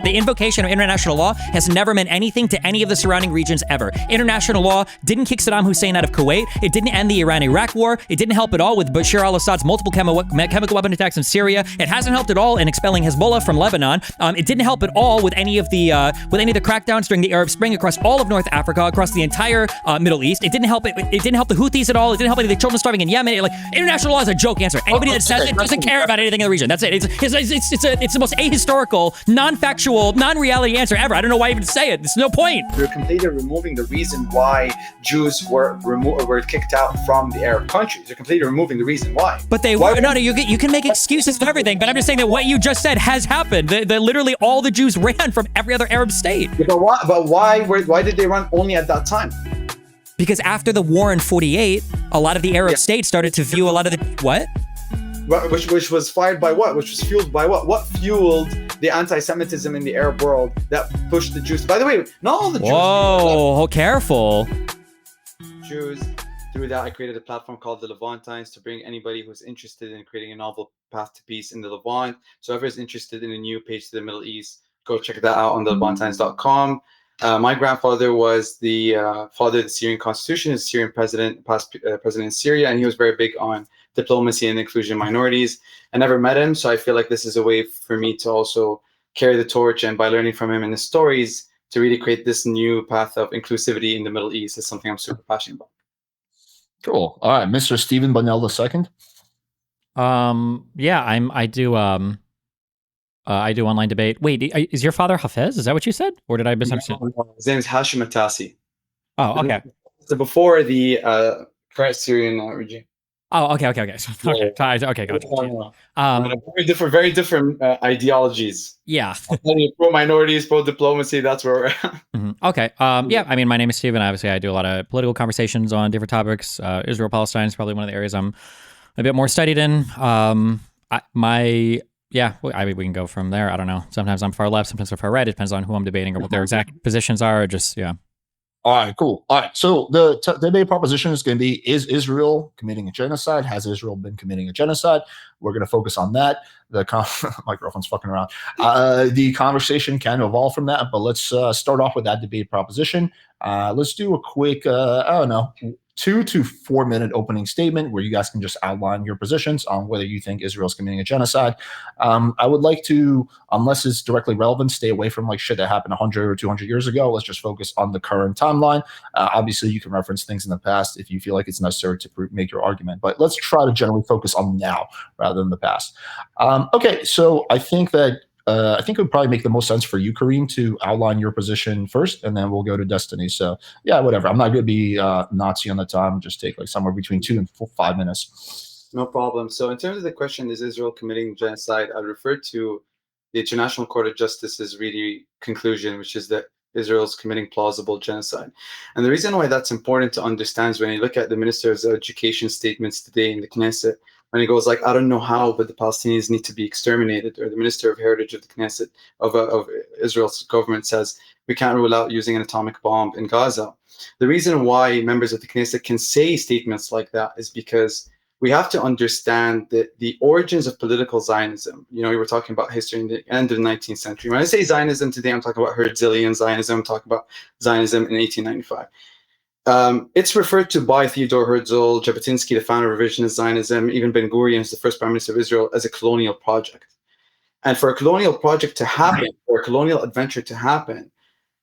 The invocation of international law has never meant anything to any of the surrounding regions ever. International law didn't kick Saddam Hussein out of Kuwait. It didn't end the Iran-Iraq war. It didn't help at all with Bashar al-Assad's multiple chemical weapon attacks in Syria. It hasn't helped at all in expelling Hezbollah from Lebanon. It didn't help at all with any of the crackdowns during the Arab Spring across all of North Africa, across the entire Middle East. It didn't help. It didn't help the Houthis at all. It didn't help any of the children starving in Yemen. International law is a joke answer. Anybody that says it doesn't care about anything in the region. That's it. It's the most ahistorical, non-factual, non-reality answer ever. I don't know why even say it. There's no point. You're completely removing the reason why Jews were kicked out from the Arab countries. You're completely removing the reason why. But they were. No, you can make excuses for everything. But I'm just saying that what you just said has happened. Literally all the Jews ran from every other Arab state. But why did they run only at that time? Because after the war in 48, a lot of the Arab states started to view a lot of the what? Which was fired by what? Which was fueled by what? What fueled the anti-Semitism in the Arab world that pushed the Jews? By the way, not all the Jews. Whoa, careful. Jews. Through that, I created a platform called the Levantines to bring anybody who's interested in creating a novel path to peace in the Levant. So whoever's interested in a new page to the Middle East, go check that out on the Levantines.com. My grandfather was the father of the Syrian constitution, is Syrian president, past president in Syria, and he was very big on diplomacy and inclusion of minorities. I never met him, so I feel like this is a way for me to also carry the torch, and by learning from him and his stories, to really create this new path of inclusivity in the Middle East is something I'm super passionate about. Cool. All right, Mr. Stephen Bunnell II. Yeah, I do online debate. Wait, is your father Hafez? Is that what you said? Or did I misunderstand? His name is Karim Atassi. Oh, okay. So before the current Syrian regime. Oh, okay. So, okay, gotcha. Very different ideologies. Yeah. Pro minorities, pro diplomacy. That's where we're at. Mm-hmm. Okay. Yeah. I mean, my name is Steven. Obviously, I do a lot of political conversations on different topics. Israel, Palestine is probably one of the areas I'm a bit more studied in. Yeah, I mean, we can go from there. I don't know. Sometimes I'm far left, sometimes I'm far right. It depends on who I'm debating or what their exact positions are. Yeah. All right, cool. All right, so the debate proposition is going to be, is Israel committing a genocide? Has Israel been committing a genocide? We're going to focus on that. My girlfriend's fucking around. The conversation can evolve from that, but let's start off with that debate proposition. Let's do a quick, 2 to 4 minute opening statement where you guys can just outline your positions on whether you think Israel's committing a genocide. I would like to, unless it's directly relevant, stay away from like shit that happened 100 or 200 years ago. Let's just focus on the current timeline. Obviously, you can reference things in the past if you feel like it's necessary to make your argument, but let's try to generally focus on now rather than the past. Okay, so I think that I think it would probably make the most sense for you, Kareem, to outline your position first, and then we'll go to Destiny. So, yeah, whatever. I'm not going to be Nazi on the time. Just take like somewhere between 2 and 5 minutes. No problem. So in terms of the question, is Israel committing genocide? I refer to the International Court of Justice's really conclusion, which is that Israel's committing plausible genocide. And the reason why that's important to understand is when you look at the Minister's Education statements today in the Knesset, when he goes like, I don't know how, but the Palestinians need to be exterminated, or the Minister of Heritage of the Knesset of Israel's government says, we can't rule out using an atomic bomb in Gaza. The reason why members of the Knesset can say statements like that is because we have to understand that the origins of political Zionism, we were talking about history in the end of the 19th century. When I say Zionism today, I'm talking about Herzlian Zionism, I'm talking about Zionism in 1895. It's referred to by Theodore Herzl, Jabotinsky, the founder of revisionist Zionism, even Ben Gurion, the first prime minister of Israel, as a colonial project. And for a colonial project to happen, or a colonial adventure to happen,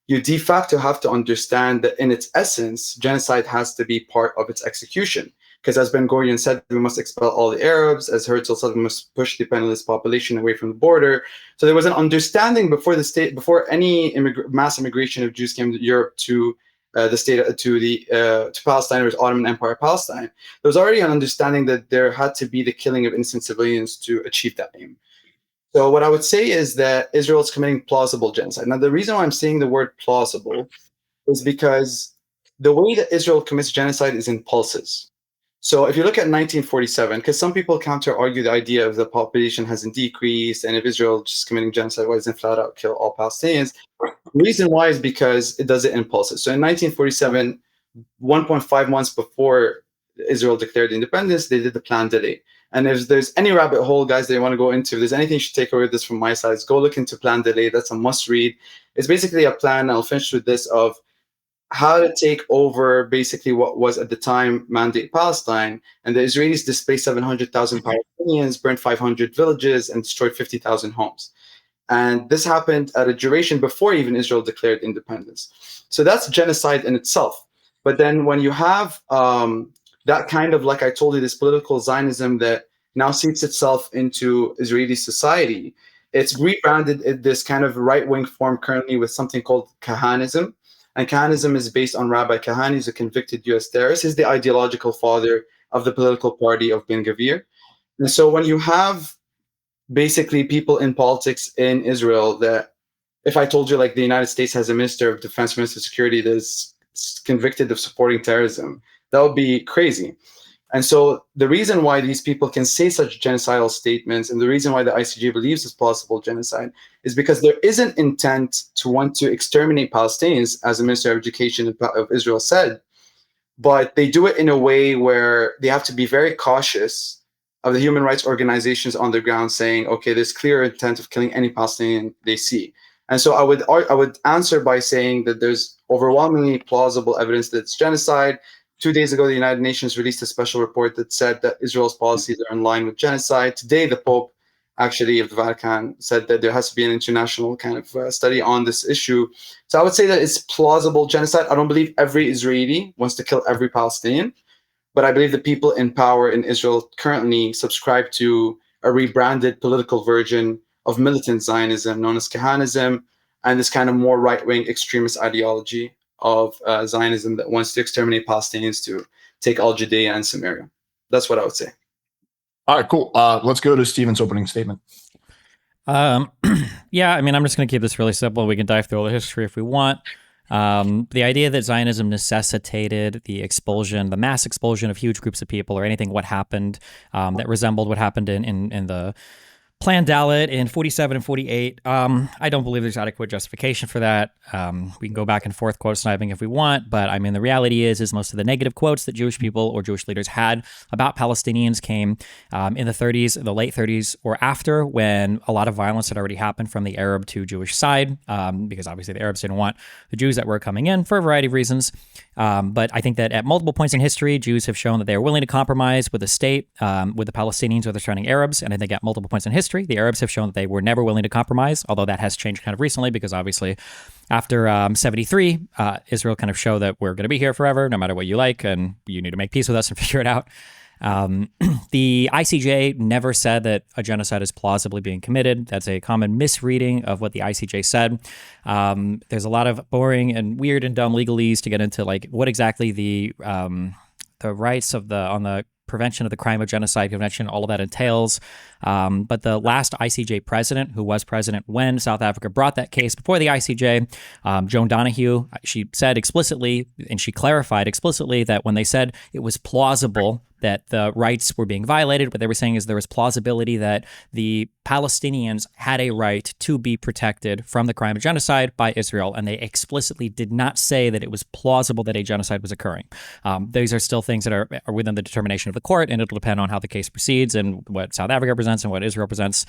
you de facto have to understand that in its essence, genocide has to be part of its execution. Because as Ben Gurion said, we must expel all the Arabs. As Herzl said, we must push the Penniless population away from the border. So there was an understanding before any mass immigration of Jews came to Europe to Palestine, or Ottoman Empire Palestine. There was already an understanding that there had to be the killing of innocent civilians to achieve that aim. So what I would say is that Israel is committing plausible genocide. Now, the reason why I'm saying the word plausible is because the way that Israel commits genocide is in pulses. So if you look at 1947, because some people counter-argue the idea of the population hasn't decreased, and if Israel is just committing genocide, why doesn't it flat out kill all Palestinians? The reason why is because it does it in pulses. So in 1947, 1.5 months before Israel declared independence, they did the Plan Delay. And if there's any rabbit hole, guys, that you want to go into, if there's anything you should take away with this from my side, go look into Plan Delay. That's a must read. It's basically a plan, I'll finish with this, of how to take over basically what was at the time Mandate Palestine. And the Israelis displaced 700,000 Palestinians, burned 500 villages, and destroyed 50,000 homes. And this happened at a duration before even Israel declared independence. So that's genocide in itself. But then when you have that kind of, like I told you, this political Zionism that now seeps itself into Israeli society, it's rebranded in this kind of right-wing form currently with something called Kahanism. And Kahanism is based on Rabbi Kahane, who's a convicted US terrorist. He's the ideological father of the political party of Ben Gvir. And so when you have basically people in politics in Israel that, if I told you like the United States has a minister of defense, minister of security that is convicted of supporting terrorism, that would be crazy. And so the reason why these people can say such genocidal statements, and the reason why the ICJ believes it's possible genocide, is because there is an intent to want to exterminate Palestinians, as the Minister of Education of Israel said, but they do it in a way where they have to be very cautious of the human rights organizations on the ground saying, okay, there's clear intent of killing any Palestinian they see. And so I would answer by saying that there's overwhelmingly plausible evidence that it's genocide. 2 days ago, the United Nations released a special report that said that Israel's policies are in line with genocide. Today, the Pope, actually, of the Vatican, said that there has to be an international kind of study on this issue. So I would say that it's plausible genocide. I don't believe every Israeli wants to kill every Palestinian, but I believe the people in power in Israel currently subscribe to a rebranded political version of militant Zionism known as Kahanism, and this kind of more right-wing extremist ideology of Zionism that wants to exterminate Palestinians to take all Judea and Samaria. That's what I would say. All right, cool. Let's go to Stephen's opening statement. Yeah, I mean, I'm just going to keep this really simple. We can dive through all the history if we want. The idea that Zionism necessitated the expulsion, the mass expulsion of huge groups of people, or anything what happened that resembled what happened in the Plan Dalit in 47 and 48. I don't believe there's adequate justification for that. We can go back and forth quote sniping if we want, but I mean, the reality is most of the negative quotes that Jewish people or Jewish leaders had about Palestinians came in the 30s, the late 30s, or after, when a lot of violence had already happened from the Arab to Jewish side, because obviously the Arabs didn't want the Jews that were coming in for a variety of reasons. But I think that at multiple points in history, Jews have shown that they are willing to compromise with the state, with the Palestinians or the surrounding Arabs. And I think at multiple points in history, the Arabs have shown that they were never willing to compromise, although that has changed kind of recently, because obviously after 73, Israel kind of showed that we're going to be here forever, no matter what you like, and you need to make peace with us and figure it out. The ICJ never said that a genocide is plausibly being committed. That's a common misreading of what the ICJ said. There's a lot of boring and weird and dumb legalese to get into, like what exactly the rights of on the Prevention of the Crime of Genocide Convention, all of that entails. But the last ICJ president, who was president when South Africa brought that case before the ICJ, Joan Donahue, she said explicitly, and she clarified explicitly, that when they said it was plausible that the rights were being violated, what they were saying is there was plausibility that the Palestinians had a right to be protected from the crime of genocide by Israel, and they explicitly did not say that it was plausible that a genocide was occurring. These are still things that are within the determination of the court, and it'll depend on how the case proceeds and what South Africa presents and what Israel presents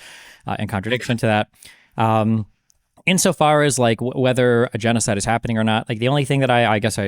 in contradiction to that. Insofar as like whether a genocide is happening or not, like the only thing that I guess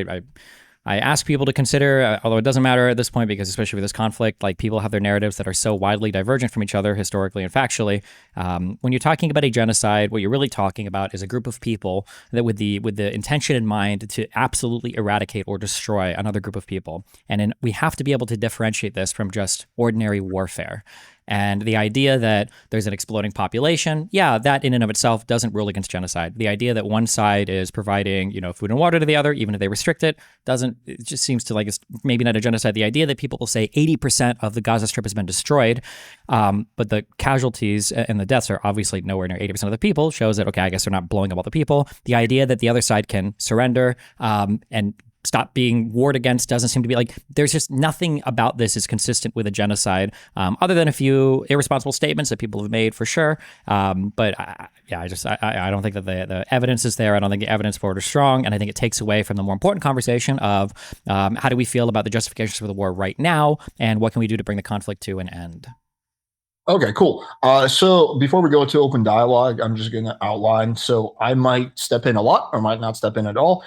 I ask people to consider, although it doesn't matter at this point, because especially with this conflict, like people have their narratives that are so widely divergent from each other historically and factually. When you're talking about a genocide, what you're really talking about is a group of people that with the intention in mind to absolutely eradicate or destroy another group of people. And we have to be able to differentiate this from just ordinary warfare. And the idea that there's an exploding population, yeah, that in and of itself doesn't rule against genocide. The idea that one side is providing, food and water to the other, even if they restrict it, it just seems to like it's maybe not a genocide. The idea that people will say 80% of the Gaza Strip has been destroyed, but the casualties and the deaths are obviously nowhere near 80% of the people shows that, okay, I guess they're not blowing up all the people. The idea that the other side can surrender and stop being warred against doesn't seem to be like, there's just nothing about this is consistent with a genocide, other than a few irresponsible statements that people have made for sure. But I don't think that the evidence is there. I don't think the evidence for it is strong. And I think it takes away from the more important conversation of how do we feel about the justifications for the war right now, and what can we do to bring the conflict to an end? Okay, cool. So before we go to open dialogue, I'm just going to outline. So I might step in a lot or might not step in at all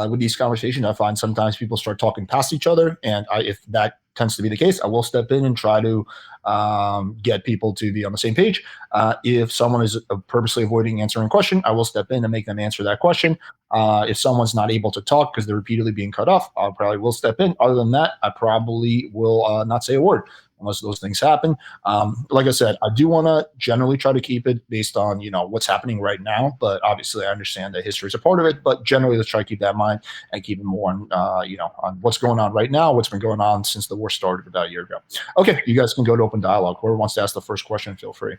with these conversations. I find sometimes people start talking past each other, and if that tends to be the case, I will step in and try to get people to be on the same page. If someone is purposely avoiding answering a question, I will step in and make them answer that question. If someone's not able to talk because they're repeatedly being cut off, I probably will step in. Other than that, I probably will not say a word unless those things happen. Like I said, I do want to generally try to keep it based on what's happening right now, but obviously I understand that history is a part of it. But generally, let's try to keep that in mind and keep it more on on what's going on right now, what's been going on since the war started about a year ago. Okay, you guys can go to open dialogue. Whoever wants to ask the first question, feel free.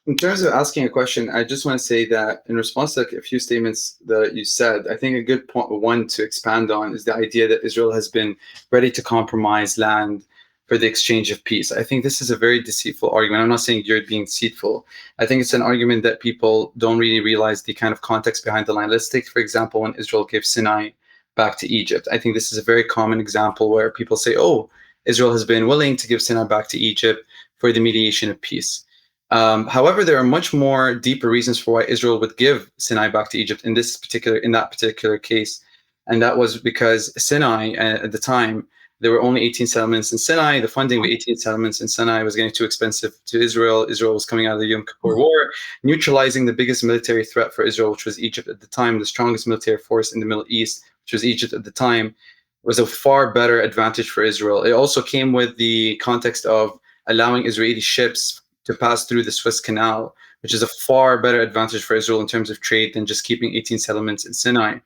In terms of asking a question, I just want to say that in response to a few statements that you said, I think a good one to expand on is the idea that Israel has been ready to compromise land for the exchange of peace. I think this is a very deceitful argument. I'm not saying you're being deceitful. I think it's an argument that people don't really realize the kind of context behind the line. Let's take, for example, when Israel gave Sinai back to Egypt. I think this is a very common example where people say, oh, Israel has been willing to give Sinai back to Egypt for the mediation of peace. However, there are much more deeper reasons for why Israel would give Sinai back to Egypt in that particular case, and that was because Sinai at the time there were only 18 settlements in Sinai. The funding of 18 settlements in Sinai was getting too expensive to Israel. Israel was coming out of the Yom Kippur War, neutralizing the biggest military threat for Israel, which was Egypt at the time. The strongest military force in the Middle East, which was Egypt at the time, was a far better advantage for Israel. It also came with the context of allowing Israeli ships to pass through the Suez Canal, which is a far better advantage for Israel in terms of trade than just keeping 18 settlements in Sinai.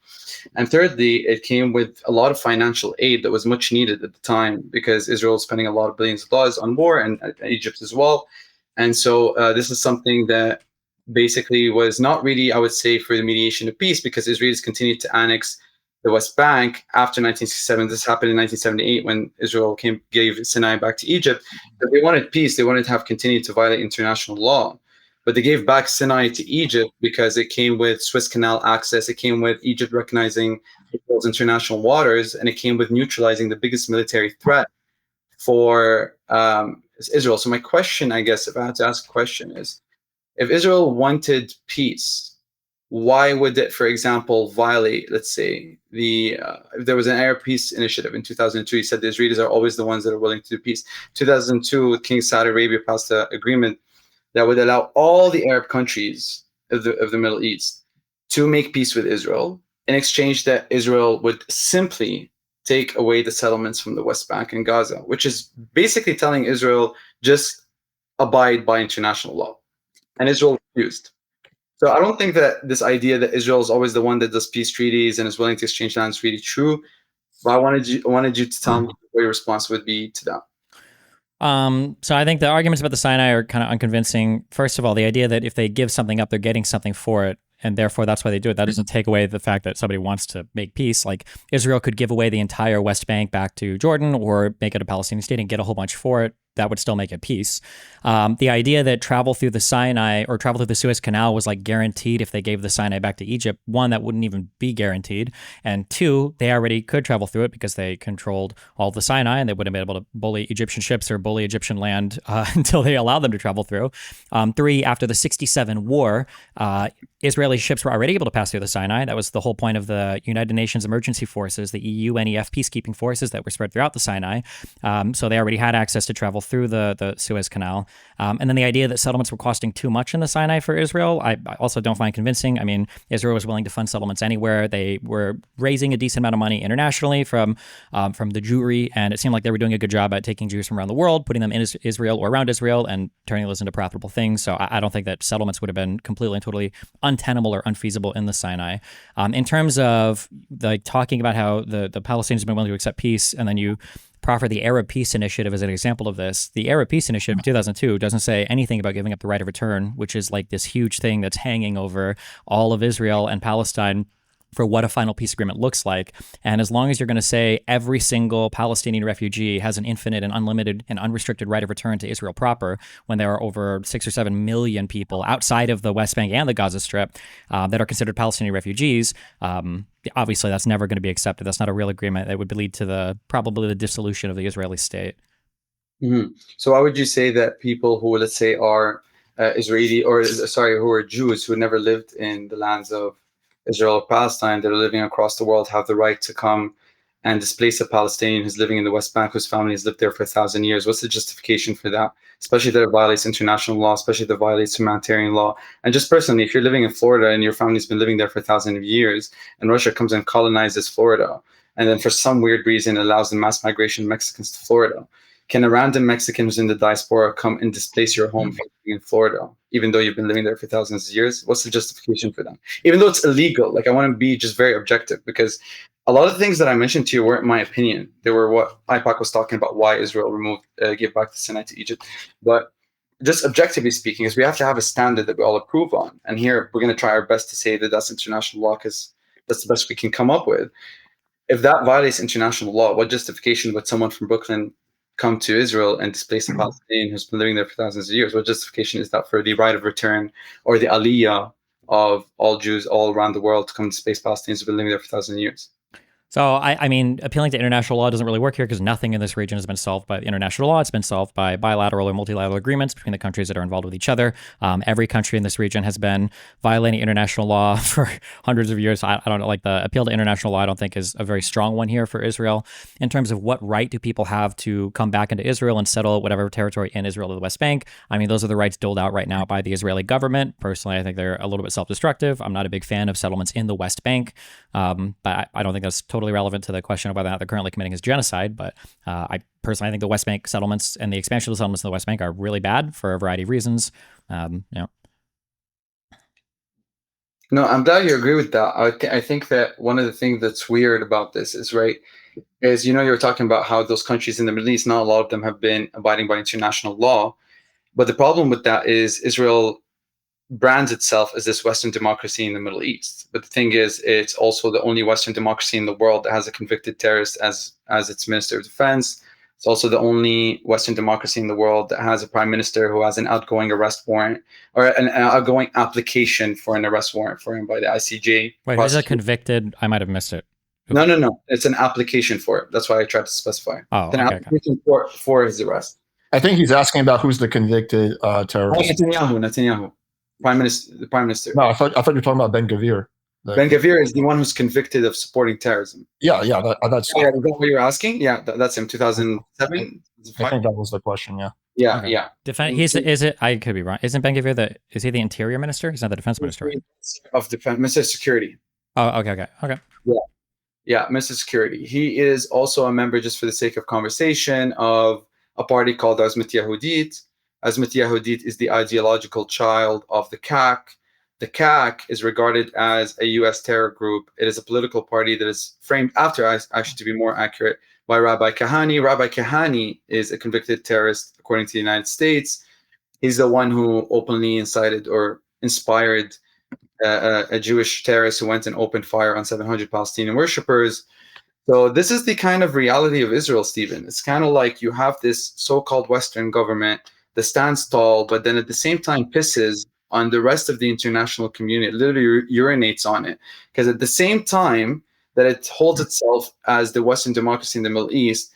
And thirdly, it came with a lot of financial aid that was much needed at the time because Israel was spending a lot of billions of dollars on war, and Egypt as well. And so this is something that basically was not really, I would say, for the mediation of peace, because Israelis continued to annex the West Bank after 1967. This happened in 1978 when Israel gave Sinai back to Egypt. But they wanted peace. They wanted to have continued to violate international law. But they gave back Sinai to Egypt because it came with Suez Canal access. It came with Egypt recognizing Israel's international waters, and it came with neutralizing the biggest military threat for Israel. So my question, I guess, if I had to ask a question, is if Israel wanted peace, why would it, for example, violate, let's say, if there was an Arab peace initiative in 2002, he said the Israelis are always the ones that are willing to do peace. 2002, King Saudi Arabia passed an agreement that would allow all the Arab countries of the Middle East to make peace with Israel, in exchange that Israel would simply take away the settlements from the West Bank and Gaza, which is basically telling Israel, just abide by international law. And Israel refused. So I don't think that this idea that Israel is always the one that does peace treaties and is willing to exchange land is really true. But I wanted you to tell me what your response would be to that. So I think the arguments about the Sinai are kind of unconvincing. First of all, the idea that if they give something up, they're getting something for it, and therefore that's why they do it. That doesn't take away the fact that somebody wants to make peace. Like Israel could give away the entire West Bank back to Jordan or make it a Palestinian state and get a whole bunch for it. That would still make it peace. The idea that travel through the Sinai or travel through the Suez Canal was like guaranteed if they gave the Sinai back to Egypt. One, that wouldn't even be guaranteed. And two, they already could travel through it because they controlled all of the Sinai and they wouldn't be able to bully Egyptian ships or bully Egyptian land until they allowed them to travel through. Three, after the 1967 war, Israeli ships were already able to pass through the Sinai. That was the whole point of the United Nations emergency forces, the EU NEF peacekeeping forces that were spread throughout the Sinai. So they already had access to travel through the Suez Canal. And then the idea that settlements were costing too much in the Sinai for Israel, I also don't find convincing. I mean, Israel was willing to fund settlements anywhere. They were raising a decent amount of money internationally from the Jewry, and it seemed like they were doing a good job at taking Jews from around the world, putting them in Israel or around Israel, and turning those into profitable things. So I don't think that settlements would have been completely and totally untenable or unfeasible in the Sinai. In terms of like talking about how the Palestinians have been willing to accept peace, and then you proffer the Arab Peace Initiative as an example of this. The Arab Peace Initiative in 2002 doesn't say anything about giving up the right of return, which is like this huge thing that's hanging over all of Israel and Palestine for what a final peace agreement looks like. And as long as you're going to say every single Palestinian refugee has an infinite and unlimited and unrestricted right of return to Israel proper, when there are over 6 or 7 million people outside of the West Bank and the Gaza Strip that are considered Palestinian refugees, obviously that's never going to be accepted. That's not a real agreement. That would lead to probably the dissolution of the Israeli state. So why would you say that people who, let's say, are Israeli, or sorry, who are Jews who never lived in the lands of Israel or Palestine, that are living across the world, have the right to come and displace a Palestinian who's living in the West Bank, whose family has lived there for 1,000 years? What's the justification for that? Especially that it violates international law, especially that it violates humanitarian law. And just personally, if you're living in Florida and your family's been living there for 1,000 years, and Russia comes and colonizes Florida, and then for some weird reason allows the mass migration of Mexicans to Florida, can a random Mexican who's in the diaspora come and displace your home in Florida, even though you've been living there for thousands of years? What's the justification for that? Even though it's illegal, like, I want to be just very objective, because a lot of the things that I mentioned to you weren't my opinion. They were what IPAC was talking about, why Israel gave back the Sinai to Egypt. But just objectively speaking, is we have to have a standard that we all approve on. And here we're going to try our best to say that that's international law, because that's the best we can come up with. If that violates international law, what justification would someone from Brooklyn come to Israel and displace a Palestinian who's been living there for thousands of years? What justification is that for the right of return or the aliyah of all Jews all around the world to come and displace Palestinians who've been living there for 1,000 years? So, I mean, appealing to international law doesn't really work here, because nothing in this region has been solved by international law. It's been solved by bilateral or multilateral agreements between the countries that are involved with each other. Every country in this region has been violating international law for hundreds of years. I don't know, like, the appeal to international law, I don't think is a very strong one here for Israel. In terms of what right do people have to come back into Israel and settle whatever territory in Israel or the West Bank, I mean, those are the rights doled out right now by the Israeli government. Personally, I think they're a little bit self-destructive. I'm not a big fan of settlements in the West Bank, but I don't think that's totally relevant to the question of whether or not they're currently committing as genocide. But I personally think the West Bank settlements and the expansion of the settlements in the West Bank are really bad for a variety of reasons. No, I'm glad you agree with that. I think that one of the things that's weird about this is, you were talking about how those countries in the Middle East, not a lot of them have been abiding by international law. But the problem with that is Israel brands itself as this Western democracy in the Middle East. But the thing is, it's also the only Western democracy in the world that has a convicted terrorist as its Minister of Defense. It's also the only Western democracy in the world that has a prime minister who has an outgoing arrest warrant, or an outgoing application for an arrest warrant for him by the ICJ. Wait, who's a convicted? I might have missed it. No. It's an application for it. That's why I tried to specify. Oh, it's an application for his arrest. I think he's asking about who's the convicted terrorist. Netanyahu. The prime minister. No, I thought you were talking about Ben Gvir. Ben Gvir is the one who's convicted of supporting terrorism. That's is that what you're asking? Yeah, that's him. 2007. I think that was the question. Yeah. Yeah. Is it? I could be wrong. Isn't Ben Gvir is he the interior minister? He's not the defense minister, right? Of defense, Minister of Security. Oh, okay. Yeah, Minister of Security. He is also a member, just for the sake of conversation, of a party called Azmat Yahudit. Azmat Yahudit is the ideological child of the CAC. The CAC is regarded as a U.S. terror group. It is a political party that is framed after, actually, to be more accurate, by Rabbi Kahane. Rabbi Kahane is a convicted terrorist, according to the United States. He's the one who openly incited or inspired a Jewish terrorist who went and opened fire on 700 Palestinian worshippers. So this is the kind of reality of Israel, Stephen. It's kind of like you have this so-called Western government that stands tall, but then at the same time pisses on the rest of the international community. It literally urinates on it. Because at the same time that it holds itself as the Western democracy in the Middle East,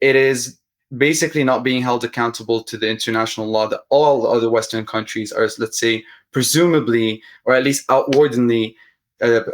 it is basically not being held accountable to the international law that all other Western countries are, let's say, presumably, or at least outwardly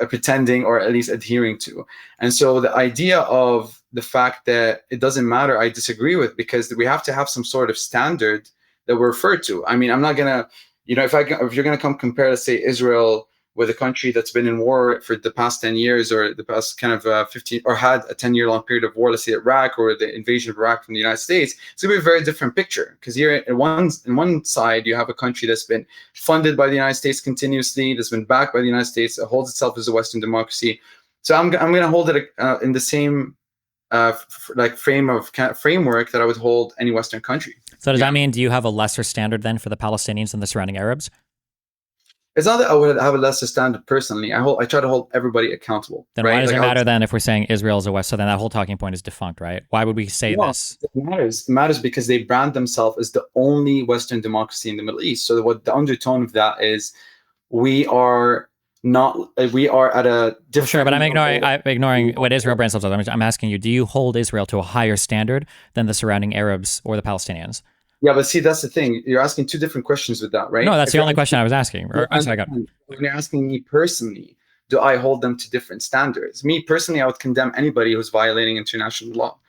pretending, or at least adhering to. And so the idea of the fact that it doesn't matter, I disagree with, because we have to have some sort of standard that we're referred to. I mean, I'm not gonna, if you're gonna come compare, let's say, Israel with a country that's been in war for the past 10 years, or the past kind of 15, or had a 10-year-long period of war, let's say Iraq, or the invasion of Iraq from the United States, it's gonna be a very different picture. Because here, in one side, you have a country that's been funded by the United States continuously, that's been backed by the United States, that holds itself as a Western democracy. So I'm gonna hold it in the same framework that I would hold any Western country. So does that mean, do you have a lesser standard then for the Palestinians and the surrounding Arabs? It's not that I would have a lesser standard personally. I try to hold everybody accountable. Then why does it matter then if we're saying Israel is a West? So then that whole talking point is defunct, right? Why would we say this? It matters. It matters because they brand themselves as the only Western democracy in the Middle East. So what the undertone of that is, we are not we are at a different. Sure, but I'm ignoring what Israel brings up. I'm asking you: do you hold Israel to a higher standard than the surrounding Arabs or the Palestinians? Yeah, but see, that's the thing. You're asking two different questions with that, right? No, that's the only question I was asking. When you're asking me personally, do I hold them to different standards? Me personally, I would condemn anybody who's violating international law.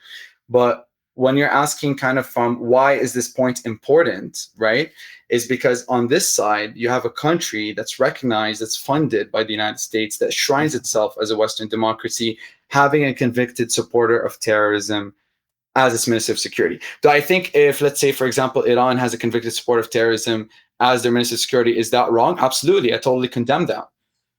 But when you're asking kind of from why is this point important, right? Is because on this side, you have a country that's recognized, that's funded by the United States, that shrines itself as a Western democracy, having a convicted supporter of terrorism as its Minister of Security. Do I think if, let's say, for example, Iran has a convicted supporter of terrorism as their Minister of Security, is that wrong? Absolutely. I totally condemn that,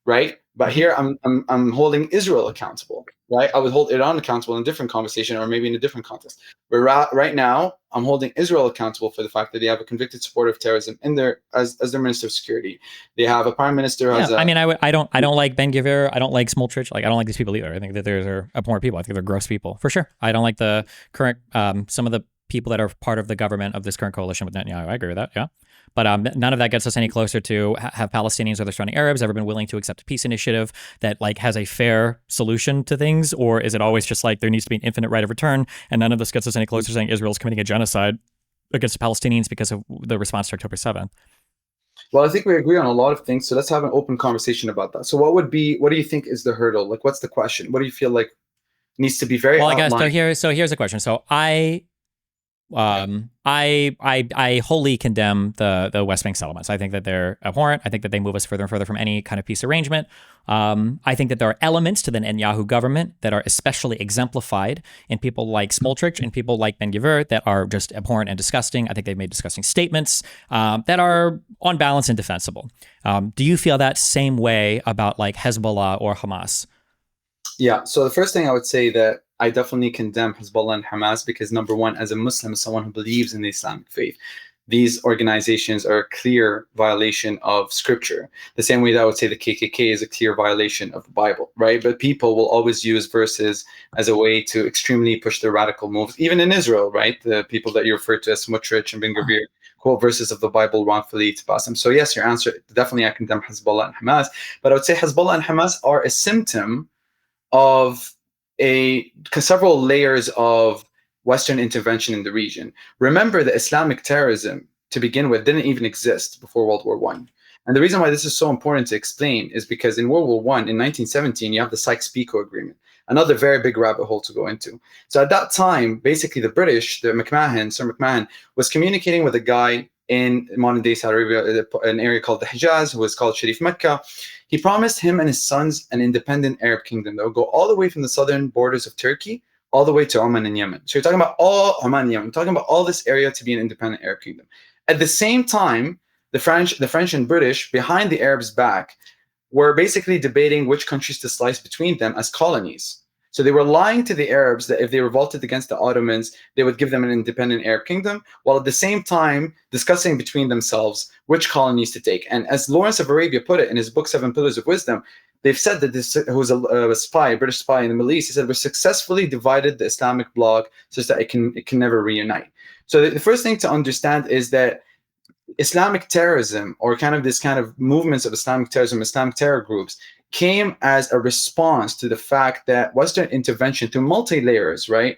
right? But here I'm holding Israel accountable, right? I would hold Iran accountable in a different conversation or maybe in a different context. But right now, I'm holding Israel accountable for the fact that they have a convicted supporter of terrorism in their as their Minister of Security. They have a Prime Minister who has I mean, I don't like Ben Gvir. I don't like Smoltrich. Like, I don't like these people either. I think that they're abhorrent people. I think they're gross people for sure. I don't like the current some of the people that are part of the government of this current coalition with Netanyahu. I agree with that. Yeah. But none of that gets us any closer to have Palestinians or the surrounding Arabs ever been willing to accept a peace initiative that like has a fair solution to things, or is it always just like there needs to be an infinite right of return, and none of this gets us any closer to saying Israel's committing a genocide against the Palestinians because of the response to October 7th? Well, I think we agree on a lot of things, so let's have an open conversation about that. So what do you think is the hurdle? Like, what's the question? What do you feel like needs to be very well, outlined? I guess so here's a question. So I wholly condemn the West Bank settlements. I think that they're abhorrent. I think that they move us further and further from any kind of peace arrangement. I think that there are elements to the Netanyahu government that are especially exemplified in people like Smoltrich and people like Ben Gvir that are just abhorrent and disgusting. I think they've made disgusting statements that are on balance indefensible. Do you feel that same way about like Hezbollah or Hamas? Yeah. So the first thing I would say that I definitely condemn Hezbollah and Hamas because, number one, as a Muslim, as someone who believes in the Islamic faith, these organizations are a clear violation of scripture. The same way that I would say the KKK is a clear violation of the Bible, right? But people will always use verses as a way to extremely push their radical moves, even in Israel, right? The people that you refer to as Smotrich and Ben Gvir quote verses of the Bible wrongfully to pass them. So yes, your answer, definitely I condemn Hezbollah and Hamas. But I would say Hezbollah and Hamas are a symptom of several layers of Western intervention in the region. Remember that Islamic terrorism, to begin with, didn't even exist before World War I. And the reason why this is so important to explain is because in World War I, in 1917, you have the Sykes-Picot Agreement, another very big rabbit hole to go into. So at that time, basically the British, Sir McMahon, was communicating with a guy in modern-day Saudi Arabia, an area called the Hijaz, who was called Sharif Mecca. He promised him and his sons an independent Arab kingdom that would go all the way from the southern borders of Turkey all the way to Oman and Yemen. So you're talking about all Oman and Yemen, talking about all this area to be an independent Arab kingdom. At the same time, the French and British, behind the Arabs' back, were basically debating which countries to slice between them as colonies. So they were lying to the Arabs that if they revolted against the Ottomans, they would give them an independent Arab kingdom, while at the same time discussing between themselves which colonies to take. And as Lawrence of Arabia put it in his book, 7 Pillars of Wisdom, they've said that this, who was a spy, a British spy in the Middle East, he said, we successfully divided the Islamic bloc such that it can never reunite. So the first thing to understand is that Islamic terrorism, or this kind of movements of Islamic terrorism, Islamic terror groups, came as a response to the fact that Western intervention through multi-layers, right?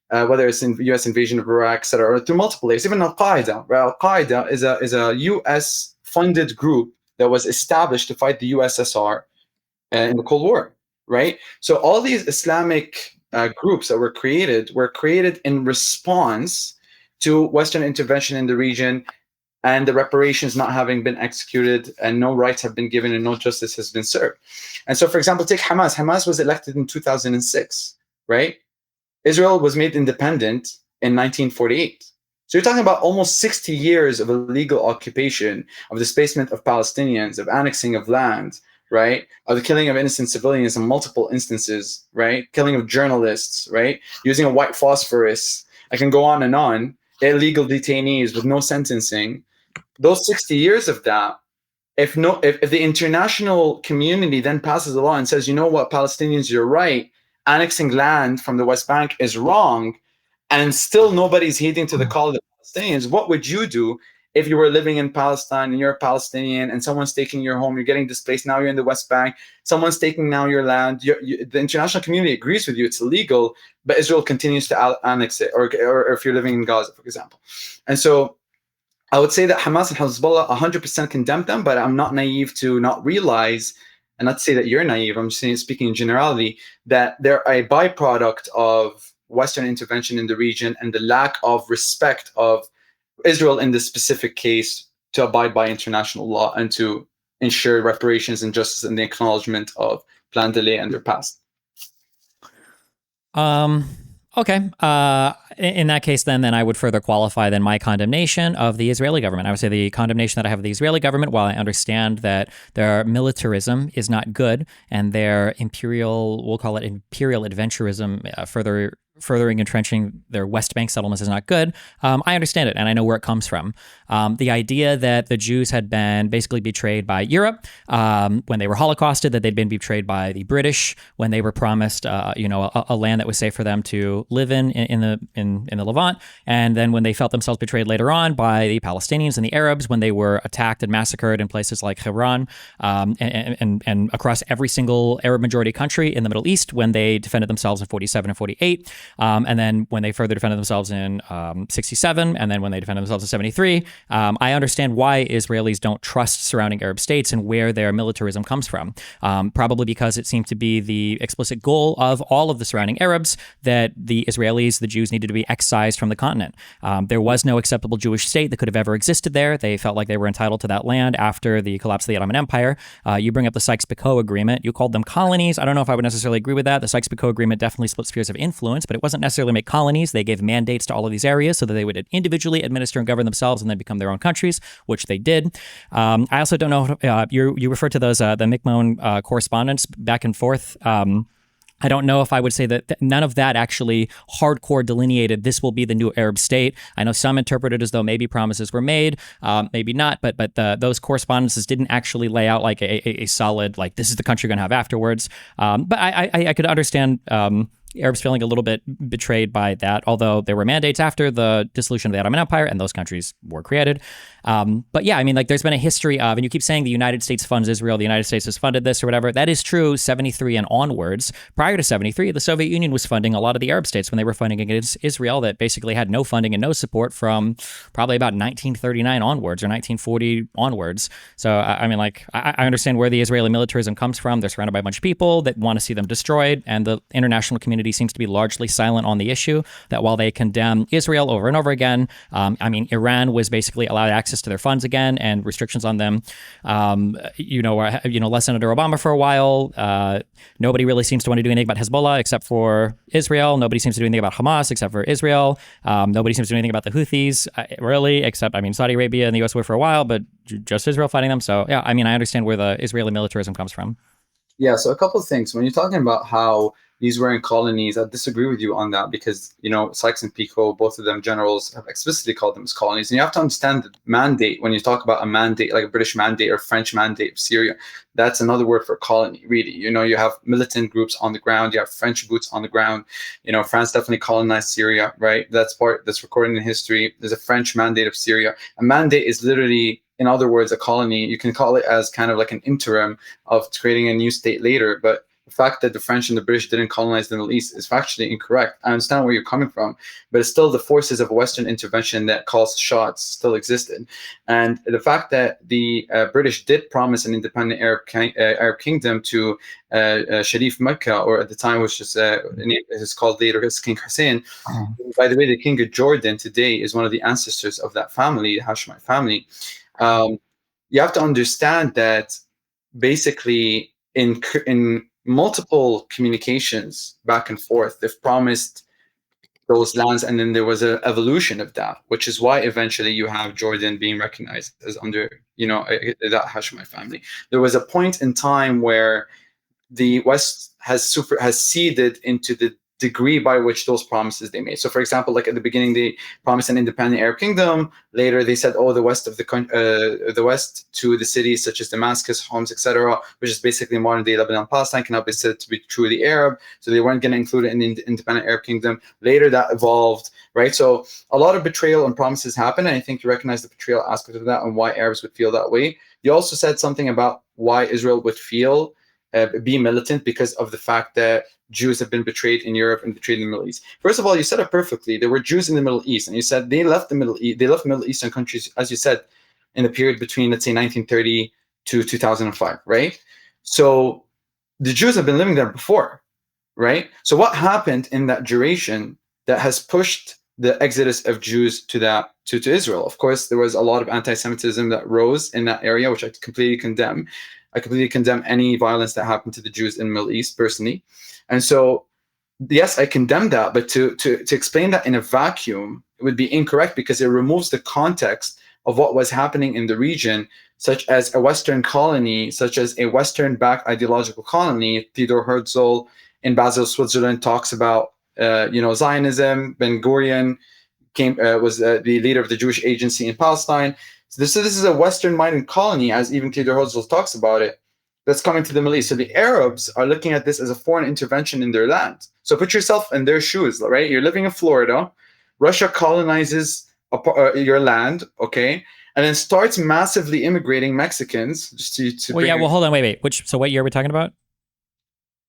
Whether it's in U.S. invasion of Iraq, etc., or through multiple layers, even Al-Qaeda, right? Al-Qaeda is a U.S.-funded group that was established to fight the USSR in the Cold War, right? So all these Islamic groups that were created in response to Western intervention in the region, and the reparations not having been executed, and no rights have been given, and no justice has been served. And so, for example, take Hamas. Hamas was elected in 2006, right? Israel was made independent in 1948. So you're talking about almost 60 years of illegal occupation, of displacement of Palestinians, of annexing of land, right? Of the killing of innocent civilians in multiple instances, right? Killing of journalists, right? Using a white phosphorus. I can go on and on. Illegal detainees with no sentencing. Those 60 years of that, if the international community then passes a law and says, you know what, Palestinians, you're right, annexing land from the West Bank is wrong, and still nobody's heeding to the call of the Palestinians, what would you do if you were living in Palestine and you're a Palestinian and someone's taking your home, you're getting displaced, now you're in the West Bank, someone's taking now your land, the international community agrees with you, it's illegal, but Israel continues to annex it, or if you're living in Gaza, for example. And so I would say that Hamas and Hezbollah 100% condemn them, but I'm not naive to not realize, and not say that you're naive, I'm just speaking in generality, that they're a byproduct of Western intervention in the region and the lack of respect of Israel in this specific case to abide by international law and to ensure reparations and justice and the acknowledgement of plan delay and their past. Okay. In that case, then I would further qualify then my condemnation of the Israeli government. I would say the condemnation that I have of the Israeli government, while I understand that their militarism is not good and their imperial, we'll call it imperial adventurism, furthering entrenching their West Bank settlements is not good. I understand it, and I know where it comes from. The idea that the Jews had been basically betrayed by Europe when they were Holocausted, that they'd been betrayed by the British when they were promised, a land that was safe for them to live in the Levant, and then when they felt themselves betrayed later on by the Palestinians and the Arabs when they were attacked and massacred in places like Hebron, and across every single Arab majority country in the Middle East when they defended themselves in 47 and 48. And then when they further defended themselves in 67, and then when they defended themselves in 73, I understand why Israelis don't trust surrounding Arab states and where their militarism comes from. Probably because it seemed to be the explicit goal of all of the surrounding Arabs that the Israelis, the Jews, needed to be excised from the continent. There was no acceptable Jewish state that could have ever existed there. They felt like they were entitled to that land after the collapse of the Ottoman Empire. You bring up the Sykes-Picot Agreement. You called them colonies. I don't know if I would necessarily agree with that. The Sykes-Picot Agreement definitely split spheres of influence, but it wasn't necessarily make colonies. They gave mandates to all of these areas so that they would individually administer and govern themselves and then become their own countries, which they did. I also don't know, you referred to those, the Mi'kmaq correspondence back and forth. I don't know if I would say that none of that actually hardcore delineated this will be the new Arab state. I know some interpret it as though maybe promises were made, maybe not, but those correspondences didn't actually lay out like a solid, like this is the country you're going to have afterwards. But I could understand Arabs feeling a little bit betrayed by that, although there were mandates after the dissolution of the Ottoman Empire and those countries were created. But yeah, I mean, like there's been a history of, and you keep saying the United States funds Israel, the United States has funded this or whatever. That is true 73 and onwards. Prior to 73, the Soviet Union was funding a lot of the Arab states when they were funding against Israel that basically had no funding and no support from probably about 1939 onwards or 1940 onwards. So, I mean, like, I understand where the Israeli militarism comes from. They're surrounded by a bunch of people that want to see them destroyed, and the international community seems to be largely silent on the issue, that while they condemn Israel over and over again, I mean, Iran was basically allowed access to their funds again and restrictions on them, less under Obama for a while. Nobody really seems to want to do anything about Hezbollah except for Israel. Nobody seems to do anything about Hamas except for Israel. Nobody seems to do anything about the Houthis, really, except, I mean, Saudi Arabia and the US were for a while, but just Israel fighting them. So, yeah, I mean, I understand where the Israeli militarism comes from. Yeah, so a couple of things. When you're talking about how these were in colonies, I disagree with you on that because, Sykes and Picot, both of them generals, have explicitly called them as colonies. And you have to understand the mandate, when you talk about a mandate, like a British mandate or French mandate of Syria, that's another word for colony, really. You have militant groups on the ground, you have French boots on the ground. France definitely colonized Syria, right? That's recorded in history. There's a French mandate of Syria. A mandate is literally, in other words, a colony. You can call it as kind of like an interim of creating a new state later, but the fact that the French and the British didn't colonize the Middle East is factually incorrect. I understand where you're coming from, but it's still the forces of Western intervention that calls the shots still existed. And the fact that the British did promise an independent Arab kingdom to Sharif Mecca, or at the time was just it's called later as King Hussein. By the way, the King of Jordan today is one of the ancestors of that family, the Hashemite family. You have to understand that basically in multiple communications back and forth, they've promised those lands, and then there was an evolution of that, which is why eventually you have Jordan being recognized as under, that Hashemite family. There was a point in time where the West has ceded into the degree by which those promises they made. So, for example, like at the beginning, they promised an independent Arab kingdom. Later, they said, "Oh, the west of the west to the cities such as Damascus, Homs, etc., which is basically modern-day Lebanon, Palestine, cannot be said to be truly Arab." So they weren't going to include it in the independent Arab kingdom. Later, that evolved, right? So a lot of betrayal and promises happen, and I think you recognize the betrayal aspect of that and why Arabs would feel that way. You also said something about why Israel would feel be militant because of the fact that Jews have been betrayed in Europe and betrayed in the Middle East. First of all, you said it perfectly. There were Jews in the Middle East, and you said they left the Middle East. They left Middle Eastern countries, as you said, in the period between, let's say, 1930 to 2005, right? So the Jews have been living there before, right? So what happened in that duration that has pushed the exodus of Jews to Israel? Of course, there was a lot of anti-Semitism that rose in that area, which I completely condemn. I completely condemn any violence that happened to the Jews in the Middle East personally. And so, yes, I condemn that, but to explain that in a vacuum, it would be incorrect because it removes the context of what was happening in the region, such as a Western colony, such as a Western-backed ideological colony. Theodor Herzl in Basel, Switzerland, talks about Zionism. Ben Gurion was the leader of the Jewish Agency in Palestine. So this is a Western-minded colony, as even Theodor Herzl talks about it, that's coming to the Middle East. So the Arabs are looking at this as a foreign intervention in their land. So put yourself in their shoes, right? You're living in Florida. Russia colonizes your land, okay? And then starts massively immigrating Mexicans. Well, hold on, wait. So what year are we talking about?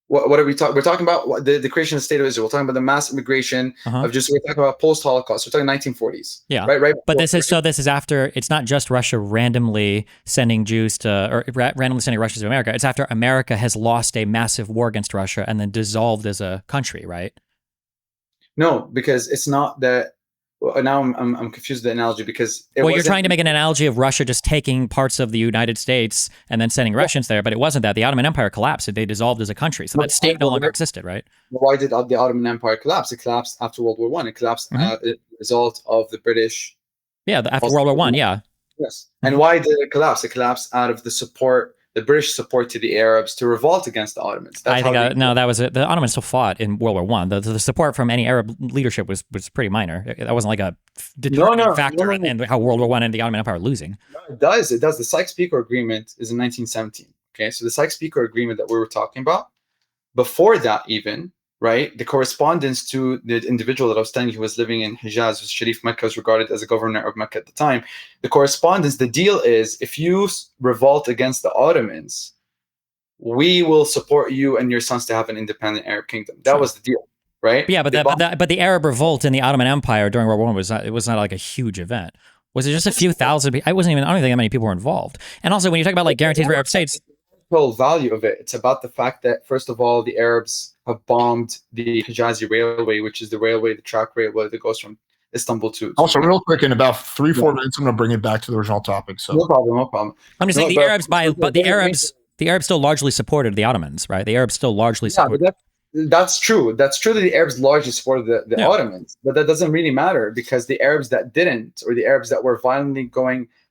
What are we talking? We're talking about the creation of the state of Israel. We're talking about the mass immigration of just. We're talking about post-Holocaust. We're talking 1940s. Yeah, right. But this is after. It's not just Russia randomly sending Jews randomly sending Russians to America. It's after America has lost a massive war against Russia and then dissolved as a country, right? No, because it's not that. Now I'm confused with the analogy because you're trying to make an analogy of Russia just taking parts of the United States and then sending Russians there, but it wasn't that. The Ottoman Empire collapsed. They dissolved as a country, so that state no longer existed, right? Why did the Ottoman Empire collapse? It collapsed after World War I. It collapsed as a result of the British. Yeah, after World War I, yeah. Yes. And why did it collapse? It collapsed out of the British support to the Arabs to revolt against the Ottomans. That was it. The Ottomans still fought in World War I. The support from any Arab leadership was pretty minor. That wasn't like a determining factor in how World War I and the Ottoman Empire were losing. No, it does. The Sykes-Picot Agreement is in 1917. Okay, so the Sykes-Picot Agreement that we were talking about, before that even, right, the correspondence to the individual that I was telling you who was living in Hijaz, was Sharif Mecca, was regarded as a governor of Mecca at the time. The correspondence, the deal is, if you revolt against the Ottomans, we will support you and your sons to have an independent Arab kingdom. That was the deal, right? Yeah, but the Arab revolt in the Ottoman Empire during World War I was not like a huge event. Was it just a few thousand people? I don't think that many people were involved. And also, when you talk about like guarantees for Arab states, the whole value of it, it's about the fact that, first of all, the Arabs have bombed the Hijazi Railway, which is the track railway that goes from Istanbul to. Also, real quick, in about 3-4 minutes, I'm going to bring it back to the original topic. So no problem. I'm just saying the Arabs still largely supported the Ottomans, right? The Arabs still largely supported. That's true. That's true that the Arabs largely supported the Ottomans, but that doesn't really matter because the Arabs that didn't, or the Arabs that were violently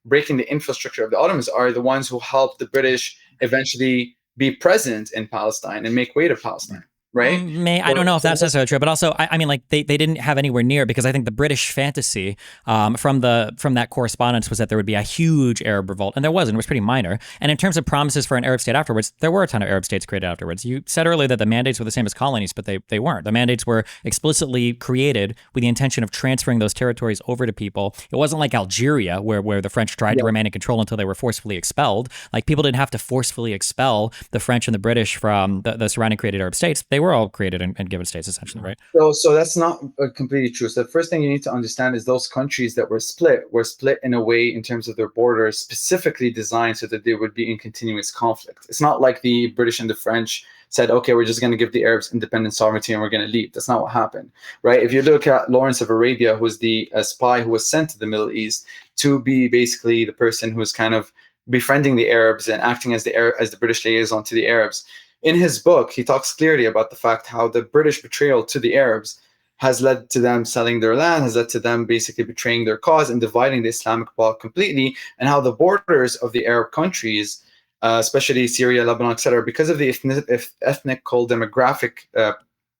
breaking the infrastructure of the Ottomans, are the ones who helped the British eventually be present in Palestine and make way to Palestine. Right? I don't know if that's necessarily true, but also, I mean, like they didn't have anywhere near, because I think the British fantasy from that correspondence was that there would be a huge Arab revolt, and there wasn't. It was pretty minor. And in terms of promises for an Arab state afterwards, there were a ton of Arab states created afterwards. You said earlier that the mandates were the same as colonies, but they weren't. The mandates were explicitly created with the intention of transferring those territories over to people. It wasn't like Algeria, where the French tried to remain in control until they were forcefully expelled. Like, people didn't have to forcefully expel the French and the British from the surrounding created Arab states. They were all created and given states, essentially, right? So that's not completely true. So the first thing you need to understand is those countries that were split in a way in terms of their borders specifically designed so that they would be in continuous conflict. It's not like the British and the French said, okay, we're just going to give the Arabs independent sovereignty and we're going to leave. That's not what happened, right? If you look at Lawrence of Arabia, who was the spy who was sent to the Middle East to be basically the person who was kind of befriending the Arabs and acting as the British liaison to the Arabs. In his book, he talks clearly about the fact how the British betrayal to the Arabs has led to them selling their land, has led to them basically betraying their cause and dividing the Islamic bloc completely, and how the borders of the Arab countries, especially Syria, Lebanon, etc., because of the ethnic demographic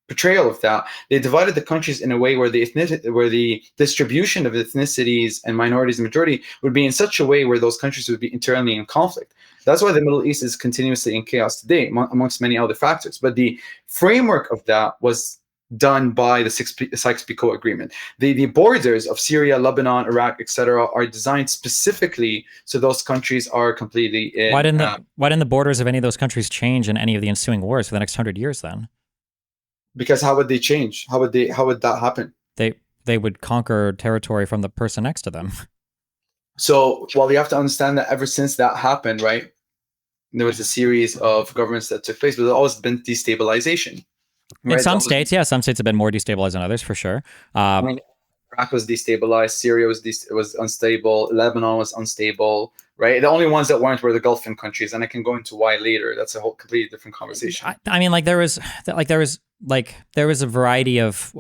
portrayal of that, they divided the countries in a way where the distribution of ethnicities and minorities and majority would be in such a way where those countries would be internally in conflict. That's why the Middle East is continuously in chaos today, amongst many other factors. But the framework of that was done by the Sykes-Picot Agreement. The borders of Syria, Lebanon, Iraq, etc., are designed specifically so those countries are completely in. Why didn't the borders of any of those countries change in any of the ensuing wars for the next 100 years then? Because how would they change? How would that happen? They would conquer territory from the person next to them. So, well, you have to understand that ever since that happened, right, there was a series of governments that took place, but there's always been destabilization. Right? In some states, yeah, some states have been more destabilized than others, for sure. I mean, Iraq was destabilized, Syria was unstable, Lebanon was unstable, right? The only ones that weren't were the Gulf countries, and I can go into why later. That's a whole completely different conversation. I mean, there was a variety of.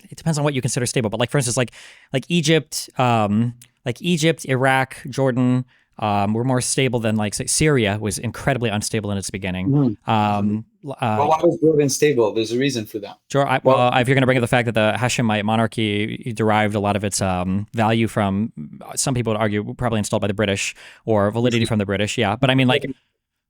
It depends on what you consider stable, but for instance, Egypt, Iraq, Jordan. Were more stable than say, Syria was incredibly unstable in its beginning. Well, why was Jordan stable? There's a reason for that. Sure. If you're going to bring up the fact that the Hashemite monarchy derived a lot of its value from, some people would argue, probably installed by the British or validity from the British. Yeah, but I mean,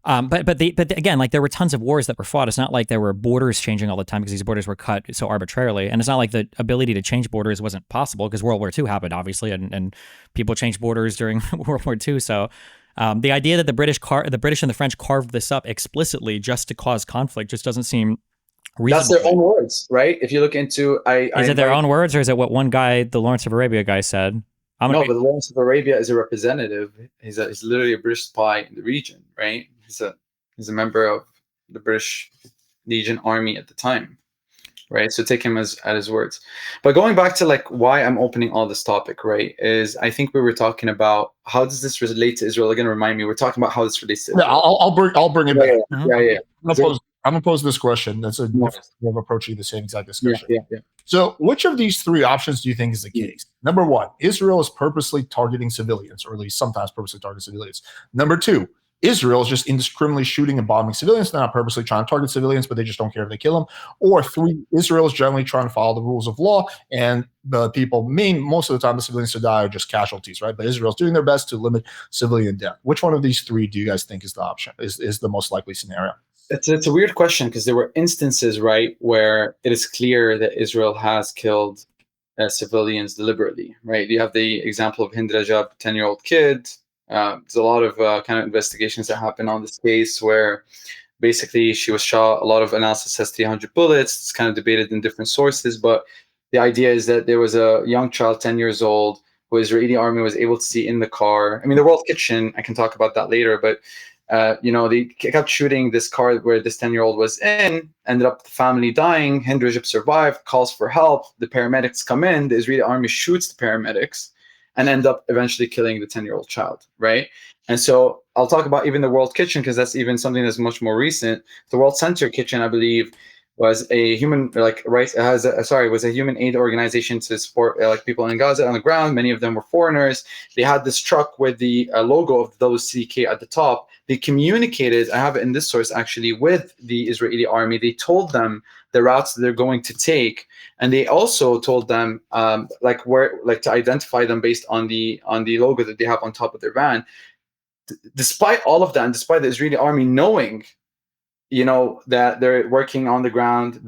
but again, there were tons of wars that were fought. It's not like there were borders changing all the time because these borders were cut so arbitrarily, and it's not like the ability to change borders wasn't possible because World War II happened, obviously, and people changed borders during World War II. So the idea that the British and the French carved this up explicitly just to cause conflict just doesn't seem reasonable. That's their own words, right? If you look into, is it their own words, or is it what one guy, the Lawrence of Arabia guy, said? But Lawrence of Arabia is a representative. He's literally a British spy in the region, right? He's a member of the British Legion Army at the time, right? So take him at his words. But going back to why I'm opening all this topic, right, is I think we were talking about how does this relate to Israel? Again, remind me, we're talking about how this relates to Israel. Yeah, I'll bring it back. Yeah. I'm gonna pose this question. That's a different way of approaching the same exact discussion. Yeah. So, which of these three options do you think is the case? Number one, Israel is purposely targeting civilians, or at least sometimes purposely targeting civilians. Number two, Israel is just indiscriminately shooting and bombing civilians. They're not purposely trying to target civilians, but they just don't care if they kill them. Or three, Israel is generally trying to follow the rules of law, and the people, most of the time, the civilians to die are just casualties, right? But Israel's doing their best to limit civilian death. Which one of these three do you guys think is the option? Is the most likely scenario? It's a weird question because there were instances, right, where it is clear that Israel has killed civilians deliberately, right? You have the example of Hind Rajab, 10-year-old kid. There's a lot of kind of investigations that happen on this case where basically she was shot. A lot of analysis says 300 bullets. It's kind of debated in different sources, but the idea is that there was a young child, 10 years old, who the Israeli army was able to see in the car. I mean, the World Kitchen, I can talk about that later, but they kept shooting this car where this 10-year-old was in, ended up the family dying. Hind Rajab survived, calls for help. The paramedics come in. The Israeli army shoots the paramedics and end up eventually killing the 10-year-old child, right? And so I'll talk about even the World Kitchen because that's even something that's much more recent. The World Center Kitchen, I believe, was a human was a human aid organization to support people in Gaza on the ground. Many of them were foreigners. They had this truck with the logo of the WCK at the top. They communicated, I have it in this source actually, with the Israeli army. They told them the routes that they're going to take, and they also told them to identify them based on the logo that they have on top of their van. Despite all of that, and despite the Israeli army knowing that they're working on the ground,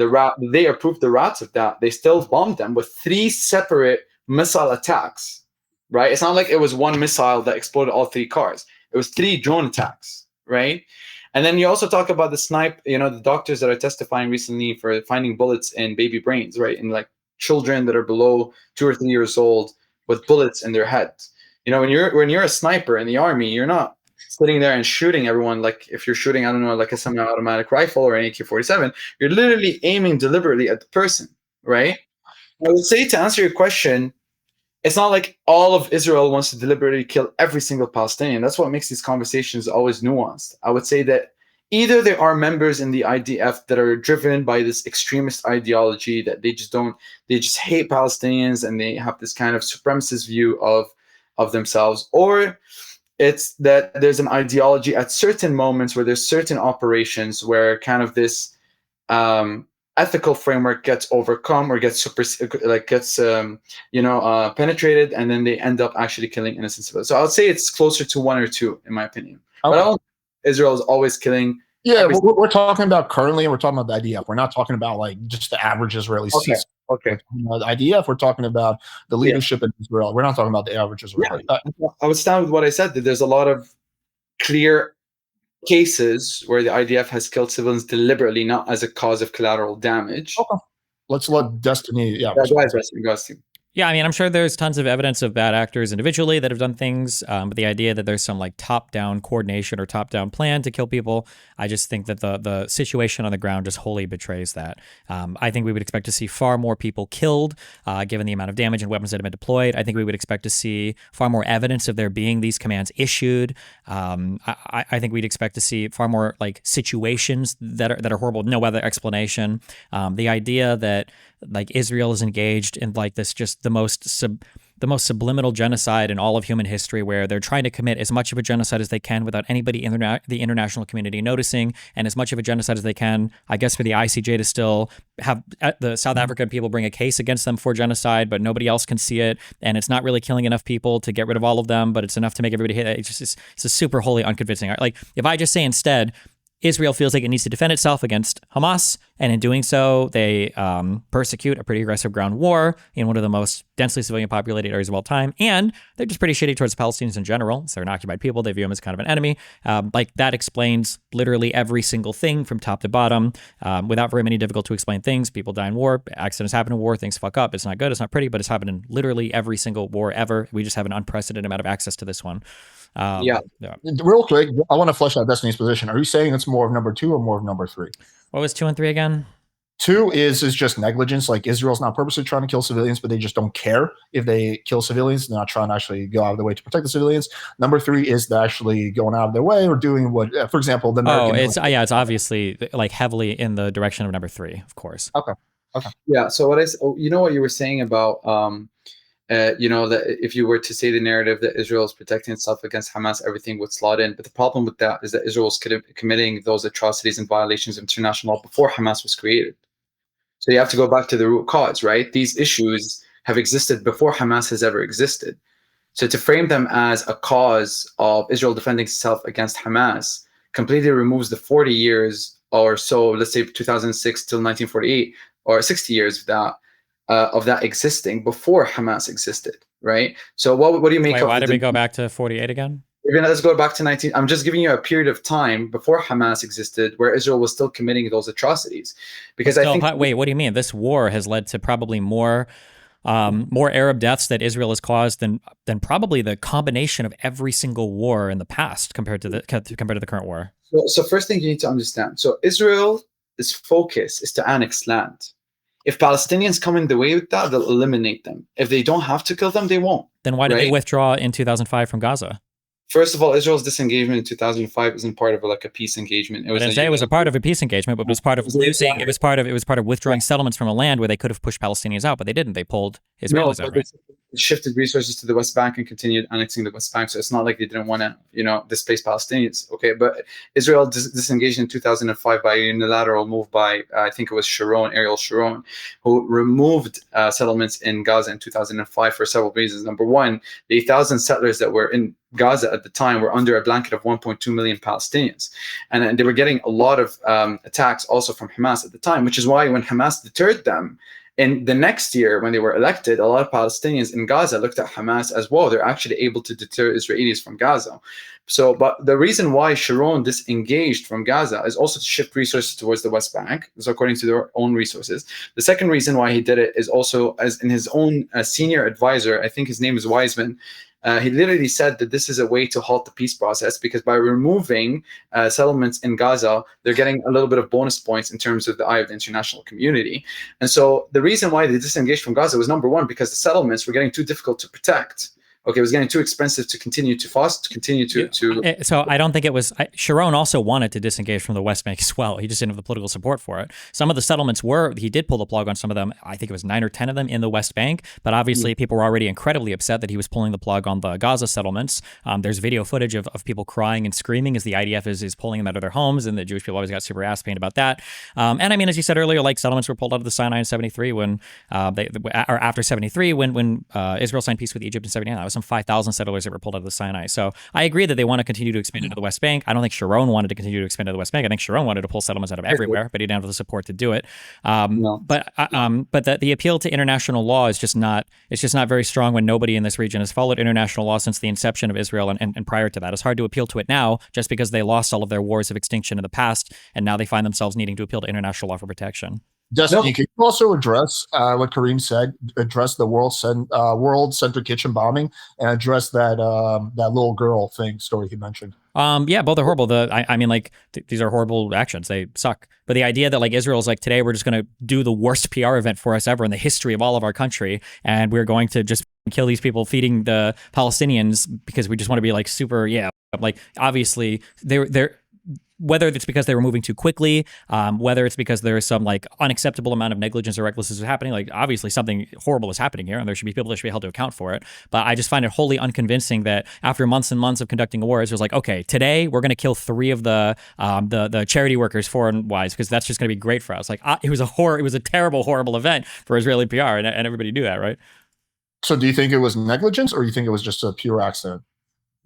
they approved the routes of that, they still bombed them with 3 separate missile attacks, right? It's not like it was one missile that exploded all 3 cars. It was 3 drone attacks, right? And then you also talk about the doctors that are testifying recently for finding bullets in baby brains, right? In children that are below 2 or 3 years old with bullets in their heads. When you're a sniper in the army, you're not sitting there and shooting everyone if you're shooting, I don't know, a semi-automatic rifle or an AK-47. You're literally aiming deliberately at the person, right? I would say, to answer your question, it's not like all of Israel wants to deliberately kill every single Palestinian. That's what makes these conversations always nuanced. I would say that either there are members in the IDF that are driven by this extremist ideology that they just hate Palestinians and they have this kind of supremacist view of themselves, or it's that there's an ideology at certain moments where there's certain operations where kind of this ethical framework gets overcome or gets penetrated, and then they end up actually killing innocent civilians. So I would say it's closer to 1 or 2 in my opinion. But I don't, Israel is always killing. Yeah, we're talking about currently, and we're talking about the IDF. We're not talking about like just the average Israeli. Okay. The IDF. We're talking about the leadership in Israel. We're not talking about the average Israeli. I would stand with what I said, that there's a lot of clear cases where the IDF has killed civilians deliberately, not as a cause of collateral damage. Okay. Let's let Destiny. Go ahead, Destiny. Yeah, I mean, I'm sure there's tons of evidence of bad actors individually that have done things, but the idea that there's some like top-down coordination or top-down plan to kill people, I just think that the situation on the ground just wholly betrays that. I think we would expect to see far more people killed, given the amount of damage and weapons that have been deployed. I think we would expect to see far more evidence of there being these commands issued. I think we'd expect to see far more like situations that are horrible, no other explanation. The idea that like Israel is engaged in like this just the most subliminal genocide in all of human history, where they're trying to commit as much of a genocide as they can without anybody in the international community noticing, and as much of a genocide as they can, I guess, for the ICJ to still have the South African people bring a case against them for genocide, but nobody else can see it, and it's not really killing enough people to get rid of all of them, but it's enough to make everybody hit it. It's a super wholly unconvincing. Like if I just say instead, Israel feels like it needs to defend itself against Hamas, and in doing so, they persecute a pretty aggressive ground war in one of the most densely civilian populated areas of all time, and they're just pretty shitty towards Palestinians in general. So they're an occupied people. They view them as kind of an enemy. Like that explains literally every single thing from top to bottom, without very many difficult to explain things. People die in war, accidents happen in war, things fuck up. It's not good, it's not pretty, but it's happened in literally every single war ever. We just have an unprecedented amount of access to this one. Real quick, I want to flesh out Destiny's position. Are you saying it's more of number 2 or more of number 3? What was 2 and 3 again? 2 is just negligence. Like Israel's not purposely trying to kill civilians, but they just don't care if they kill civilians. They're not trying to actually go out of their way to protect the civilians. Number 3 is they're actually going out of their way or doing what, for example, the American. It's obviously like heavily in the direction of number 3, of course. Okay. Yeah. So what what you were saying about that if you were to say the narrative that Israel is protecting itself against Hamas, everything would slot in. But the problem with that is that Israel is committing those atrocities and violations of international law before Hamas was created. So you have to go back to the root cause, right? These issues have existed before Hamas has ever existed. So to frame them as a cause of Israel defending itself against Hamas completely removes the 40 years or so, let's say 2006 till 1948, or 60 years of that existing before Hamas existed, right? So what do you make of? Why did we go back to 48 again? Let's go back to 19. I'm just giving you a period of time before Hamas existed where Israel was still committing those atrocities. Because I think. Wait, what do you mean? This war has led to probably more Arab deaths that Israel has caused than probably the combination of every single war in the past compared to the current war. So first thing you need to understand. So Israel's focus is to annex land. If Palestinians come in the way with that, they'll eliminate them. If they don't have to kill them, they won't. Then why did they withdraw in 2005 from Gaza? First of all, Israel's disengagement in 2005 isn't part of like a peace engagement. It was a part of a peace engagement, but it was part of losing. It was part of withdrawing settlements from a land where they could have pushed Palestinians out, but they didn't. They pulled Israelis out. Right? They shifted resources to the West Bank and continued annexing the West Bank. So it's not like they didn't want to, displace Palestinians. Okay, but Israel disengaged in 2005 by a unilateral move by I think it was Ariel Sharon, who removed settlements in Gaza in 2005 for several reasons. Number one, the 8,000 settlers that were in Gaza at the time were under a blanket of 1.2 million Palestinians. And they were getting a lot of attacks also from Hamas at the time, which is why when Hamas deterred them, in the next year when they were elected, a lot of Palestinians in Gaza looked at Hamas as, well, they're actually able to deter Israelis from Gaza. So, but the reason why Sharon disengaged from Gaza is also to shift resources towards the West Bank, so according to their own resources. The second reason why he did it is also, as in his own senior advisor, I think his name is Wiseman, he literally said that this is a way to halt the peace process, because by removing settlements in Gaza, they're getting a little bit of bonus points in terms of the eye of the international community. And so the reason why they disengaged from Gaza was, number one, because the settlements were getting too difficult to protect, okay, it was getting too expensive to continue to So I don't think it was. Sharon also wanted to disengage from the West Bank as well. He just didn't have the political support for it. Some of the settlements he did pull the plug on some of them. I think it was 9 or 10 of them in the West Bank. But obviously, people were already incredibly upset that he was pulling the plug on the Gaza settlements. There's video footage of people crying and screaming as the IDF is pulling them out of their homes, and the Jewish people always got super ass pained about that. And I mean, as you said earlier, like settlements were pulled out of the Sinai in 73 or after 73 when Israel signed peace with Egypt in 79. That was some 5,000 settlers that were pulled out of the Sinai. So I agree that they want to continue to expand into the West Bank. I don't think Sharon wanted to continue to expand to the West Bank. I think Sharon wanted to pull settlements out of everywhere, but he didn't have the support to do it. No. But the appeal to international law is just not very strong when nobody in this region has followed international law since the inception of Israel and prior to that. It's hard to appeal to it now just because they lost all of their wars of extinction in the past, and now they find themselves needing to appeal to international law for protection. Destiny, can you also address what Kareem said? Address the world center kitchen bombing, and address that little girl story he mentioned. Yeah, both are horrible. I mean, like these are horrible actions. They suck. But the idea that like Israel's like, today we're just going to do the worst PR event for us ever in the history of all of our country, and we're going to just kill these people feeding the Palestinians because we just want to be like super, like obviously they're whether it's because they were moving too quickly, whether it's because there is some like unacceptable amount of negligence or recklessness happening, like obviously something horrible is happening here, and there should be people that should be held to account for it. But I just find it wholly unconvincing that after months and months of conducting a war, Israel's like, okay, today we're going to kill 3 of the charity workers, foreign wise, because that's just going to be great for us. Like it was a terrible, horrible event for Israeli PR, and everybody knew that, right? So do you think it was negligence, or you think it was just a pure accident?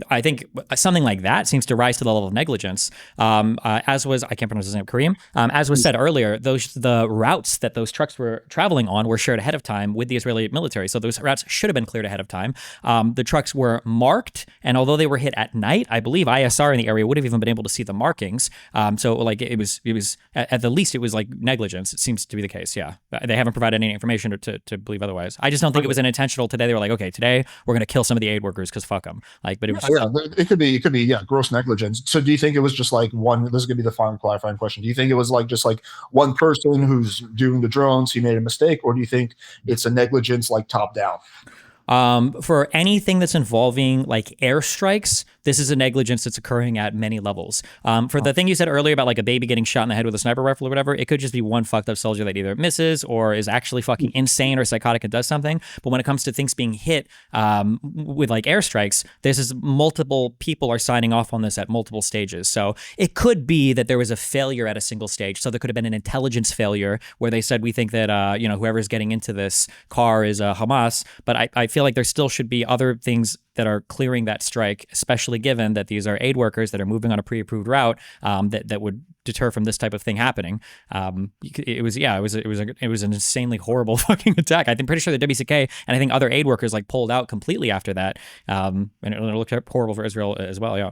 I think something like that seems to rise to the level of negligence. As was, I can't pronounce his name, Kareem. As was said earlier, the routes that those trucks were traveling on were shared ahead of time with the Israeli military. So those routes should have been cleared ahead of time. The trucks were marked, and although they were hit at night, I believe ISR in the area would have even been able to see the markings. So like it was at the least it was like negligence. It seems to be the case. Yeah, they haven't provided any information to believe otherwise. I just don't think it was an intentional. Today they were like, okay, today we're going to kill some of the aid workers because fuck them. Like, but it was. Yeah, it could be gross negligence. So do you think it was just like one? This is gonna be the final clarifying question. Do you think it was like just like one person who's doing the drones, he made a mistake, or do you think it's a negligence like top down? For anything that's involving like airstrikes, this is a negligence that's occurring at many levels. For the thing you said earlier about like a baby getting shot in the head with a sniper rifle or whatever, it could just be one fucked up soldier that either misses or is actually fucking insane or psychotic and does something. But when it comes to things being hit with like airstrikes, this is multiple people are signing off on this at multiple stages. So it could be that there was a failure at a single stage. So there could have been an intelligence failure where they said, we think that, whoever's getting into this car is Hamas. But I feel like there still should be other things that are clearing that strike, especially given that these are aid workers that are moving on a pre-approved route that would deter from this type of thing happening. It was an insanely horrible fucking attack. I'm pretty sure the WCK and I think other aid workers like pulled out completely after that, and it looked horrible for Israel as well. Yeah.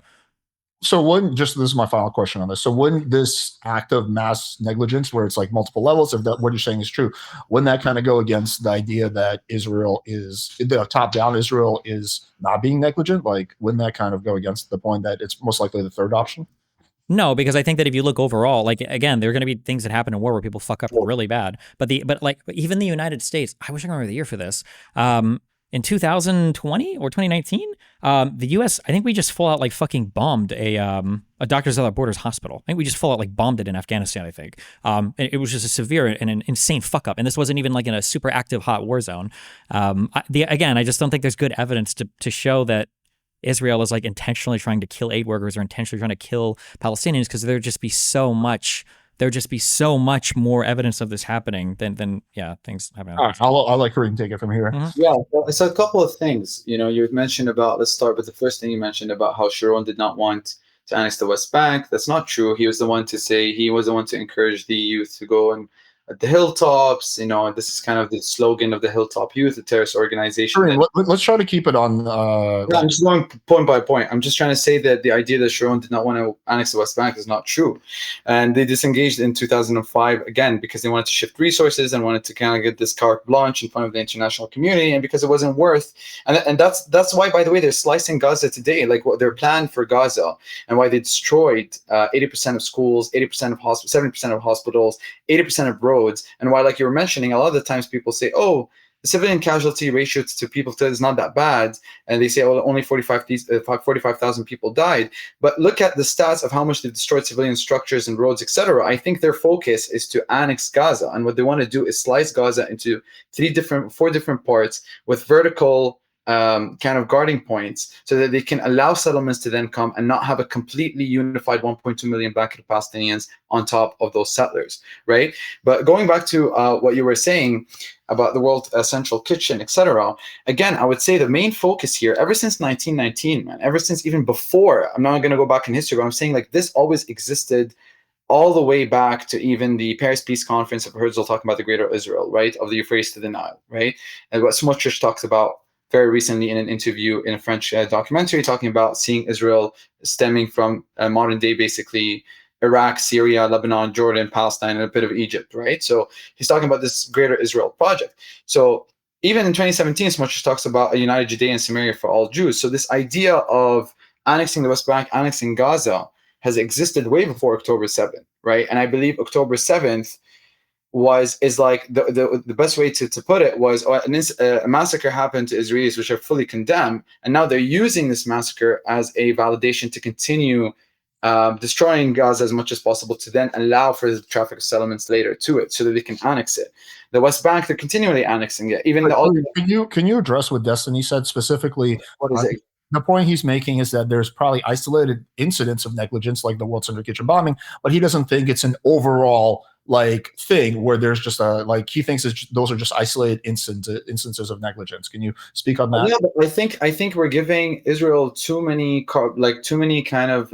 So this is my final question on this. So wouldn't this act of mass negligence, where it's like multiple levels, if that what you're saying is true, wouldn't that kind of go against the idea that Israel is the top down, Israel is not being negligent? Like, wouldn't that kind of go against the point that it's most likely the third option? No, because I think that if you look overall, like again, there are going to be things that happen in war where people fuck up really bad. But even the United States, I wish I remember the year for this. In 2020 or 2019, the U.S. I think we just full out like fucking bombed a Doctors Without Borders hospital. I think we just full out like bombed it in Afghanistan. I think it was just a severe and an insane fuck up, and this wasn't even like in a super active hot war zone. Again, I just don't think there's good evidence to show that Israel is like intentionally trying to kill aid workers or intentionally trying to kill Palestinians, because there'd just be so much more evidence of this happening than things happening. All right, I'll let Kareem take it from here. Mm-hmm. Yeah, well, so a couple of things. You mentioned about, let's start with the first thing you mentioned about how Sharon did not want to annex the West Bank. That's not true. He was the one to encourage the youth to go and at the hilltops. This is kind of the slogan of the Hilltop Youth, a terrorist organization. Kareem, let's try to keep it on. I'm just going point by point. I'm just trying to say that the idea that Sharon did not want to annex the West Bank is not true. And they disengaged in 2005, again, because they wanted to shift resources and wanted to kind of get this carte blanche in front of the international community, and because it wasn't worth. And that's why, by the way, they're slicing Gaza today, like what their plan for Gaza, and why they destroyed 80% of schools, 80% of hospitals, 70% of hospitals, 80% of roads. And why, like you were mentioning, a lot of the times people say, oh, the civilian casualty ratio to people is not that bad, and they say, oh, only 45,000 people died. But look at the stats of how much they've destroyed civilian structures and roads, etc. I think their focus is to annex Gaza, and what they want to do is slice Gaza into four different parts with vertical kind of guarding points, so that they can allow settlements to then come and not have a completely unified 1.2 million blanket Palestinians on top of those settlers, right? But going back to what you were saying about the World Central Kitchen, etc. Again, I would say the main focus here, ever since 1919, man, ever since even before, I'm not going to go back in history, but I'm saying like this always existed all the way back to even the Paris Peace Conference of Herzl talking about the Greater Israel, right, of the Euphrates to the Nile, right? And what Smotrich talks about very recently in an interview in a French documentary, talking about seeing Israel stemming from modern day, basically, Iraq, Syria, Lebanon, Jordan, Palestine, and a bit of Egypt, right? So he's talking about this Greater Israel project. So even in 2017, Smotrich talks about a united Judea and Samaria for all Jews. So this idea of annexing the West Bank, annexing Gaza, has existed way before October 7th, right? And I believe October 7th is like the best way to put it was a massacre happened to Israelis, which are fully condemned, and now they're using this massacre as a validation to continue destroying Gaza as much as possible, to then allow for the traffic of settlements later to it, so that they can annex it. The West Bank, they're continually annexing it. Even can you address what Destiny said specifically? What is it? The point he's making is that there's probably isolated incidents of negligence, like the World Central Kitchen bombing, but he doesn't think it's an overall thing where there's just he thinks those are just isolated instances of negligence. Can you speak on that? Yeah, but I think we're giving Israel too many kind of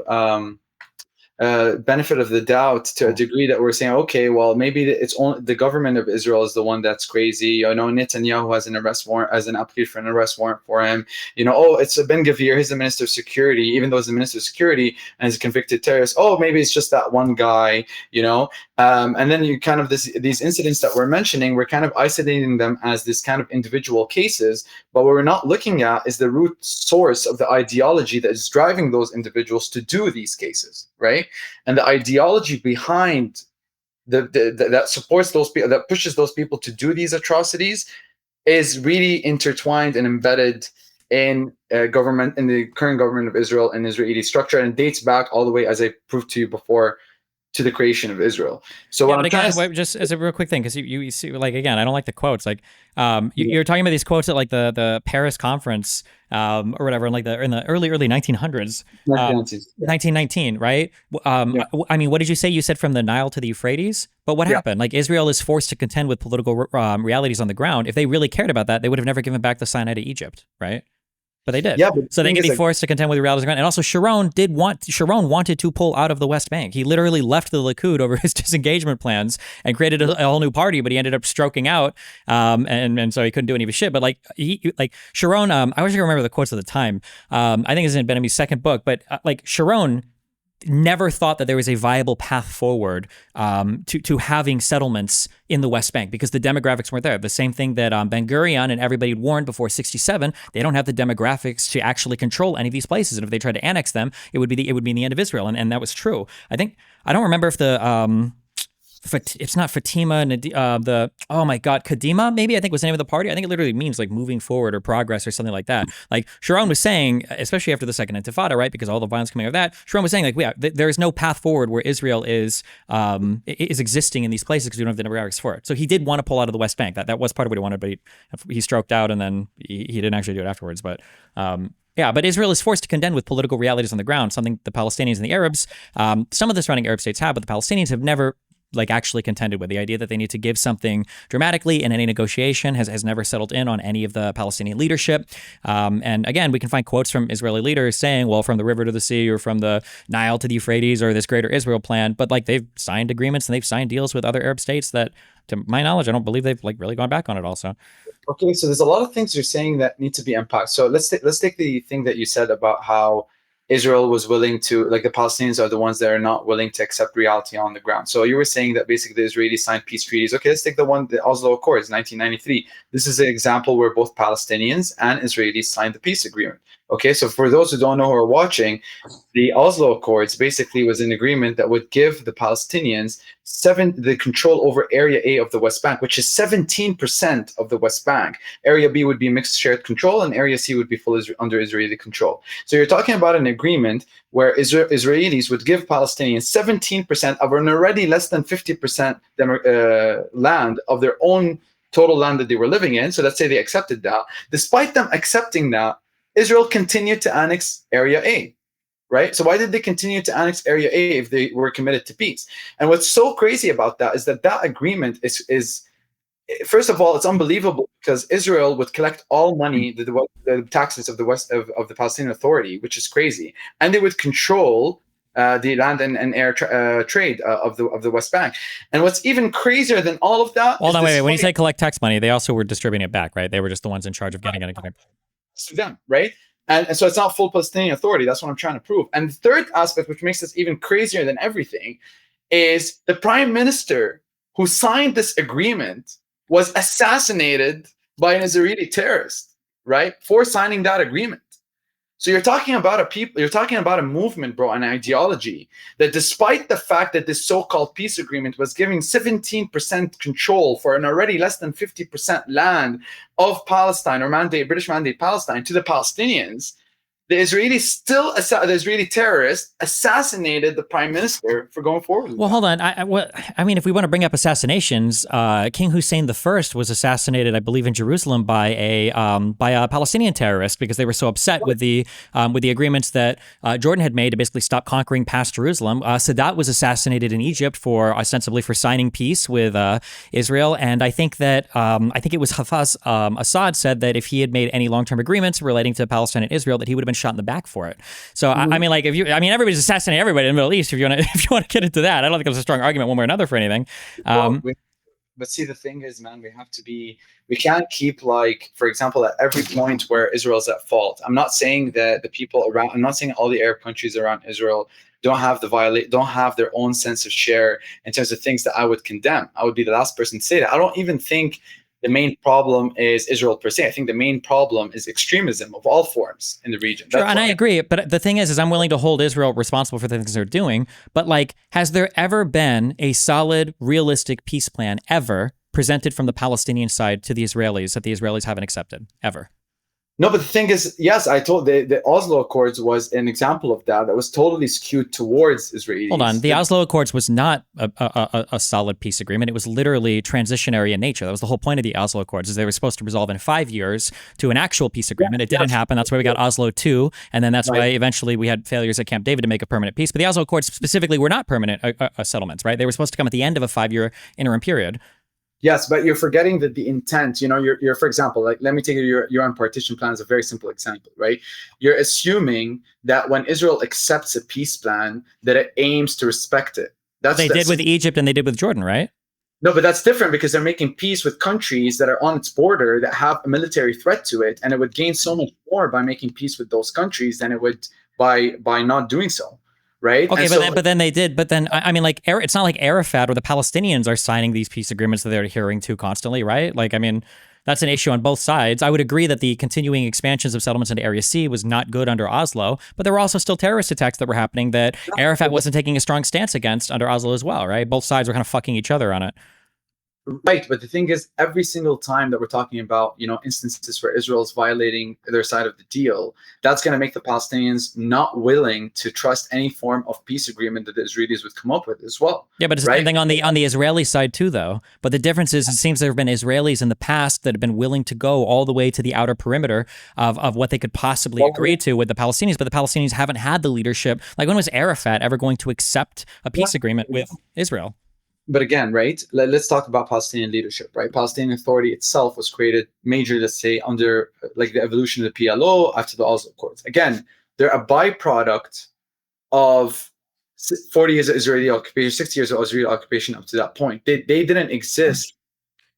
benefit of the doubt to a degree that we're saying, okay, well, maybe it's only the government of Israel is the one that's crazy. Netanyahu has an arrest warrant, as an application for an arrest warrant for him. Oh, it's a Ben Gvir, he's the minister of security, even though he's the minister of security and he's a convicted terrorist. Oh, maybe it's just that one guy, and then you kind of these incidents that we're mentioning, we're kind of isolating them as this kind of individual cases, but what we're not looking at is the root source of the ideology that is driving those individuals to do these cases, right? And the ideology behind that supports those people, that pushes those people to do these atrocities, is really intertwined and embedded in government, in the current government of Israel and Israeli structure, and dates back all the way, as I proved to you before, to the creation of Israel. So, but again, just as a real quick thing, because you see, again, I don't like the quotes. You're talking about these quotes at the Paris conference or whatever, in the early 1900s, 1919, right? I mean, what did you say? You said from the Nile to the Euphrates, but what happened? Israel is forced to contend with political realities on the ground. If they really cared about that, they would have never given back the Sinai to Egypt, right? But they did. Yeah, but so they can be forced to contend with the realities of the ground. And also, Sharon wanted to pull out of the West Bank. He literally left the Likud over his disengagement plans and created a whole new party, but he ended up stroking out, and so he couldn't do any of his shit. But Sharon, I wish I could remember the quotes at the time. I think it's in Ben-Ami's second book, but Sharon never thought that there was a viable path forward to having settlements in the West Bank, because the demographics weren't there. The same thing that Ben-Gurion and everybody had warned before 1967, they don't have the demographics to actually control any of these places. And if they tried to annex them, it would mean the end of Israel. And that was true. I don't remember if it's not Fatima, Kadima, maybe, I think was the name of the party. I think it literally means moving forward or progress or something like that. Sharon was saying, especially after the Second Intifada, right, because all the violence coming out of that, Sharon was saying there is no path forward where Israel is existing in these places because we don't have the demographics for it. So he did want to pull out of the West Bank. That was part of what he wanted, but he stroked out, and then he didn't actually do it afterwards. But but Israel is forced to contend with political realities on the ground, something the Palestinians and the Arabs, some of the surrounding Arab states have, but the Palestinians have never actually contended with. The idea that they need to give something dramatically in any negotiation has never settled in on any of the Palestinian leadership. And again, we can find quotes from Israeli leaders saying, well, from the river to the sea, or from the Nile to the Euphrates, or this Greater Israel plan. But they've signed agreements and they've signed deals with other Arab states that, to my knowledge, I don't believe they've really gone back on it also. Okay, so there's a lot of things you're saying that need to be unpacked. So let's take the thing that you said about how Israel was willing to, the Palestinians are the ones that are not willing to accept reality on the ground. So you were saying that basically the Israelis signed peace treaties. Okay, let's take the Oslo Accords, 1993. This is an example where both Palestinians and Israelis signed the peace agreement. Okay, so for those who don't know who are watching, the Oslo Accords basically was an agreement that would give the Palestinians the control over Area A of the West Bank, which is 17% of the West Bank. Area B would be mixed shared control, and Area C would be full under Israeli control. So you're talking about an agreement where Israelis would give Palestinians 17% of an already less than 50% land of their own total land that they were living in. So let's say they accepted that. Despite them accepting that, Israel continued to annex Area A, right? So why did they continue to annex Area A if they were committed to peace? And what's so crazy about that is that agreement is first of all, it's unbelievable because Israel would collect all money, the taxes of the Palestinian Authority, which is crazy, and they would control the land and air trade of the West Bank. And what's even crazier than all of that? Hold on, wait. When you say collect tax money, they also were distributing it back, right? They were just the ones in charge of getting it. To them, right? And so it's not full Palestinian Authority. That's what I'm trying to prove. And the third aspect, which makes this even crazier than everything, is the prime minister who signed this agreement was assassinated by an Israeli terrorist, right? For signing that agreement. So you're talking about a movement, bro, an ideology that despite the fact that this so-called peace agreement was giving 17% control for an already less than 50% land of Palestine or British mandate Palestine to the Palestinians, the Israeli terrorist assassinated the prime minister for going forward. Well, hold on. I mean, if we want to bring up assassinations, King Hussein I was assassinated, I believe, in Jerusalem by a Palestinian terrorist because they were so upset with the agreements that Jordan had made to basically stop conquering past Jerusalem. Sadat was assassinated in Egypt for ostensibly for signing peace with Israel, and I think that it was Hafez Assad said that if he had made any long-term agreements relating to Palestine and Israel, that he would have been shot in the back for it. So I mean, like everybody's assassinating everybody in the Middle East. If you want to get into that, I don't think there's a strong argument one way or another for anything. But see, the thing is, man, we can't keep, like, for example, at every point where Israel's at fault. I'm not saying that I'm not saying all the Arab countries around Israel don't have their own sense of share in terms of things that I would condemn. I would be the last person to say that. I don't even think the main problem is Israel per se. I think the main problem is extremism of all forms in the region. Sure, and I agree. But the thing is I'm willing to hold Israel responsible for the things they're doing. But like, has there ever been a solid, realistic peace plan ever presented from the Palestinian side to the Israelis that the Israelis haven't accepted ever? No, but the thing is, yes, I told the Oslo Accords was an example of that. That was totally skewed towards Israelis. Hold on, the Oslo Accords was not a solid peace agreement. It was literally transitionary in nature. That was the whole point of the Oslo Accords, is they were supposed to resolve in 5 years to an actual peace agreement. It didn't happen. That's why we got Oslo II, and then that's why eventually we had failures at Camp David to make a permanent peace. But the Oslo Accords specifically were not permanent settlements, right? They were supposed to come at the end of a 5-year interim period. Yes, but you're forgetting that the intent, you're for example, like, let me take your UN partition plan as a very simple example, right? You're assuming that when Israel accepts a peace plan, that it aims to respect it. They did with Egypt and they did with Jordan, right? No, but that's different because they're making peace with countries that are on its border that have a military threat to it, and it would gain so much more by making peace with those countries than it would by not doing so. Right. Okay, but then they did. But then, I mean, like, it's not like Arafat or the Palestinians are signing these peace agreements that they're adhering to constantly, right? Like, I mean, that's an issue on both sides. I would agree that the continuing expansions of settlements into Area C was not good under Oslo, but there were also still terrorist attacks that were happening that Arafat wasn't taking a strong stance against under Oslo as well, right? Both sides were kind of fucking each other on it. Right, but the thing is, every single time that we're talking about, instances where Israel's violating their side of the deal, that's going to make the Palestinians not willing to trust any form of peace agreement that the Israelis would come up with as well. Yeah, but it's the same thing on the Israeli side too, though. But the difference is, it seems there have been Israelis in the past that have been willing to go all the way to the outer perimeter of what they could possibly agree to with the Palestinians, but the Palestinians haven't had the leadership. Like, when was Arafat ever going to accept a peace agreement with Israel? But again, right, let's talk about Palestinian leadership, right? Palestinian Authority itself was created majorly, let's say, under like the evolution of the PLO after the Oslo Accords. Again, they're a byproduct of 40 years of Israeli occupation, 60 years of Israeli occupation up to that point. They didn't exist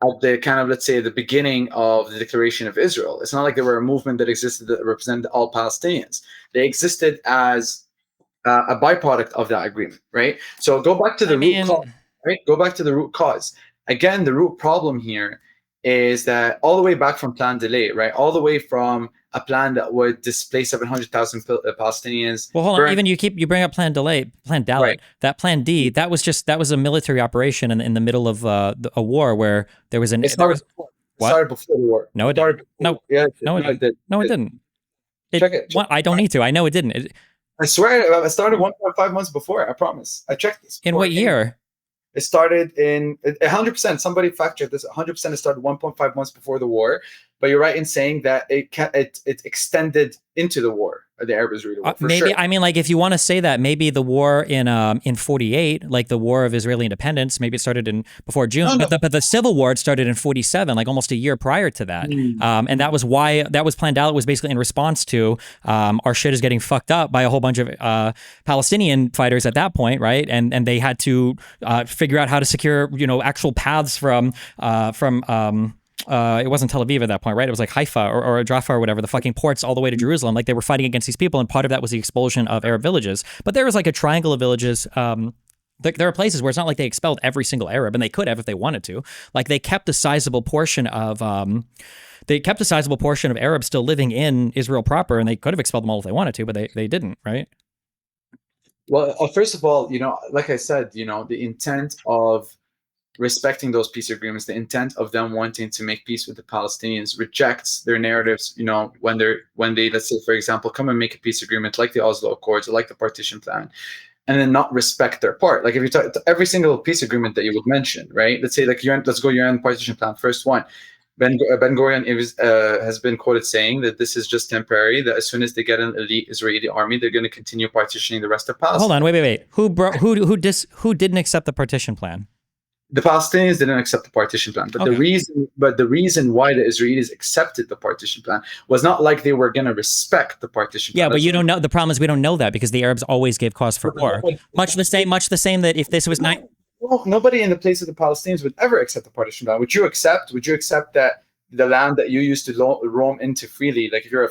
at the kind of, let's say, the beginning of the declaration of Israel. It's not like they were a movement that existed that represented all Palestinians. They existed as a byproduct of that agreement, right? So go back to the root cause. Right? Go back to the root cause. Again, the root problem here is that all the way back from Plan Delay, right? All the way from a plan that would displace 700,000 Palestinians. Well, hold on. Even you bring up Plan Dalet. Right. That Plan D, that was a military operation in the middle of a war where there was an. It started before the war. No, it didn't. No, yeah, no, it didn't. No, it didn't. Check it. I don't need to. I know it didn't. I swear, I started 1.5 months before. I promise. I checked this. In what year? It started in 100%. Somebody fact checked this. 100%. It started 1.5 months before the war. But you're right in saying that it extended into the war, the Arab-Israeli war. Maybe sure. I mean, like if you want to say that, maybe the war in 48, like the War of Israeli Independence, maybe it started before June. No. But the Civil War started in 47, like almost a year prior to that. And that was why Plan Dalet was basically in response to our shit is getting fucked up by a whole bunch of Palestinian fighters at that point, right? And they had to figure out how to secure actual paths from it wasn't Tel Aviv at that point, right? It was like Haifa or Jaffa or whatever, the fucking ports all the way to Jerusalem. Like they were fighting against these people, and part of that was the expulsion of Arab villages. But there was like a triangle of villages. There are places where it's not like they expelled every single Arab, and they could have if they wanted to. Like they kept a sizable portion of Arabs still living in Israel proper, and they could have expelled them all if they wanted to, but they didn't, right? Well, first of all, like I said, the intent of respecting those peace agreements, the intent of them wanting to make peace with the Palestinians rejects their narratives, when they, let's say, for example, come and make a peace agreement like the Oslo Accords or like the partition plan, and then not respect their part. Like if you talk every single peace agreement that you would mention, right? Let's say like let's go UN partition plan, first one. Ben Gurion has been quoted saying that this is just temporary, that as soon as they get an elite Israeli army, they're going to continue partitioning the rest of Palestine. Hold on, wait. Who didn't accept the partition plan? The Palestinians didn't accept the partition plan, but the reason why the Israelis accepted the partition plan was not like they were going to respect the partition plan. Yeah, but you don't know. The problem is we don't know that because the Arabs always gave cause for war. Much the same that if this was not. Well, nobody in the place of the Palestinians would ever accept the partition plan. Would you accept that the land that you used to roam into freely, like if you're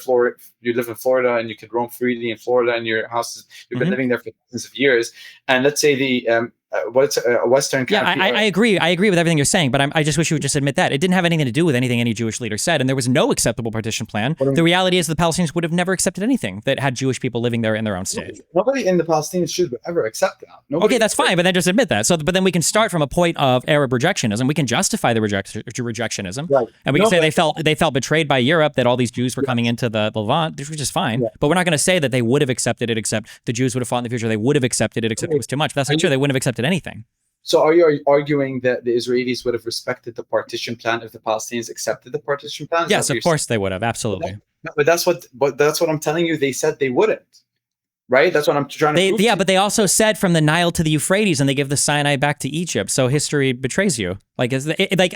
you live in Florida and you could roam freely in Florida and your house you've been living there for thousands of years, and let's say the Western country. I agree with everything you're saying, but I just wish you would just admit that it didn't have anything to do with anything any Jewish leader said, and there was no acceptable partition plan. The reality is the Palestinians would have never accepted anything that had Jewish people living there in their own state. Nobody in the Palestinian should ever accept that. Okay, that's fine, but then just admit that. But then we can start from a point of Arab rejectionism. We can justify the rejectionism, right? And we can say they felt betrayed by Europe, that all these Jews were coming into the Levant, which is fine. But we're not going to say that they would have accepted it, except the Jews would have fought in the future. They would have accepted it, except it was too much. But that's not true. They wouldn't have accepted anything. So are you arguing that the Israelis would have respected the partition plan if the Palestinians accepted the partition plan? Yes, of course they would have. Absolutely. But that's what I'm telling you. They said they wouldn't. Right? That's what I'm trying to prove. Yeah, but they also said from the Nile to the Euphrates, and they give the Sinai back to Egypt. So history betrays you. Like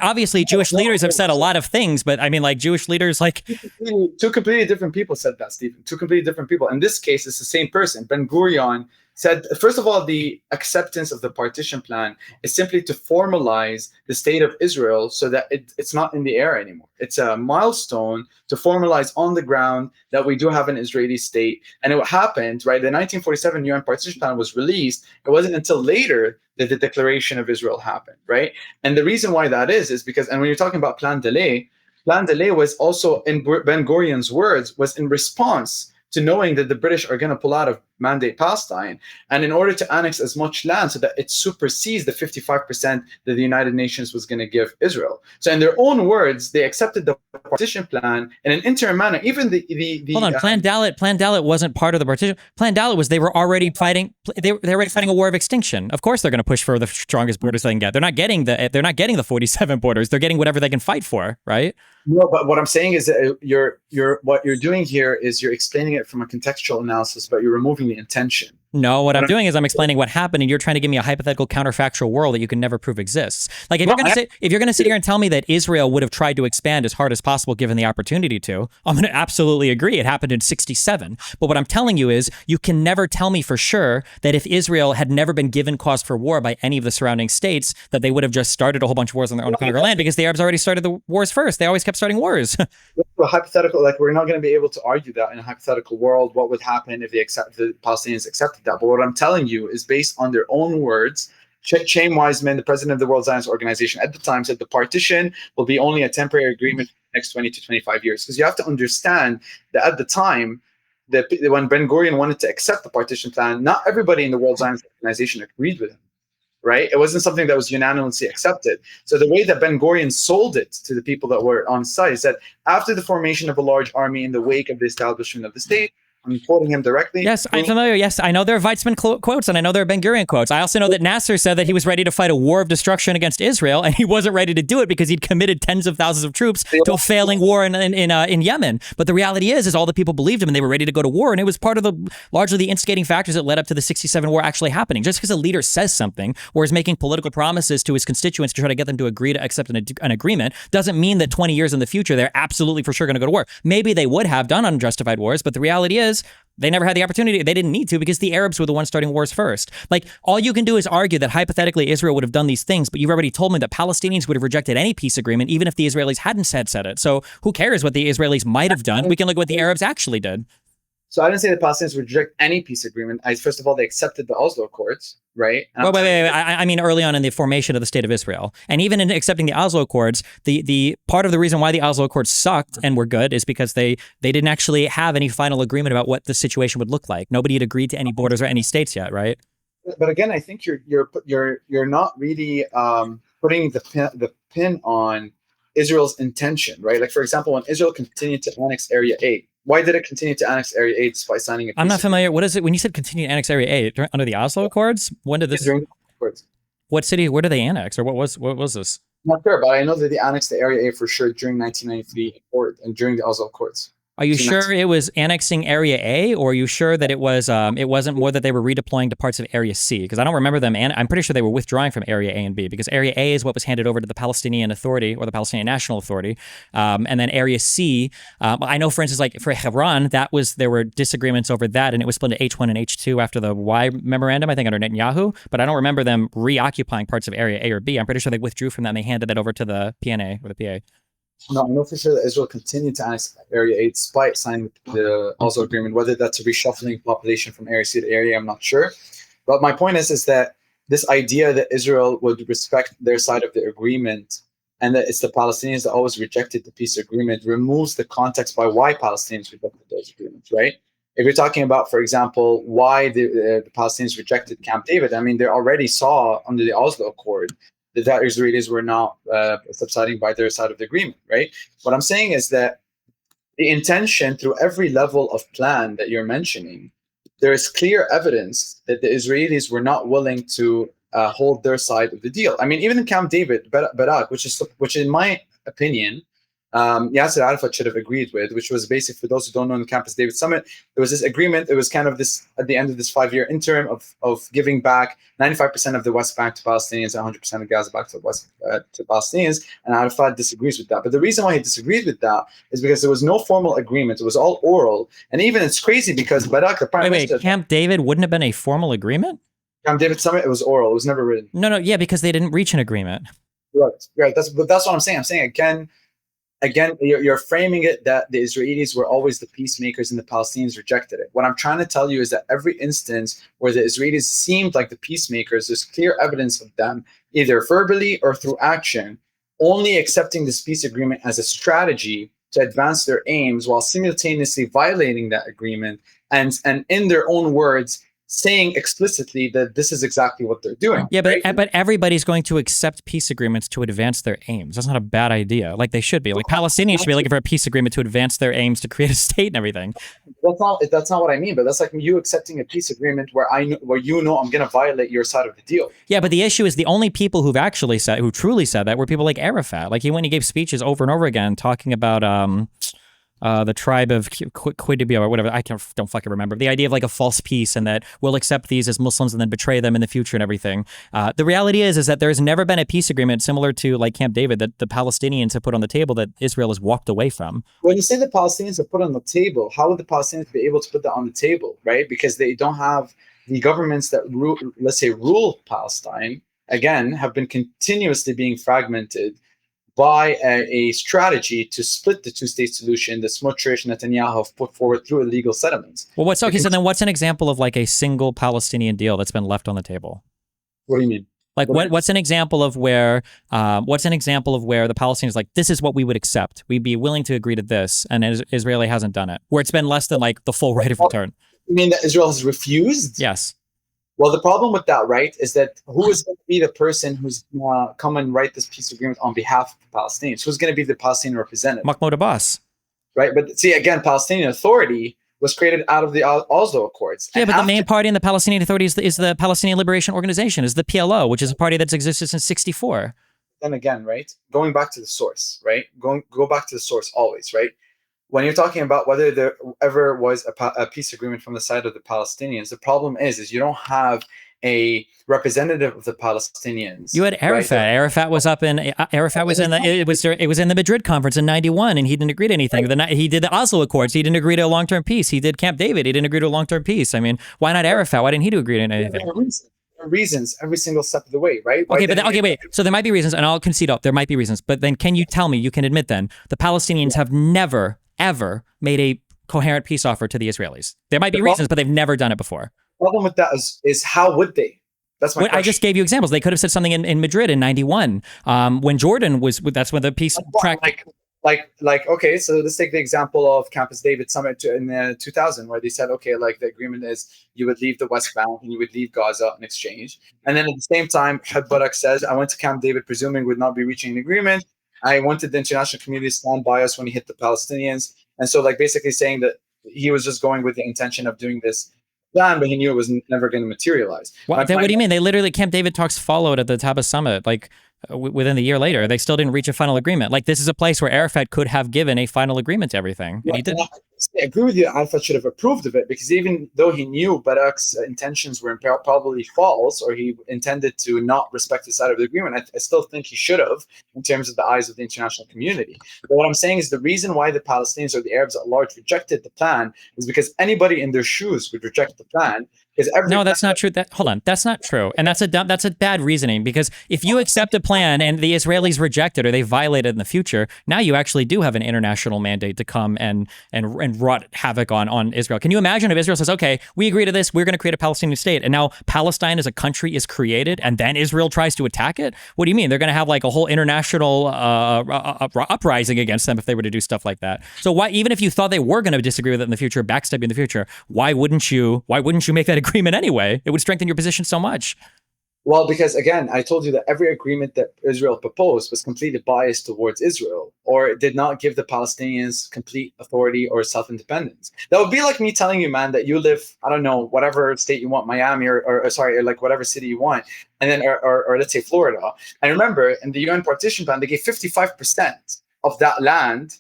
obviously Jewish leaders have said a lot of things, but I mean, like Jewish leaders, like two completely different people said that, Stephen. Two completely different people. In this case, it's the same person. Ben Gurion said, first of all, the acceptance of the partition plan is simply to formalize the state of Israel so that it's not in the air anymore. It's a milestone to formalize on the ground that we do have an Israeli state. And it happened, right? The 1947 UN partition plan was released. It wasn't until later that the declaration of Israel happened, right? And the reason why that is because, and when you're talking about Plan Delay was also, in Ben Gurion's words, was in response to knowing that the British are going to pull out of Mandate Palestine, and in order to annex as much land so that it supersedes the 55% that the United Nations was going to give Israel. So in their own words, they accepted the partition plan in an interim manner. Even the hold on, Plan Dalet wasn't part of the partition. Plan Dalet was they were already fighting. They were already fighting a war of extinction. Of course, they're going to push for the strongest borders they can get. They're not getting the 47 borders. They're getting whatever they can fight for, right? No, but what I'm saying is that what you're doing here is you're explaining it from a contextual analysis, but you're removing the intention. No, what I'm doing is I'm explaining what happened, and you're trying to give me a hypothetical counterfactual world that you can never prove exists. Like if you're going to sit here and tell me that Israel would have tried to expand as hard as possible given the opportunity to, I'm going to absolutely agree. It happened in 1967. But what I'm telling you is you can never tell me for sure that if Israel had never been given cause for war by any of the surrounding states, that they would have just started a whole bunch of wars on their own conquer land, because the Arabs already started the wars first. They always kept starting wars. A hypothetical, like we're not going to be able to argue that in a hypothetical world. What would happen if the Palestinians accepted that? But what I'm telling you is based on their own words, Chaim Weizmann, the president of the World Zionist Organization at the time, said the partition will be only a temporary agreement for the next 20 to 25 years. Because you have to understand that at the time, when Ben-Gurion wanted to accept the partition plan, not everybody in the World Zionist Organization agreed with him. Right? It wasn't something that was unanimously accepted. So the way that Ben-Gurion sold it to the people that were on site is that after the formation of a large army in the wake of the establishment of the state, I'm quoting him directly. Yes, I'm familiar. Yes, I know there are Weizmann quotes, and I know there are Ben-Gurion quotes. I also know that Nasser said that he was ready to fight a war of destruction against Israel, and he wasn't ready to do it because he'd committed tens of thousands of troops to a failing war in Yemen. But the reality is all the people believed him, and they were ready to go to war, and it was part of largely the instigating factors that led up to the '67 war actually happening. Just because a leader says something or is making political promises to his constituents to try to get them to agree to accept an agreement doesn't mean that 20 years in the future they're absolutely for sure going to go to war. Maybe they would have done unjustified wars, but the reality is they never had the opportunity. They didn't need to because the Arabs were the ones starting wars first. Like, all you can do is argue that hypothetically Israel would have done these things, but you've already told me that Palestinians would have rejected any peace agreement, even if the Israelis hadn't said it. So who cares what the Israelis might have done? We can look at what the Arabs actually did. So I didn't say the Palestinians would reject any peace agreement. First of all, they accepted the Oslo Accords, right? Wait. I mean, early on in the formation of the State of Israel. And even in accepting the Oslo Accords, the part of the reason why the Oslo Accords sucked and were good is because they didn't actually have any final agreement about what the situation would look like. Nobody had agreed to any borders or any states yet, right? But again, I think you're not really putting the pin on Israel's intention, right? Like, for example, when Israel continued to annex Area 8, why did it continue to annex Area 8 despite signing a peace? I'm not familiar. What is it? When you said continue to annex Area 8 under the Oslo Accords, when did this? What city? Where did they annex, or what was this? I'm not sure, but I know that they annexed the Area 8 for sure during 1993 and during the Oslo Accords. Are you sure it was annexing Area A, or are you sure that it wasn't more that they were redeploying to parts of Area C? Because I don't remember them, and I'm pretty sure they were withdrawing from Area A and B, because Area A is what was handed over to the Palestinian Authority or the Palestinian National Authority, and then Area C. I know, for instance, like for Hebron, there were disagreements over that, and it was split into H1 and H2 after the Y memorandum, I think under Netanyahu. But I don't remember them reoccupying parts of Area A or B. I'm pretty sure they withdrew from that and they handed that over to the PNA or the PA. No, I know for sure that Israel continued to annex Area 8 despite signing the Oslo Agreement. Whether that's a reshuffling population from Area C to Area, I'm not sure. But my point is that this idea that Israel would respect their side of the agreement and that it's the Palestinians that always rejected the peace agreement removes the context by why Palestinians rejected those agreements, right? If you're talking about, for example, why the Palestinians rejected Camp David, I mean, they already saw under the Oslo Accord that Israelis were not subsiding by their side of the agreement, right? What I'm saying is that the intention through every level of plan that you're mentioning, there is clear evidence that the Israelis were not willing to hold their side of the deal. I mean, even in Camp David, Barak, which in my opinion, Yasser Arafat should have agreed with, which was basic for those who don't know in the Camp David Summit. There was this agreement. It was kind of this at the end of this 5-year interim of giving back 95% of the West Bank to Palestinians and 100% of Gaza back to to Palestinians. And Arafat disagrees with that. But the reason why he disagreed with that is because there was no formal agreement. It was all oral. And even it's crazy because Barak, the prime minister, Camp David wouldn't have been a formal agreement? Camp David Summit, it was oral. It was never written. No, yeah, because they didn't reach an agreement. Right. That's what I'm saying. I'm saying again, you're framing it that the Israelis were always the peacemakers and the Palestinians rejected it. What I'm trying to tell you is that every instance where the Israelis seemed like the peacemakers, there's clear evidence of them, either verbally or through action, only accepting this peace agreement as a strategy to advance their aims while simultaneously violating that agreement and in their own words, saying explicitly that this is exactly what they're doing. Yeah, right? but everybody's going to accept peace agreements to advance their aims. That's not a bad idea. Like they should be. Like Palestinians should be looking for a peace agreement to advance their aims to create a state and everything. That's not what I mean. But that's like you accepting a peace agreement where I'm going to violate your side of the deal. Yeah, but the issue is the only people who truly said that were people like Arafat. Like he gave speeches over and over again talking about the tribe of Qidibia or whatever. I don't fucking remember. The idea of like a false peace and that we'll accept these as Muslims and then betray them in the future and everything. The reality is that there's never been a peace agreement similar to like Camp David that the Palestinians have put on the table that Israel has walked away from. When you say the Palestinians have put on the table, how would the Palestinians be able to put that on the table, right? Because they don't have the governments that rule Palestine, again, have been continuously being fragmented by a strategy to split the two-state solution that Smotrich and Netanyahu have put forward through illegal settlements. Well, so then what's an example of like a single Palestinian deal that's been left on the table? What do you mean? Like what's an example of where the Palestinians like, this is what we would accept. We'd be willing to agree to this, and Israeli hasn't done it. Where it's been less than like the full right of return. You mean that Israel has refused? Yes. Well, the problem with that, right, is that who is going to be the person who's going to come and write this peace agreement on behalf of the Palestinians? Who's going to be the Palestinian representative? Mahmoud Abbas. Right, but see, again, Palestinian Authority was created out of the Oslo Accords. Yeah, but the main party in the Palestinian Authority is the Palestinian Liberation Organization, is the PLO, which is a party that's existed since '64. Then again, right, going back to the source, right, go back to the source always, right? When you're talking about whether there ever was a peace agreement from the side of the Palestinians, the problem is you don't have a representative of the Palestinians. You had Arafat. Right? Arafat was up in. Arafat was in the. It was in the Madrid conference in '91, and he didn't agree to anything. Right. He did the Oslo Accords. He didn't agree to a long-term peace. He did Camp David. He didn't agree to a long-term peace. I mean, why not Arafat? Why didn't he agree to anything? There are reasons every single step of the way, right? Okay, but wait. So there might be reasons, and I'll concede there might be reasons. But then, can you tell me? You can admit then the Palestinians have never ever made a coherent peace offer to the Israelis. There might be reasons, but they've never done it before. The problem with that is how would they? That's my question. I just gave you examples. They could have said something in Madrid in '91 when Jordan was. That's when the peace track. Okay, so let's take the example of Campus David Summit in 2000, where they said, okay, like the agreement is you would leave the West Bank and you would leave Gaza in exchange. And then at the same time, Had Barak says, I went to Camp David presuming we'd not be reaching an agreement. I wanted the international community to stand by us when he hit the Palestinians. And so like basically saying that he was just going with the intention of doing this plan, but he knew it was never going to materialize. What do you mean? They literally, Camp David talks followed at the Taba Summit, like within the year later. They still didn't reach a final agreement. Like this is a place where Arafat could have given a final agreement to everything. And he didn't. I agree with you. Arafat should have approved of it because even though he knew Barak's intentions were probably false, or he intended to not respect his side of the agreement, I still think he should have in terms of the eyes of the international community. But what I'm saying is the reason why the Palestinians or the Arabs at large rejected the plan is because anybody in their shoes would reject the plan. No, that's not true. Hold on, that's not true, and that's a bad reasoning. Because if you accept a plan and the Israelis reject it or they violate it in the future, now you actually do have an international mandate to come and wrought havoc on Israel. Can you imagine if Israel says, "Okay, we agree to this. We're going to create a Palestinian state," and now Palestine as a country is created, and then Israel tries to attack it? What do you mean? They're going to have like a whole international uprising against them if they were to do stuff like that. So why, even if you thought they were going to disagree with it in the future, backstep you in the future, why wouldn't you make that agreement anyway? It would strengthen your position so much. Well, because again, I told you that every agreement that Israel proposed was completely biased towards Israel, or did not give the Palestinians complete authority or self-independence. That would be like me telling you, man, that you live, I don't know, whatever state you want, Miami or like whatever city you want, and then or let's say Florida. And remember, in the UN partition plan, they gave 55% of that land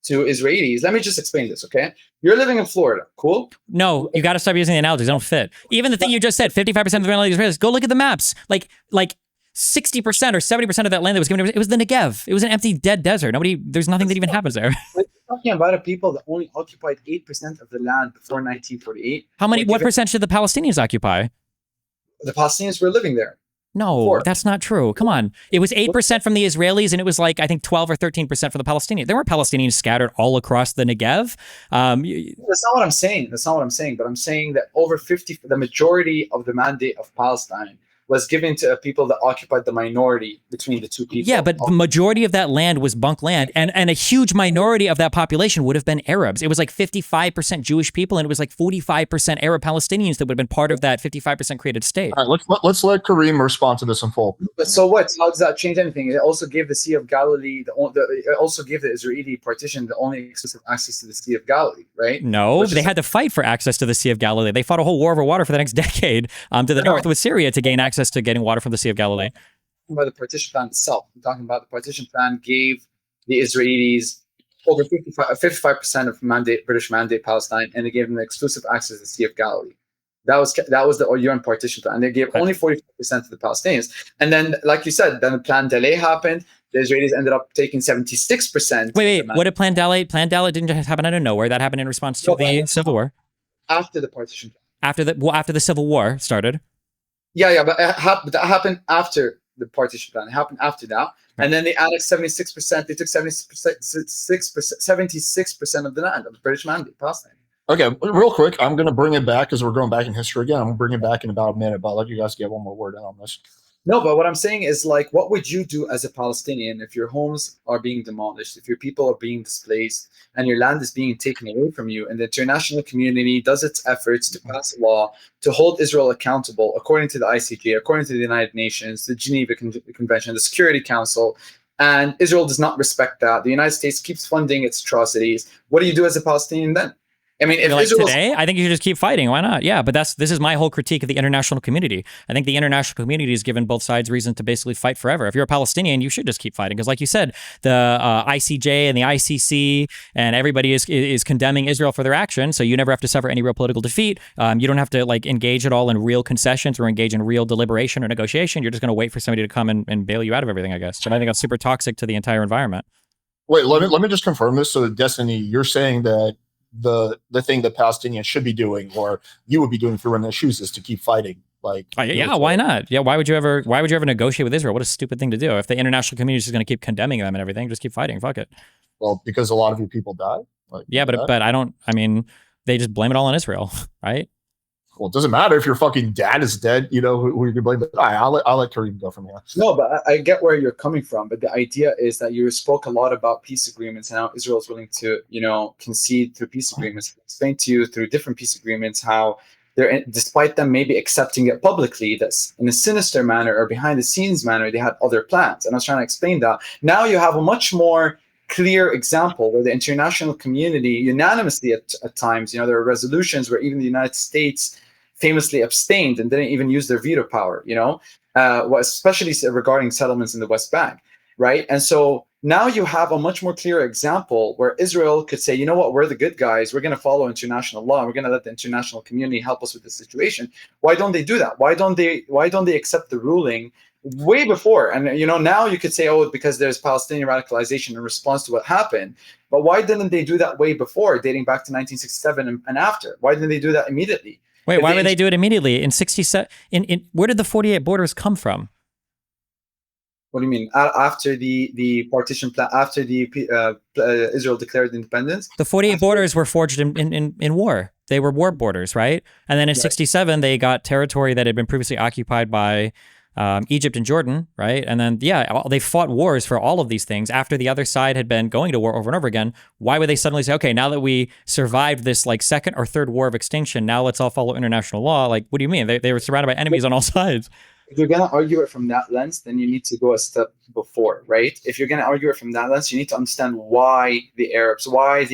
to Israelis. Let me just explain this, okay? You're living in Florida, cool? No, you got to stop using the analogies. They don't fit. Even the thing you just said, 55% of the land of Israelis. Go look at the maps. Like 60% or 70% of that land that was given, it was the Negev. It was an empty, dead desert. There's nothing that even happens there. We're talking about a people that only occupied 8% of the land before 1948. What percent did the Palestinians occupy? The Palestinians were living there. No, that's not true. Come on. It was 8% from the Israelis, and it was like, I think 12 or 13% for the Palestinians. There were Palestinians scattered all across the Negev. That's not what I'm saying. But I'm saying that the majority of the mandate of Palestine was given to people that occupied the minority between the two people. Yeah, but the majority of that land was bunk land, and a huge minority of that population would have been Arabs. It was like 55% Jewish people, and it was like 45% Arab Palestinians that would have been part of that 55% created state. All right, let's let Kareem respond to this in full. But so what? How does that change anything? It also gave the Sea of Galilee, it also gave the Israeli partition the only exclusive access to the Sea of Galilee, right? No, they had to fight for access to the Sea of Galilee. They fought a whole war over water for the next decade to the north with Syria to gain access to getting water from the Sea of Galilee. About the partition plan itself. I'm talking about the partition plan gave the Israelis over 55% of British mandate Palestine, and they gave them the exclusive access to the Sea of Galilee. That was the UN partition plan, and they gave only 45% to the Palestinians. And then, like you said, then the Plan Delay happened. The Israelis ended up taking 76%. Wait, what did Plan Delay? Plan Delay didn't just happen out of nowhere. That happened in response to the Civil War. After the partition plan. After the Civil War started. Yeah, but that happened after the partition plan. It happened after that. Right. And then they added 76%. They took 76% of the land of the British mandate, Palestine. Okay, real quick, I'm going to bring it back because we're going back in history again. I'm going to bring it back in about a minute, but I'll let you guys get one more word in on this. No, but what I'm saying is, like, what would you do as a Palestinian if your homes are being demolished, if your people are being displaced, and your land is being taken away from you, and the international community does its efforts to pass a law to hold Israel accountable according to the ICJ, according to the United Nations, the Geneva Convention, the Security Council, and Israel does not respect that. The United States keeps funding its atrocities. What do you do as a Palestinian then? I mean, if Like Israel today, I think you should just keep fighting. Why not? Yeah, but this is my whole critique of the international community. I think the international community has given both sides reason to basically fight forever. If you're a Palestinian, you should just keep fighting because, like you said, the ICJ and the ICC and everybody is condemning Israel for their action. So you never have to suffer any real political defeat. You don't have to like engage at all in real concessions or engage in real deliberation or negotiation. You're just going to wait for somebody to come and bail you out of everything, I guess. And I think that's super toxic to the entire environment. Wait, let me just confirm this. So, Destiny, you're saying that the thing that Palestinians should be doing, or you would be doing if you were in their shoes, is to keep fighting. Like, yeah, why not? Yeah, why would you ever negotiate with Israel? What a stupid thing to do. If the international community is just going to keep condemning them and everything, just keep fighting. Fuck it. Well, because a lot of your people die. Like, yeah, but I don't. I mean, they just blame it all on Israel, right? Well, it doesn't matter if your fucking dad is dead. You know who you can blame. But I'll let Kareem go from here. No, but I get where you're coming from. But the idea is that you spoke a lot about peace agreements and how Israel is willing to, concede through peace agreements. I explained to you through different peace agreements how they're, despite them maybe accepting it publicly, that's in a sinister manner or behind the scenes manner, they had other plans. And I was trying to explain that. Now you have a much more clear example where the international community unanimously at times, there are resolutions where even the United States famously abstained and didn't even use their veto power, especially regarding settlements in the West Bank, right? And so now you have a much more clear example where Israel could say, you know what, we're the good guys, we're going to follow international law, and we're going to let the international community help us with this situation. Why don't they do that? Why don't they accept the ruling way before? And now you could say, oh, because there's Palestinian radicalization in response to what happened. But why didn't they do that way before, dating back to 1967 and after? Why didn't they do that immediately? Wait, why would they do it immediately? In 67, where did the 48 borders come from? What do you mean? After the partition plan, after the Israel declared independence? The 48 borders were forged in war. They were war borders, right? And then in 67, they got territory that had been previously occupied by Egypt and Jordan, right? And then, they fought wars for all of these things after the other side had been going to war over and over again. Why would they suddenly say, okay, now that we survived this like second or third war of extinction, now let's all follow international law? Like, what do you mean? They were surrounded by enemies on all sides. If you're going to argue it from that lens, then you need to go a step before, right? If you're going to argue it from that lens, you need to understand why the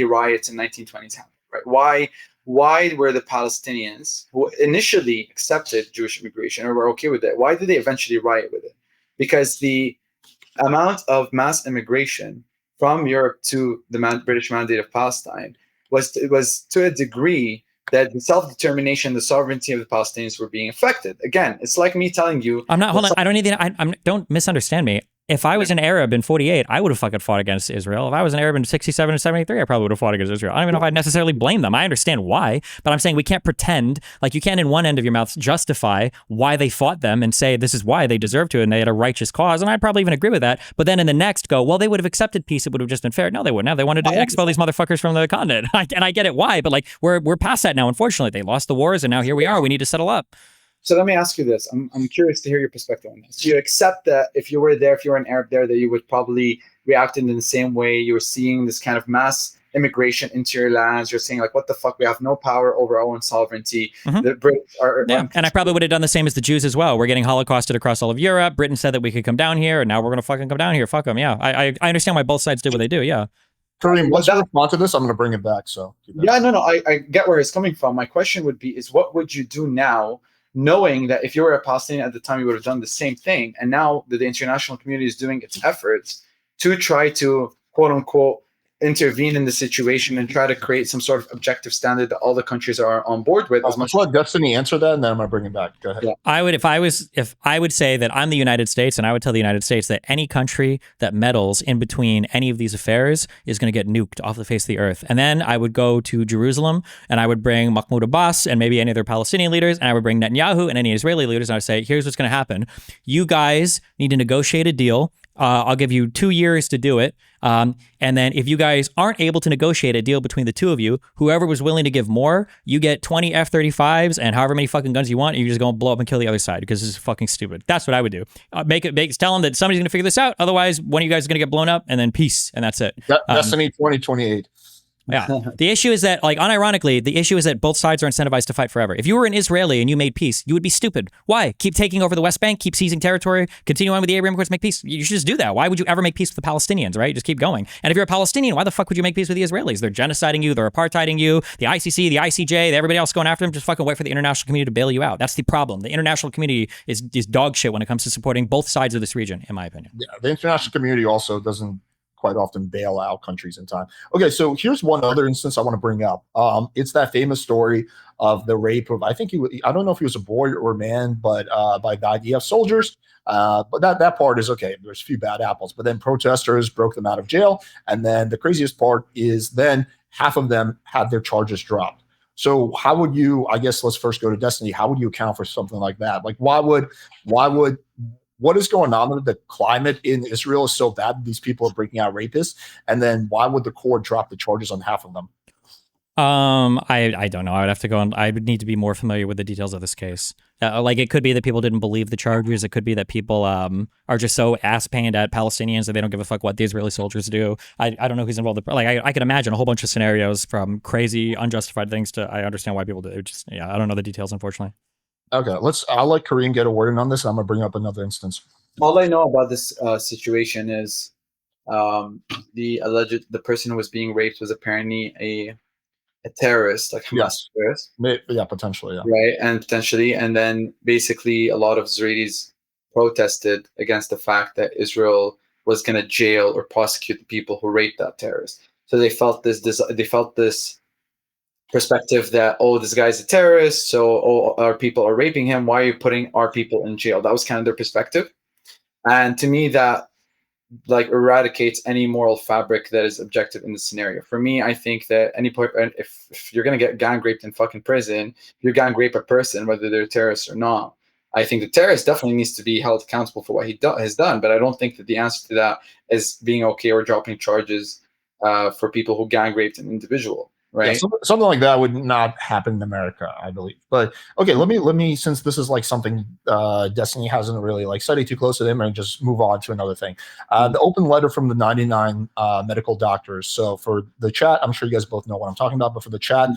riots in 1920s happened, right? Why were the Palestinians who initially accepted Jewish immigration or were okay with it, why did they eventually riot with it? Because the amount of mass immigration from Europe to the British Mandate of Palestine was to a degree that the self-determination, the sovereignty of the Palestinians were being affected. Again, it's like me telling you... Hold on, I don't even... don't misunderstand me. If I was an Arab in 48, I would have fucking fought against Israel. If I was an Arab in 67 and 73, I probably would have fought against Israel. I don't even know if I'd necessarily blame them. I understand why, but I'm saying we can't pretend, like you can't in one end of your mouth justify why they fought them and say this is why they deserve to and they had a righteous cause, and I'd probably even agree with that. But then in the next go, well, they would have accepted peace. It would have just been fair. No, they wouldn't have. They wanted to expel these motherfuckers from the continent. And I get it why, but like we're past that now, unfortunately. They lost the wars and now here we are. We need to settle up. So let me ask you this. I'm curious to hear your perspective on this. Do you accept that if you were an Arab there, that you would probably react in the same way? You were seeing this kind of mass immigration into your lands. You're saying like, what the fuck? We have no power over our own sovereignty. Mm-hmm. The Brits are... and I probably would have done the same as the Jews as well. We're getting holocausted across all of Europe. Britain said that we could come down here, and now we're going to fucking come down here. Fuck them. Yeah, I understand why both sides did what they do. Yeah. Kareem, once you respond to this, I'm going to bring it back. So yeah, no, I get where it's coming from. My question would be, what would you do now, knowing that if you were a Palestinian at the time, you would have done the same thing, and now that the international community is doing its efforts to try to, quote unquote, intervene in the situation and try to create some sort of objective standard that all the countries are on board with. As much let Destiny answer that, and then I'm going to bring it back. Go ahead. Yeah. I would say that I'm the United States, and I would tell the United States that any country that meddles in between any of these affairs is going to get nuked off the face of the earth. And then I would go to Jerusalem, and I would bring Mahmoud Abbas and maybe any other Palestinian leaders, and I would bring Netanyahu and any Israeli leaders, and I would say, here's what's going to happen. You guys need to negotiate a deal I'll give you 2 years to do it. And then if you guys aren't able to negotiate a deal between the two of you, whoever was willing to give more, you get 20 F-35s and however many fucking guns you want, and you're just going to blow up and kill the other side because this is fucking stupid. That's what I would do. Tell them that somebody's going to figure this out. Otherwise, one of you guys is going to get blown up, and then peace, and that's it. Destiny 2028. Yeah. The issue is that, like, unironically, the issue is that both sides are incentivized to fight forever. If you were an Israeli and you made peace, you would be stupid. Why? Keep taking over the West Bank, keep seizing territory, continue on with the Abraham Accords, make peace. You should just do that. Why would you ever make peace with the Palestinians, right? Just keep going. And if you're a Palestinian, why the fuck would you make peace with the Israelis? They're genociding you, they're apartheiding you, the ICC, the ICJ, everybody else going after them. Just fucking wait for the international community to bail you out. That's the problem. The international community is dog shit when it comes to supporting both sides of this region, in my opinion. Yeah, the international community also doesn't quite often bail out countries in time. Okay, so here's one other instance I want to bring up. It's that famous story of the rape of, I don't know if he was a boy or a man, but by the IDF soldiers. But that part is okay. There's a few bad apples, but then protesters broke them out of jail. And then the craziest part is then half of them had their charges dropped. So how would you, I guess let's first go to Destiny. How would you account for something like that? Like what is going on? The climate in Israel is so bad that these people are breaking out rapists. And then why would the court drop the charges on half of them? I don't know. I would have to go and I would need to be more familiar with the details of this case. Like it could be that people didn't believe the charges. It could be that people are just so ass pained at Palestinians that they don't give a fuck what the Israeli soldiers do. I don't know who's involved. Like I can imagine a whole bunch of scenarios from crazy unjustified things to I understand why people do it. Just I don't know the details, unfortunately. Okay, I'll let Kareem get a word in on this. I'm gonna bring up another instance. All I know about this situation is the person who was being raped was apparently a terrorist, like Hamas terrorist. Yeah, potentially, yeah. Right, and potentially, and then basically a lot of Israelis protested against the fact that Israel was going to jail or prosecute the people who raped that terrorist. So they felt this perspective that, oh, this guy's a terrorist, so our people are raping him. Why are you putting our people in jail? That was kind of their perspective, and to me that like eradicates any moral fabric that is objective in the scenario. For me, I think that if you're gonna get gang raped in fucking prison, you gang rape a person, whether they're terrorists or not. I think the terrorist definitely needs to be held accountable for what he has done, but I don't think that the answer to that is being okay or dropping charges for people who gang raped an individual. Right. Yeah, something like that would not happen in America, I believe. But okay, let me since this is like something Destiny hasn't really like studied too close to them, and just move on to another thing. The open letter from the 99 medical doctors. So for the chat, I'm sure you guys both know what I'm talking about, but for the chat,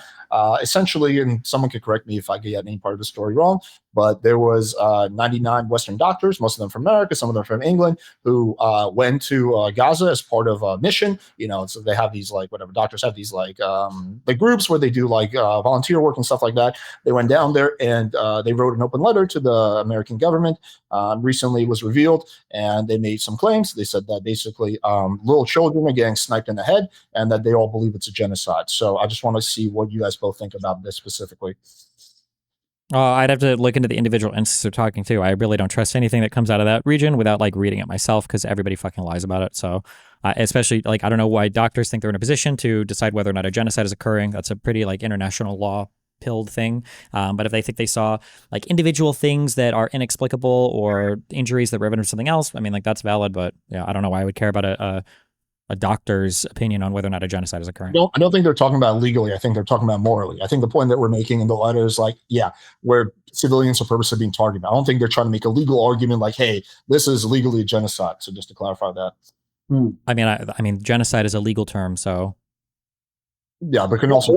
essentially, and someone could correct me if I get any part of the story wrong, but there was 99 Western doctors, most of them from America, some of them from England, who went to Gaza as part of a mission. So they have these like whatever doctors have these like groups where they do like volunteer work and stuff like that. They went down there and they wrote an open letter to the American government. Recently it was revealed, and they made some claims. They said that basically little children are getting sniped in the head, and that they all believe it's a genocide. So I just want to see what you guys both think about this specifically. I'd have to look into the individual instances they're talking to. I really don't trust anything that comes out of that region without like reading it myself, because everybody fucking lies about it. So especially like, I don't know why doctors think they're in a position to decide whether or not a genocide is occurring. That's a pretty like international law pilled thing. But if they think they saw like individual things that are inexplicable or injuries that were evidence of something else, I mean, like that's valid, but yeah, I don't know why I would care about a doctor's opinion on whether or not a genocide is occurring. I don't think they're talking about legally. I think they're talking about morally. I think the point that we're making in the letter is like, yeah, where civilians are purposely being targeted. I don't think they're trying to make a legal argument like, hey, this is legally a genocide. So just to clarify that. I mean, genocide is a legal term, so. Yeah, but can also.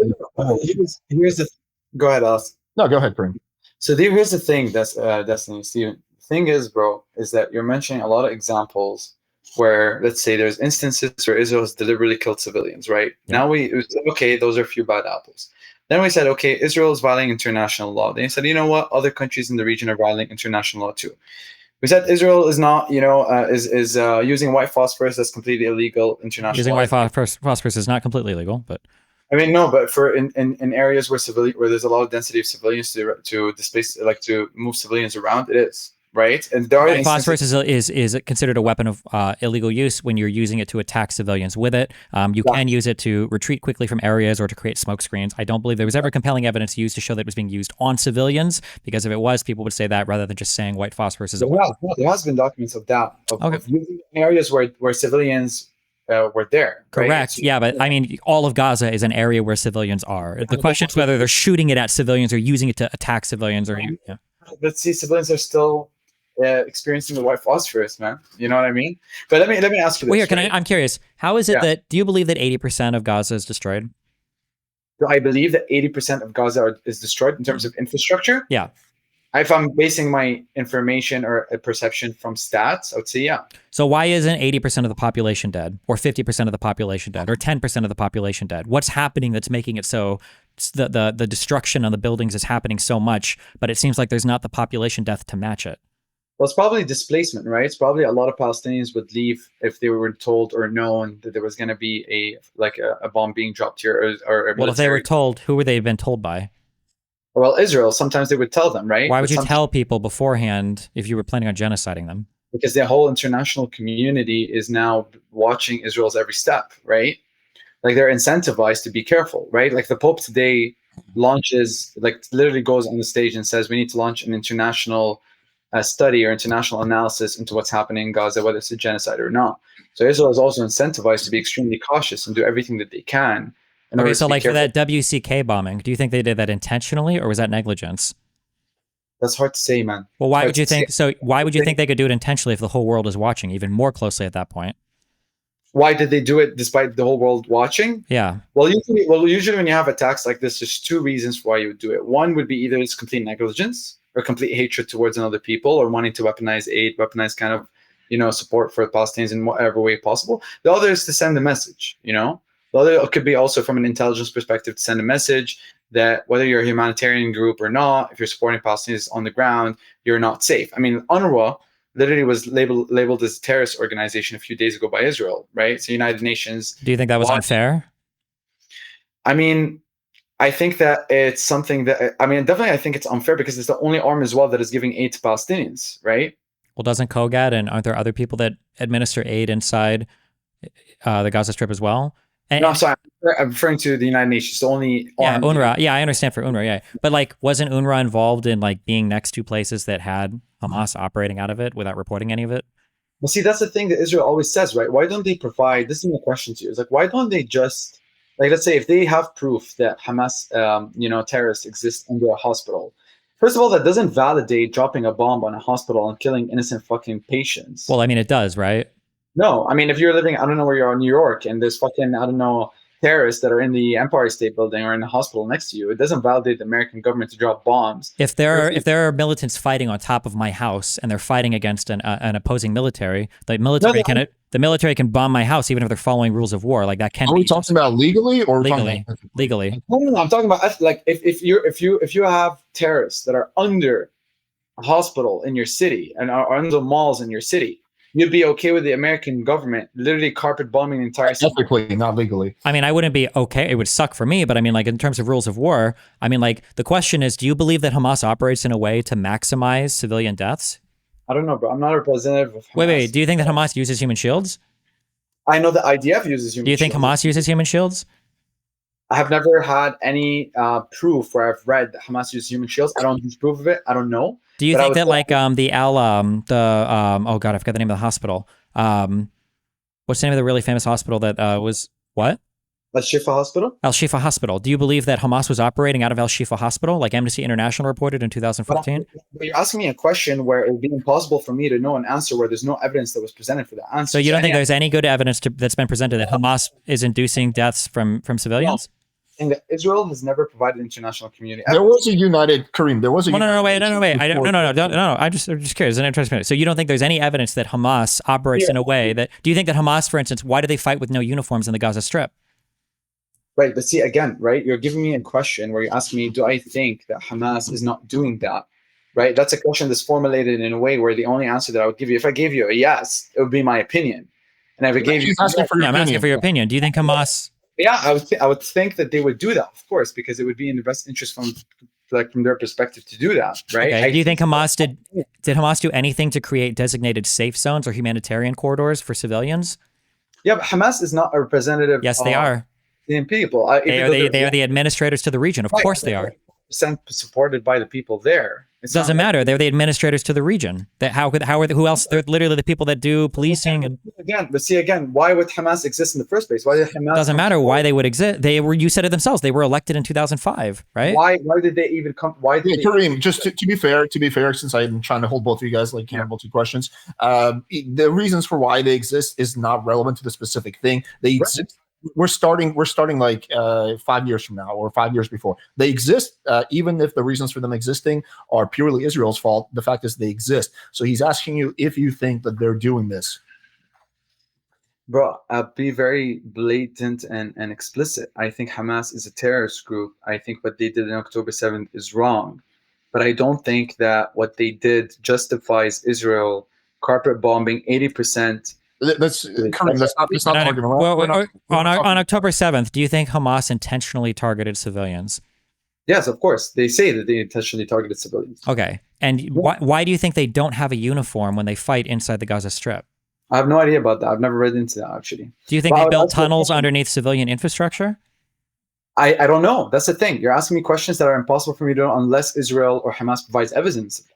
Here's the. Go ahead, Alice. No, go ahead, Kareem. So here's the thing, Destiny, Steven. The thing is, bro, is that you're mentioning a lot of examples where, let's say, there's instances where Israel has deliberately killed civilians, right? Yeah. Now okay, those are a few bad apples. Then we said, okay, Israel is violating international law. Then you said, you know what? Other countries in the region are violating international law too. We said Israel is not, is using white phosphorus. That's completely illegal. International using white phosphorus is not completely illegal, but. I mean, no, but for in areas where there's a lot of density of civilians to displace, like to move civilians around, it is. right? And there are White instances- phosphorus is considered a weapon of illegal use when you're using it to attack civilians with it. You Yeah. can use it to retreat quickly from areas or to create smoke screens. I don't believe there was ever compelling evidence used to show that it was being used on civilians, because if it was, people would say that rather than just saying white phosphorus is a weapon. There has been documents of that, of Okay. using areas where civilians were there. right? Correct. So- Yeah, but I mean, all of Gaza is an area where civilians are. The question is whether they're shooting it at civilians or using it to attack civilians. Or yeah. But see, civilians are still experiencing the white phosphorus, man. You know what I mean? But let me ask you this. Well, here, right? I'm curious. How is it Yeah. that? Do you believe that 80% of Gaza is destroyed? Do I believe that 80% of Gaza is destroyed in terms of infrastructure? Yeah. If I'm basing my information or a perception from stats, I would say yeah. So why isn't 80% of the population dead, or 50% of the population dead, or 10% of the population dead? What's happening that's making it so the destruction on the buildings is happening so much, but it seems like there's not the population death to match it? Well, it's probably displacement, right? It's probably a lot of Palestinians would leave if they were told or known that there was going to be a bomb being dropped here, or a Well, if they were military- told, who were they been told by? Well, Israel. Sometimes they would tell them, right? Why would But you some- tell people beforehand if you were planning on genociding them? Because the whole international community is now watching Israel's every step, right? Like they're incentivized to be careful, right? Like the Pope today launches, like literally goes on the stage and says, we need to launch an international study or international analysis into what's happening in Gaza, whether it's a genocide or not. So Israel is also incentivized to be extremely cautious and do everything that they can. in order Okay, to so be like for careful. that WCK bombing, do you think they did that intentionally, or was that negligence? That's hard to say, man. Well, why Hard would you to say. think? So why would you think they could do it intentionally if the whole world is watching even more closely at that point? Why did they do it despite the whole world watching? Yeah. Well, usually when you have attacks like this, there's two reasons why you would do it. One would be either it's complete negligence or complete hatred towards another people, or wanting to weaponize aid, weaponize kind of, support for the Palestinians in whatever way possible. The other is to send a message, The other could be also from an intelligence perspective to send a message that whether you're a humanitarian group or not, if you're supporting Palestinians on the ground, you're not safe. I mean, UNRWA literally was labeled as a terrorist organization a few days ago by Israel, right? So United Nations. Do you think that was unfair? I mean, I think that it's something that, definitely I think it's unfair because it's the only arm as well that is giving aid to Palestinians, right? Well, doesn't KOGAD and aren't there other people that administer aid inside the Gaza Strip as well? And, No, sorry, I'm referring to the United Nations, the only arm. UNRWA. Yeah, I understand for UNRWA. Yeah, but like, wasn't UNRWA involved in like being next to places that had Hamas operating out of it without reporting any of it? Well, see, that's the thing that Israel always says, right? Why don't they provide? This is my question to you. It's like, why don't they just, like, let's say, if they have proof that Hamas, terrorists exist under a hospital. First of all, that doesn't validate dropping a bomb on a hospital and killing innocent fucking patients. Well, I mean, it does, right? No, I mean, if you're living, I don't know where you are in New York, and there's fucking, I don't know, terrorists that are in the Empire State Building or in the hospital next to you, it doesn't validate the American government to drop bombs. If there are militants fighting on top of my house and they're fighting against an opposing military, the military can bomb my house even if they're following rules of war. Like that can Are be we talking about legally or legally. Legally. No, I'm talking about like if you have terrorists that are under a hospital in your city and are under malls in your city, you'd be okay with the American government literally carpet bombing the entire city. Ethically, not legally. I mean, I wouldn't be okay. It would suck for me, but I mean, like in terms of rules of war, I mean, like the question is, do you believe that Hamas operates in a way to maximize civilian deaths? I don't know, bro. I'm not a representative of Hamas. Wait. Do you think that Hamas uses human shields? I know the IDF uses human Do you think shields. Hamas uses human shields? I have never had any proof where I've read that Hamas uses human shields. I don't have proof of it. I don't know. Do you But I think would that say- like oh god, I forgot the name of the hospital. What's the name of the really famous hospital that was what? Al-Shifa Hospital? Al Shifa Hospital. Do you believe that Hamas was operating out of Al Shifa Hospital, like Amnesty International reported in 2014? But you're asking me a question where it would be impossible for me to know an answer where there's no evidence that was presented for that answer. So you don't think there's any good evidence that's been presented that Hamas is inducing deaths from civilians? And that Israel has never provided international community. There was a united Kareem. There was a No, wait. before- No. I'm just curious. It's an interesting. So you don't think there's any evidence that Hamas operates in a way that? Do you think that Hamas, for instance, why do they fight with no uniforms in the Gaza Strip? Right, but see, again, right, you're giving me a question where you're asking me, do I think that Hamas is not doing that? Right, that's a question that's formulated in a way where the only answer that I would give you, if I gave you a yes, it would be my opinion. And if I gave you, She's asking for your I'm asking opinion. for your opinion. Do you think Hamas? yeah, I would think that they would do that, of course, because it would be in the best interest from like from their perspective to do that, right? Okay. Do you think Hamas did Hamas do anything to create designated safe zones or humanitarian corridors for civilians? Yeah, but Hamas is not a representative. Yes, they are. The people. They are the administrators to the region. Of course they are. Supported by the people there. It doesn't matter. They're the administrators to the region. That who else? They're literally the people that do policing. And again, why would Hamas exist in the first place? Why did Hamas? Doesn't matter why they would exist. They were. You said it themselves. They were elected in 2005, right? Why did they even come? Why did Kareem, just to be fair, since I'm trying to hold both of you guys like accountable to questions, the reasons for why they exist is not relevant to the specific thing. They exist. We're starting like 5 years from now or 5 years before. They exist, even if the reasons for them existing are purely Israel's fault. The fact is they exist. So he's asking you if you think that they're doing this. Bro, I'll be very blatant and explicit. I think Hamas is a terrorist group. I think what they did on October 7th is wrong. But I don't think that what they did justifies Israel carpet bombing 80%. That's not the argument. Well, on October 7th, do you think Hamas intentionally targeted civilians? Yes, of course. They say that they intentionally targeted civilians. Okay. And why do you think they don't have a uniform when they fight inside the Gaza Strip? I have no idea about that. I've never read into that, actually. Do you think they built tunnels underneath civilian infrastructure? I don't know. That's the thing. You're asking me questions that are impossible for me to know unless Israel or Hamas provides evidence of that,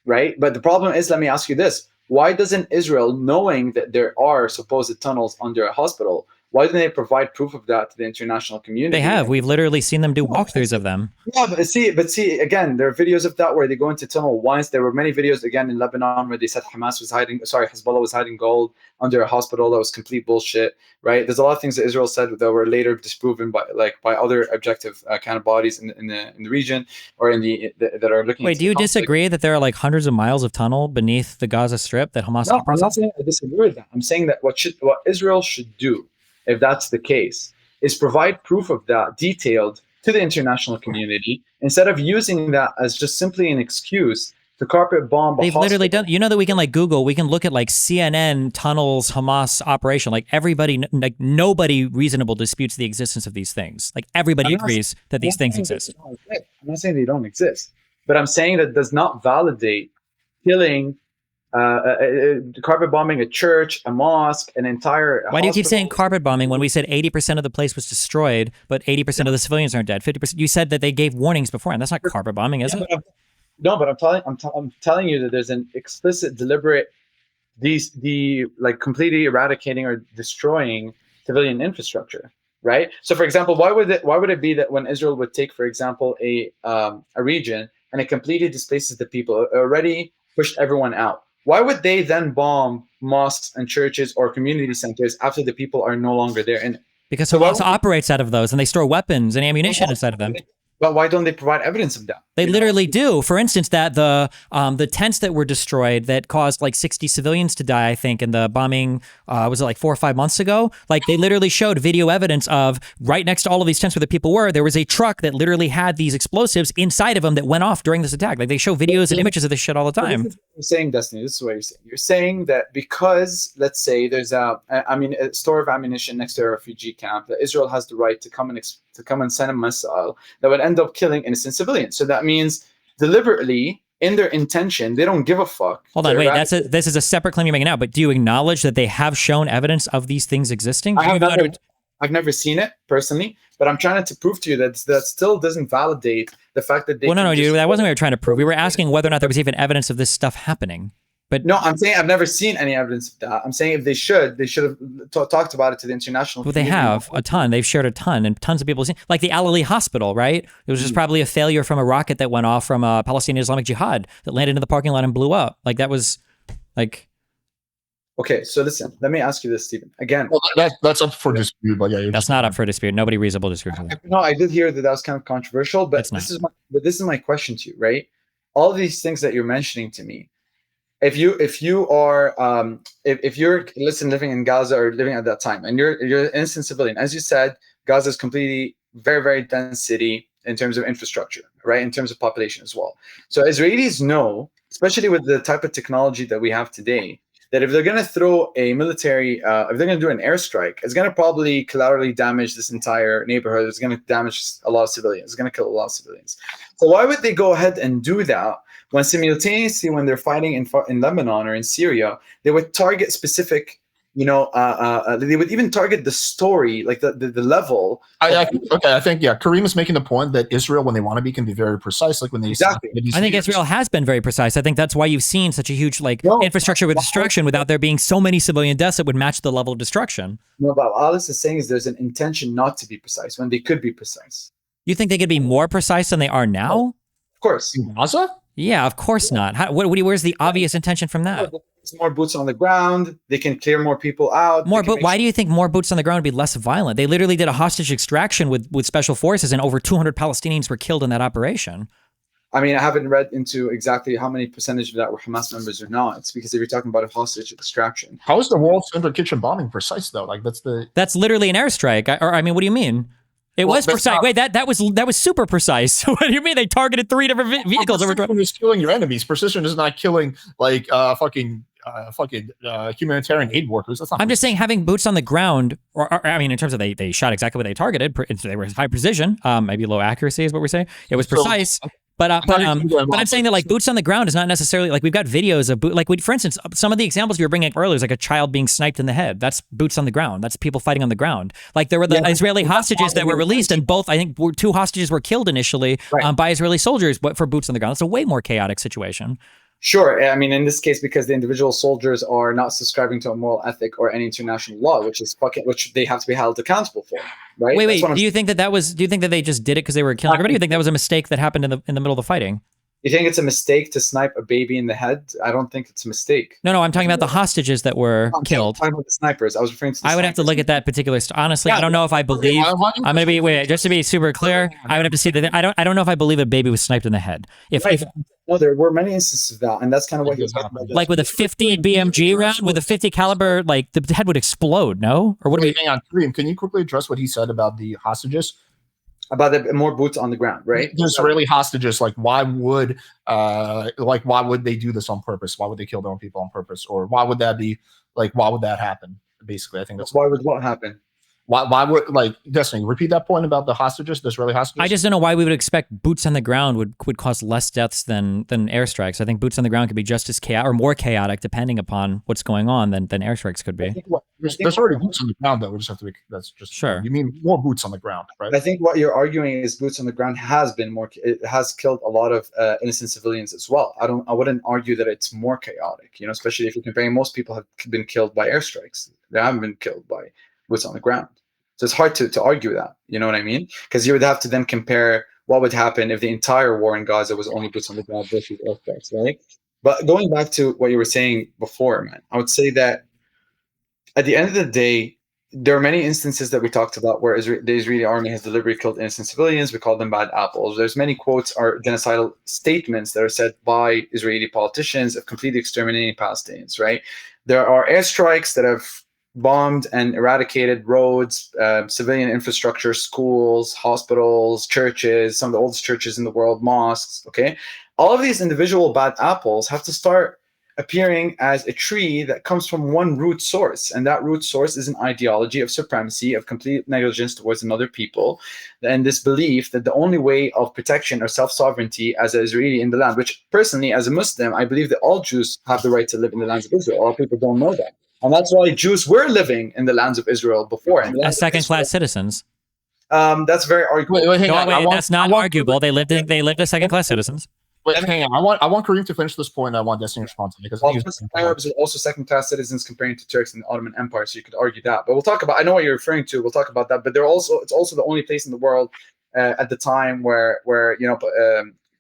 right? But the problem is, let me ask you this. Why doesn't Israel, knowing that there are supposed tunnels under a hospital, why don't they provide proof of that to the international community? They have. We've literally seen them do walkthroughs of them. Yeah, but see, again, there are videos of that where they go into tunnel once. There were many videos, again, in Lebanon where they said Hezbollah was hiding gold under a hospital. That was complete bullshit, right? There's a lot of things that Israel said that were later disproven by other objective kind of bodies in the region or that are looking. Wait, do you disagree that there are like hundreds of miles of tunnel beneath the Gaza Strip that Hamas? No, I'm not saying I disagree with that. I'm saying that what Israel should do, if that's the case, is provide proof of that detailed to the international community instead of using that as just simply an excuse to carpet bomb. They've literally done. You know that we can like Google, we can look at like CNN tunnels Hamas operation. Like everybody, like nobody reasonable disputes the existence of these things. Like everybody agrees that these things exist. I'm not saying they don't exist, but I'm saying that does not validate killing. Carpet bombing a church, a mosque, an entire. Why do you keep saying carpet bombing when we said 80% of the place was destroyed, but 80% of the civilians aren't dead? 50%. You said that they gave warnings beforehand. That's not carpet bombing, is it? No, but I'm telling you that there's an explicit, deliberate, completely eradicating or destroying civilian infrastructure, right? So, for example, why would it be that when Israel would take, for example, a region and it completely displaces the people, already pushed everyone out? Why would they then bomb mosques and churches or community centers after the people are no longer there? And because Hamas operates out of those, and they store weapons and ammunition inside of them. But why don't they provide evidence of that? They literally do. For instance, that the tents that were destroyed that caused like 60 civilians to die, I think, in the bombing, was it like 4 or 5 months ago? Like they literally showed video evidence of right next to all of these tents where the people were, there was a truck that literally had these explosives inside of them that went off during this attack. Like they show videos and images of this shit all the time. You're saying, Destiny, this is what you're saying. You're saying that because, let's say, there's a store of ammunition next to a refugee camp, that Israel has the right to come and send a missile that would end up killing innocent civilians. So that means deliberately, in their intention, they don't give a fuck. Hold on, wait. This is a separate claim you're making now. But do you acknowledge that they have shown evidence of these things existing? I've never seen it personally, but I'm trying to prove to you that still doesn't validate the fact that they. Well, no, dude. That wasn't what we were trying to prove. We were asking whether or not there was even evidence of this stuff happening. But no, I'm saying I've never seen any evidence of that. I'm saying if they should have talked about it to the international community. Well, they have a ton. They've shared a ton, and tons of people have seen. Like the Al-Ali hospital, right? It was just probably a failure from a rocket that went off from a Palestinian Islamic Jihad that landed in the parking lot and blew up. Like that was, like. Okay, so listen. Let me ask you this, Stephen. Again, well, that's up for dispute, but yeah, that's not up for dispute. Nobody reasonable disagrees with that. No, I did hear that was kind of controversial, but this is my question to you, right? All of these things that you're mentioning to me. If you're living in Gaza or living at that time and you're an innocent civilian, as you said, Gaza is completely very, very dense city in terms of infrastructure, right? In terms of population as well. So Israelis know, especially with the type of technology that we have today, that if they're going to throw a military, if they're going to do an airstrike, it's going to probably collaterally damage this entire neighborhood. It's going to damage a lot of civilians. It's going to kill a lot of civilians. So why would they go ahead and do that when simultaneously, when they're fighting in Lebanon or in Syria, they would target specific, they would even target the story, like the level. I think Kareem is making the point that Israel, when they want to be, can be very precise. Like when they Exactly. I think Israel has been very precise. I think that's why you've seen such a huge infrastructure with destruction without there being so many civilian deaths that would match the level of destruction. No, but all this is saying is there's an intention not to be precise when they could be precise. You think they could be more precise than they are now? Of course. In Gaza? Yeah, of course not. Where's the obvious intention from that? There's more boots on the ground. They can clear more people out. But why do you think more boots on the ground would be less violent? They literally did a hostage extraction with special forces, and over 200 Palestinians were killed in that operation. I mean, I haven't read into exactly how many percentage of that were Hamas members or not. It's because if you're talking about a hostage extraction. How is the World Central Kitchen bombing precise though? Like that's literally an airstrike. What do you mean? It was precise. Wait, that was super precise. What do you mean they targeted 3 different vehicles? Precision is killing your enemies. Precision is not killing like humanitarian aid workers. That's not. I'm just saying having boots on the ground, or in terms of they shot exactly what they targeted. They were high precision, maybe low accuracy is what we're saying. It was precise. But I'm saying that like boots on the ground is not necessarily like we've got videos of for instance, some of the examples you were bringing up earlier is like a child being sniped in the head. That's boots on the ground. That's people fighting on the ground. Like there were the Israeli hostages that were released, and both I think 2 hostages were killed initially by Israeli soldiers, but for boots on the ground. It's a way more chaotic situation. Sure. I mean, in this case, because the individual soldiers are not subscribing to a moral ethic or any international law, which they have to be held accountable for, right? Wait. Do you think that they just did it because they were killing everybody? Do you think that was a mistake that happened in the middle of the fighting? You think it's a mistake to snipe a baby in the head? I don't think it's a mistake. No, I'm talking about the hostages that were killed. I'm talking about the snipers. I was referring to. I would have to look at that particular. Honestly, I don't know if I believe. I'm gonna be just to be super clear. I would have to see that. I don't know if I believe a baby was sniped in the head. No, there were many instances of that, and that's kind of what he was talking about. Like with a 50 BMG round, with a 50 caliber, like the head would explode. No, or what? Hang on, Kareem, can you quickly address what he said about the hostages? About the more boots on the ground, right? The Israeli hostages, like why would they do this on purpose? Why would they kill their own people on purpose? Or why would that happen? Basically, I think that's why would what happen? Why would, like, Destiny, repeat that point about the hostages, the Israeli hostages? I just don't know why we would expect boots on the ground would cause less deaths than airstrikes. I think boots on the ground could be just as chaotic or more chaotic depending upon what's going on than airstrikes could be. There's already boots on the ground though. We just have to be, that's just sure. You mean more boots on the ground, right? I think what you're arguing is boots on the ground it has killed a lot of innocent civilians as well. I wouldn't argue that it's more chaotic, especially if you're comparing, most people have been killed by airstrikes. They haven't been killed by boots on the ground. So it's hard to argue that, you know what I mean? Because you would have to then compare what would happen if the entire war in Gaza was only boots on the ground versus airstrikes, right? But going back to what you were saying before, man, I would say that at the end of the day, there are many instances that we talked about where the Israeli army has deliberately killed innocent civilians. We call them bad apples. There's many quotes or genocidal statements that are said by Israeli politicians of completely exterminating Palestinians, right? There are airstrikes that have bombed and eradicated roads, civilian infrastructure, schools, hospitals, churches, some of the oldest churches in the world, mosques, okay? All of these individual bad apples have to start appearing as a tree that comes from one root source, and that root source is an ideology of supremacy, of complete negligence towards another people, and this belief that the only way of protection or self-sovereignty as an Israeli in the land, which personally, as a Muslim, I believe that all Jews have the right to live in the lands of Israel. A lot of people don't know that. And that's why Jews were living in the lands of Israel before. As second-class citizens. That's very arguable. Wait, that's not arguable. They lived as second-class citizens. Wait, hang on. I want Kareem to finish this point. I want Destiny to respond to because Arabs are also second-class citizens comparing to Turks in the Ottoman Empire, so you could argue that. But we'll talk about. I know what you're referring to. We'll talk about that. But it's also the only place in the world at the time where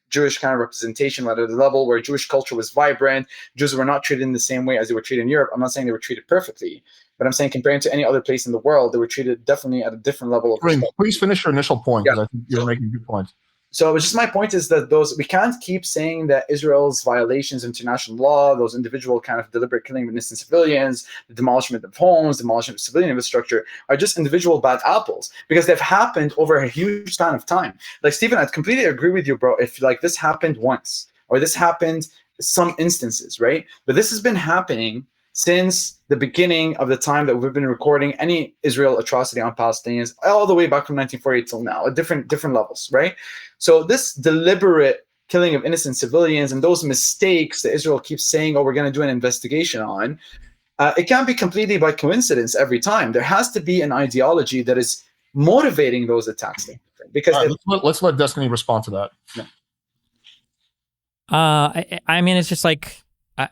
Jewish kind of representation, at the level where Jewish culture was vibrant. Jews were not treated in the same way as they were treated in Europe. I'm not saying they were treated perfectly, but I'm saying comparing to any other place in the world, they were treated definitely at a different level of respect. Please finish your initial point, because I think you're making good points. So it's just my point is that we can't keep saying that Israel's violations of international law, those individual kind of deliberate killing of innocent civilians, the demolishment of homes, demolishment of civilian infrastructure are just individual bad apples, because they've happened over a huge span of time. Like, Stephen, I completely agree with you, bro. If like this happened once or this happened some instances, right? But this has been happening since the beginning of the time that we've been recording any Israel atrocity on Palestinians, all the way back from 1948 till now, at different levels, right? So this deliberate killing of innocent civilians and those mistakes that Israel keeps saying, oh, we're going to do an investigation on, it can't be completely by coincidence every time. There has to be an ideology that is motivating those attacks. Because let's let Destiny respond to that. Yeah. I mean, it's just like,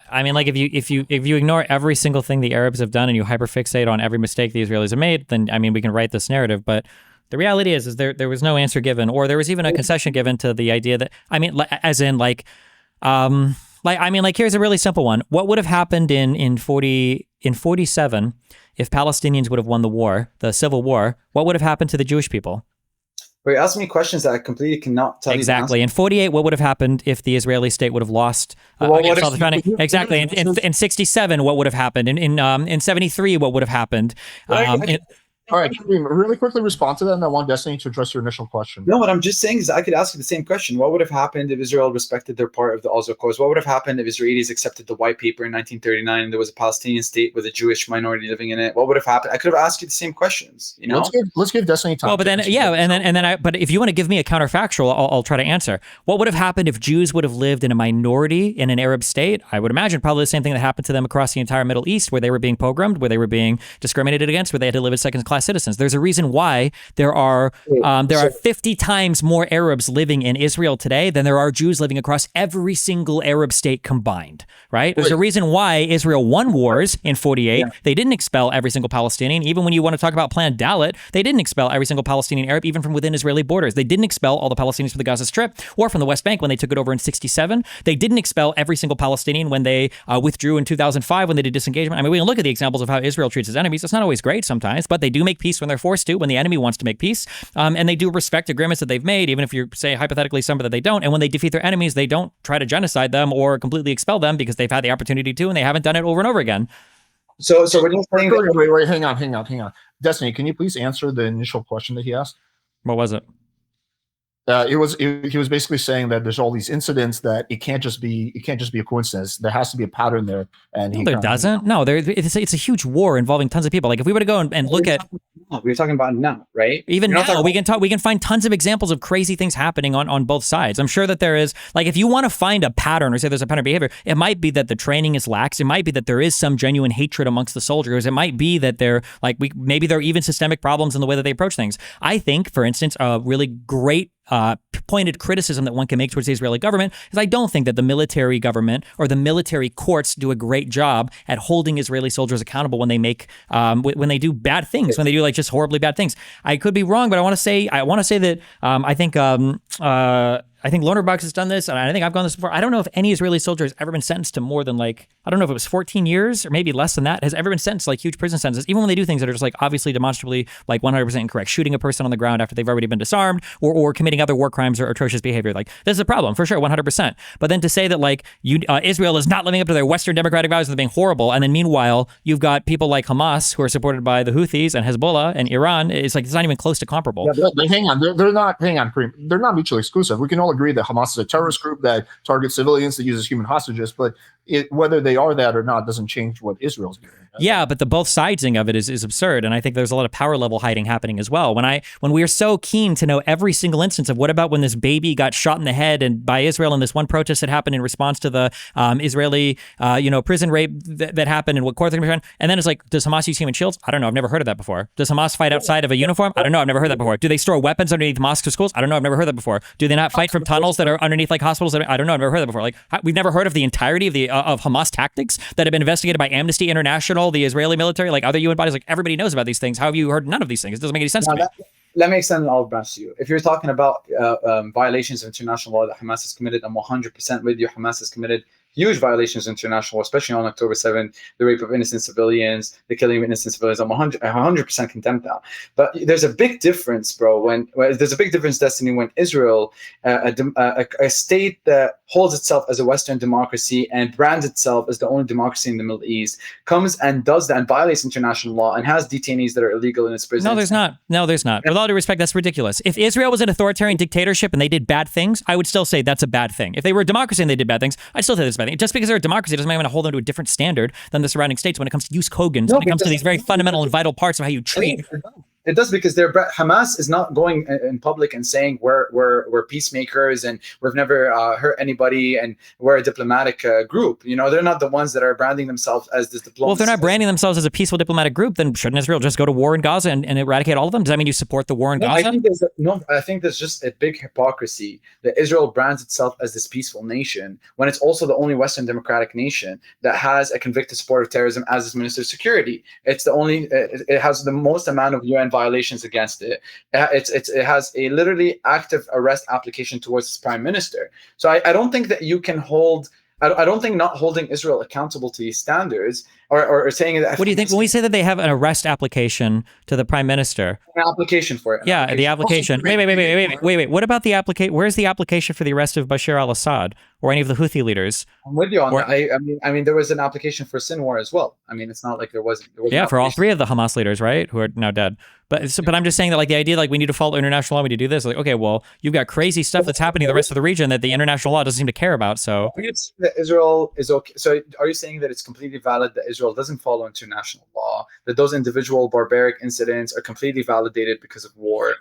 I mean, like if you ignore every single thing the Arabs have done and you hyperfixate on every mistake the Israelis have made, then I mean, we can write this narrative. But the reality is there was no answer given, or there was even a concession given to the idea that, I mean, as in like here's a really simple one. What would have happened in 47 if Palestinians would have won the war, the civil war? What would have happened to the Jewish people? You're asking me questions that I completely cannot tell exactly. you. In 48, what would have happened if the Israeli state would have lost against all the surrounding? Exactly. In 67, what would have happened? In 73, what would have happened? All right, Kareem, really quickly respond to that, and I want Destiny to address your initial question. No, what I'm just saying is I could ask you the same question. What would have happened if Israel respected their part of the Oslo Accords? What would have happened if Israelis accepted the white paper in 1939 and there was a Palestinian state with a Jewish minority living in it? What would have happened? I could have asked you the same questions. You know, let's give Destiny time. Well, but then but if you want to give me a counterfactual, I'll try to answer. What would have happened if Jews would have lived in a minority in an Arab state? I would imagine probably the same thing that happened to them across the entire Middle East, where they were being pogromed, where they were being discriminated against, where they had to live as second-class citizens. There's a reason why there are 50 times more Arabs living in Israel today than there are Jews living across every single Arab state combined, right? There's a reason why Israel won wars in 48. Yeah. They didn't expel every single Palestinian. Even when you want to talk about Plan Dalit, they didn't expel every single Palestinian Arab, even from within Israeli borders. They didn't expel all the Palestinians from the Gaza Strip or from the West Bank when they took it over in 67. They didn't expel every single Palestinian when they withdrew in 2005 when they did disengagement. I mean, we can look at the examples of how Israel treats its enemies. It's not always great sometimes, but they do make peace when they're forced to, when the enemy wants to make peace, and they do respect agreements that they've made, even if you say hypothetically some that they don't. And when they defeat their enemies, they don't try to genocide them or completely expel them because they've had the opportunity to, and they haven't done it over and over again. So when you're saying wait, hang on. Destiny, can you please answer the initial question that he asked? What was it? He was basically saying that there's all these incidents that it can't just be a coincidence. There has to be a pattern there. And no, there doesn't. No, it's a huge war involving tons of people. Like if we were to go and look at, we're talking about now, right? Even now, we can find tons of examples of crazy things happening on both sides. I'm sure that there is, like, if you want to find a pattern or say there's a pattern of behavior, it might be that the training is lax. It might be that there is some genuine hatred amongst the soldiers. It might be that maybe there are even systemic problems in the way that they approach things. I think, for instance, a really great pointed criticism that one can make towards the Israeli government is I don't think that the military government or the military courts do a great job at holding Israeli soldiers accountable when they make when they do bad things, when they do like just horribly bad things. I could be wrong, but I want to say that I think Lonerbox has done this, and I think I've gone this before. I don't know if any Israeli soldier has ever been sentenced to more than I don't know if it was 14 years or maybe less than that, has ever been sentenced to huge prison sentences, even when they do things that are just obviously demonstrably 100% incorrect, shooting a person on the ground after they've already been disarmed, or committing other war crimes or atrocious behavior. This is a problem for sure, 100%. But then to say that Israel is not living up to their Western democratic values and being horrible, and then meanwhile you've got people like Hamas who are supported by the Houthis and Hezbollah and Iran, it's not even close to comparable. Yeah, but hang on, they're not. Hang on, Kareem. They're not mutually exclusive. We can all agree that Hamas is a terrorist group that targets civilians, that uses human hostages, but whether they are that or not doesn't change what Israel's doing. Yeah, but the both sidesing of it is absurd, and I think there's a lot of power level hiding happening as well. When we are so keen to know every single instance of what about when this baby got shot in the head and by Israel in this one protest that happened in response to the Israeli prison rape that happened and what court and then it's does Hamas use human shields? I don't know, I've never heard of that before. Does Hamas fight outside of a uniform? I don't know, I've never heard that before. Do they store weapons underneath mosques or schools? I don't know, I've never heard that before. Do they not fight from tunnels that are underneath hospitals? I don't know, I've never heard that before. We've never heard of the entirety of Hamas tactics that have been investigated by Amnesty International, the Israeli military, other UN bodies. Everybody knows about these things. How have you heard none of these things? It doesn't make any sense to me. Let me extend an olive branch to you. If you're talking about violations of international law that Hamas has committed, I'm 100% with you. Hamas has committed huge violations of international law, especially on October 7th, the rape of innocent civilians, the killing of innocent civilians. I'm 100% condemn that. But there's a big difference, bro. There's a big difference, Destiny, when Israel, a state that holds itself as a Western democracy and brands itself as the only democracy in the Middle East, comes and does that and violates international law and has detainees that are illegal in its prisons. No, there's not. With all due respect, that's ridiculous. If Israel was an authoritarian dictatorship and they did bad things, I would still say that's a bad thing. If they were a democracy and they did bad things, I'd still say that's bad. I think. Just because they're a democracy doesn't mean I'm going to hold them to a different standard than the surrounding states when it comes to use Kogans, when it comes to these very fundamental and vital parts of how you treat. It does, because Hamas is not going in public and saying we're peacemakers and we've never hurt anybody and we're a diplomatic group. You know, they're not the ones that are branding themselves as this diplomacy. Well, if they're not branding themselves as a peaceful diplomatic group, then shouldn't Israel just go to war in Gaza and eradicate all of them? Does that mean you support the war in Gaza? I think there's just a big hypocrisy that Israel brands itself as this peaceful nation when it's also the only Western democratic nation that has a convicted supporter of terrorism as its Minister of Security. It's the only, it has the most amount of UN violations against it. It has a literally active arrest application towards its prime minister. So I don't think that you can hold. I don't think not holding Israel accountable to these standards or saying that. What do you think when we say that they have an arrest application to the prime minister? An application for it. Yeah, the application. Wait. What about the application? Where's the application for the arrest of Bashar al-Assad or any of the Houthi leaders? I'm with you on that. I mean, there was an application for Sinwar as well. I mean, it's not like there wasn't. Yeah, for all three of the Hamas leaders, right, who are now dead. But I'm just saying that, like, the idea, like, we need to follow international law, we need to do this. Like, okay, well, you've got crazy stuff that's happening in the rest of the region that the international law doesn't seem to care about. So that Israel is okay. So are you saying that it's completely valid that Israel doesn't follow international law, that those individual barbaric incidents are completely validated because of war?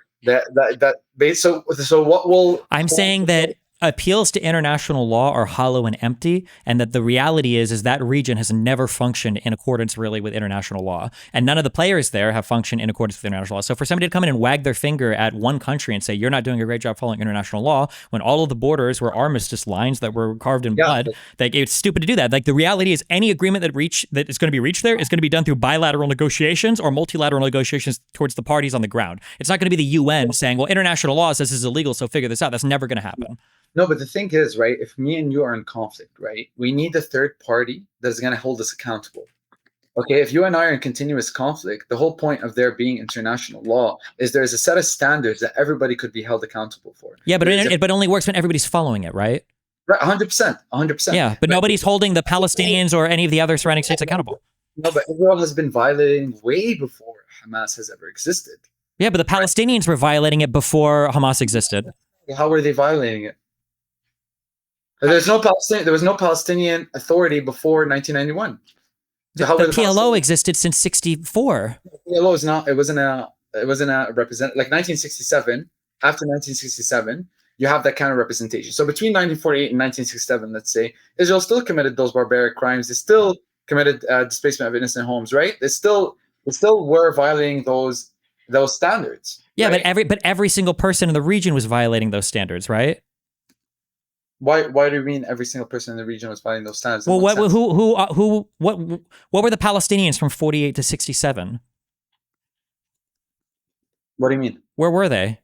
So what will? I'm saying that appeals to international law are hollow and empty, and that the reality is that region has never functioned in accordance really with international law, and none of the players there have functioned in accordance with international law. So for somebody to come in and wag their finger at one country and say you're not doing a great job following international law when all of the borders were armistice lines that were carved in blood, like, it's stupid to do that. Like, the reality is any agreement that is going to be reached there is going to be done through bilateral negotiations or multilateral negotiations towards the parties on the ground. It's not going to be the UN saying, well, international law says this is illegal, so figure this out. That's never going to happen. No, but the thing is, right, if me and you are in conflict, right, we need a third party that's going to hold us accountable. Okay, if you and I are in continuous conflict, the whole point of there being international law is there's a set of standards that everybody could be held accountable for. Yeah, but it only works when everybody's following it, right? Right, 100%. Yeah, but nobody's holding the Palestinians or any of the other surrounding states accountable. No, but Israel has been violating way before Hamas has ever existed. Yeah, but the Palestinians were violating it before Hamas existed. How were they violating it? There was no Palestinian Authority before 1991. So the PLO existed since 1964. PLO is not. It wasn't a represent like 1967. After 1967, you have that kind of representation. So between 1948 and 1967, let's say, Israel still committed those barbaric crimes. They still committed displacement of innocent homes. Right? They still were violating those standards. Yeah, right? but every single person in the region was violating those standards, right? Why do you mean every single person in the region was violating those standards? Well, what were the Palestinians from 48 to 67? What do you mean? Where were they?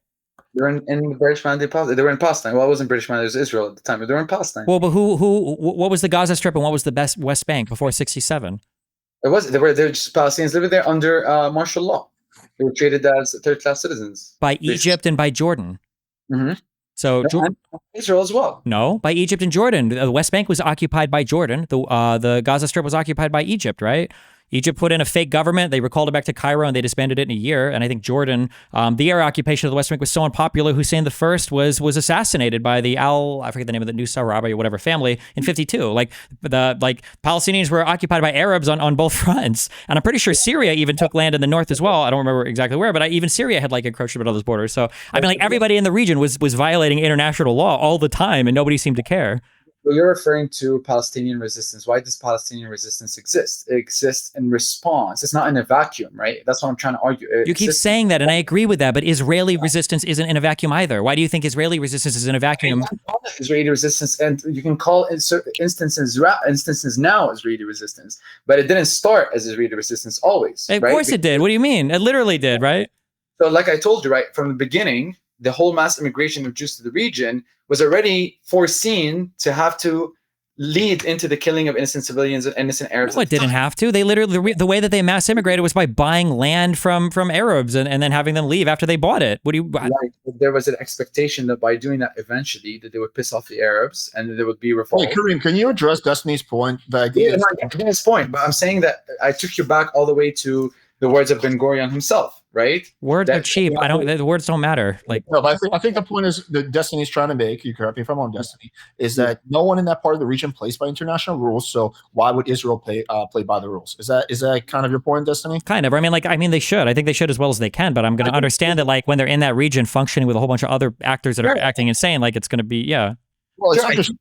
They were in the British Mandate Palestine. They were in Palestine. Well, it wasn't British Mandate, it was Israel at the time, but they were in Palestine. Well, but what was the Gaza Strip and what was the West Bank before 67? They were just Palestinians living there under martial law. They were treated as third-class citizens. By Egypt and by Jordan. Mm-hmm. So and Israel as well. No, by Egypt and Jordan. The West Bank was occupied by Jordan. The Gaza Strip was occupied by Egypt, right? Egypt put in a fake government. They recalled it back to Cairo and they disbanded it in a year. And I think Jordan, the air occupation of the West Bank was so unpopular. Hussein I was assassinated by the I forget the name of the new Sarabi or whatever family in 52. Like Palestinians were occupied by Arabs on both fronts. And I'm pretty sure Syria even took land in the north as well. I don't remember exactly where, but even Syria had like encroachment on those borders. So I mean, like, everybody in the region was violating international law all the time and nobody seemed to care. Well, you're referring to Palestinian resistance. Why does Palestinian resistance exist? It exists in response. It's not in a vacuum, right? That's what I'm trying to argue. You keep saying that, and I agree with that, but Israeli resistance isn't in a vacuum either. Why do you think Israeli resistance is in a vacuum? Israeli resistance, and you can call instances now Israeli resistance, but it didn't start as Israeli resistance always. Of course it did. What do you mean? It literally did, right? So like I told you, right, from the beginning, the whole mass immigration of Jews to the region was already foreseen to have to lead into the killing of innocent civilians and innocent Arabs. No, it didn't have to. They literally, the way that they mass immigrated was by buying land from Arabs and then having them leave after they bought it. What do you? Right. There was an expectation that by doing that, eventually, that they would piss off the Arabs and there would be revolt. Wait, Kareem, can you address Destiny's point? Destiny's point, but I'm saying that I took you back all the way to the words of Ben Gurion himself, right? Words are cheap. The words don't matter. Like, no, but I think the point is that Destiny's trying to make, you correct me if I'm wrong, Destiny, is that no one in that part of the region plays by international rules. So why would Israel play by the rules? Is that kind of your point, Destiny? kind of. I mean, they should. I think they should as well as they can. But I'm going to understand that, like, when they're in that region functioning with a whole bunch of other actors that are acting insane, like, it's going to be, yeah. Well, it's not just.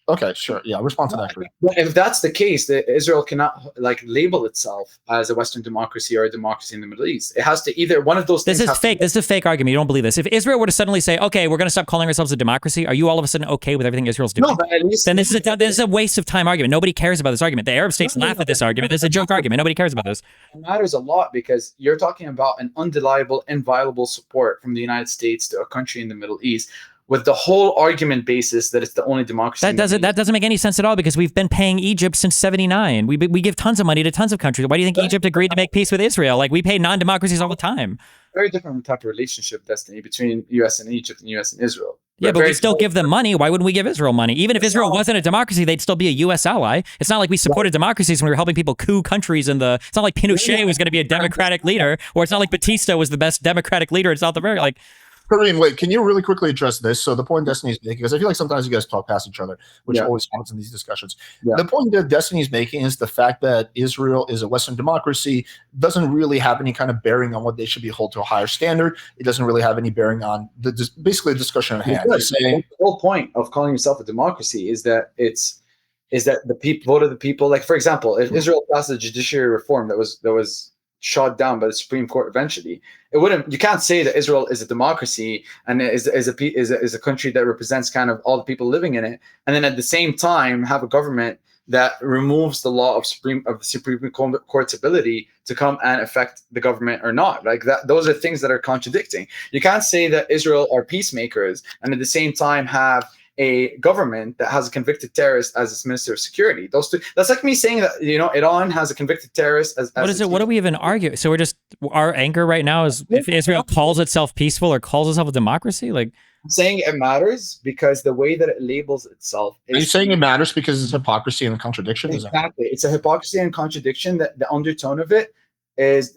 Okay, sure. Yeah, respond to that. If that's the case, that Israel cannot like label itself as a Western democracy or a democracy in the Middle East. It has to either one of those things. This is fake. This is a fake argument. You don't believe this. If Israel were to suddenly say, "Okay, we're going to stop calling ourselves a democracy," are you all of a sudden okay with everything Israel's doing? No, but at least then this is a waste of time argument. Nobody cares about this argument. The Arab states laugh at this argument. This is a joke argument. Nobody cares about this. It matters a lot because you're talking about an undeniable, inviolable support from the United States to a country in the Middle East, with the whole argument basis that it's the only democracy. That doesn't make any sense at all, because we've been paying Egypt since '79. We give tons of money to tons of countries. Why do you think Egypt agreed to make peace with Israel? Like, we pay non-democracies all the time. Very different type of relationship, Destiny, between U.S. and Egypt and U.S. and Israel. Yeah, but we still give them money. Why wouldn't we give Israel money? Even if Israel wasn't a democracy, they'd still be a U.S. ally. It's not like we supported democracies when we were helping people coup countries in the... It's not like Pinochet was going to be a democratic leader, or it's not like Batista was the best democratic leader in South America. Like... Kareem, wait, can you really quickly address this? So the point Destiny is making, because I feel like sometimes you guys talk past each other, which always happens in these discussions. The point that Destiny is making is the fact that Israel is a Western democracy doesn't really have any kind of bearing on what they should be held to a higher standard. It doesn't really have any bearing on basically the discussion at hand. The whole point of calling yourself a democracy is that the people voted the people. Like, for example, if Israel passed a judiciary reform that was shot down by the Supreme Court eventually, you can't say that Israel is a democracy and is a country that represents kind of all the people living in it, and then at the same time have a government that removes the law of the Supreme Court's ability to come and affect the government or not. Like that, those are things that are contradicting. You can't say that Israel are peacemakers and at the same time have a government that has a convicted terrorist as its minister of security. Those two, that's like me saying that, Iran has a convicted terrorist as what is it? What do we even argue? So our anchor right now is if Israel calls itself peaceful or calls itself a democracy? Like, I'm saying it matters because the way that it labels itself. Are you saying it matters because it's hypocrisy and contradiction? Exactly. It's a hypocrisy and contradiction that the undertone of it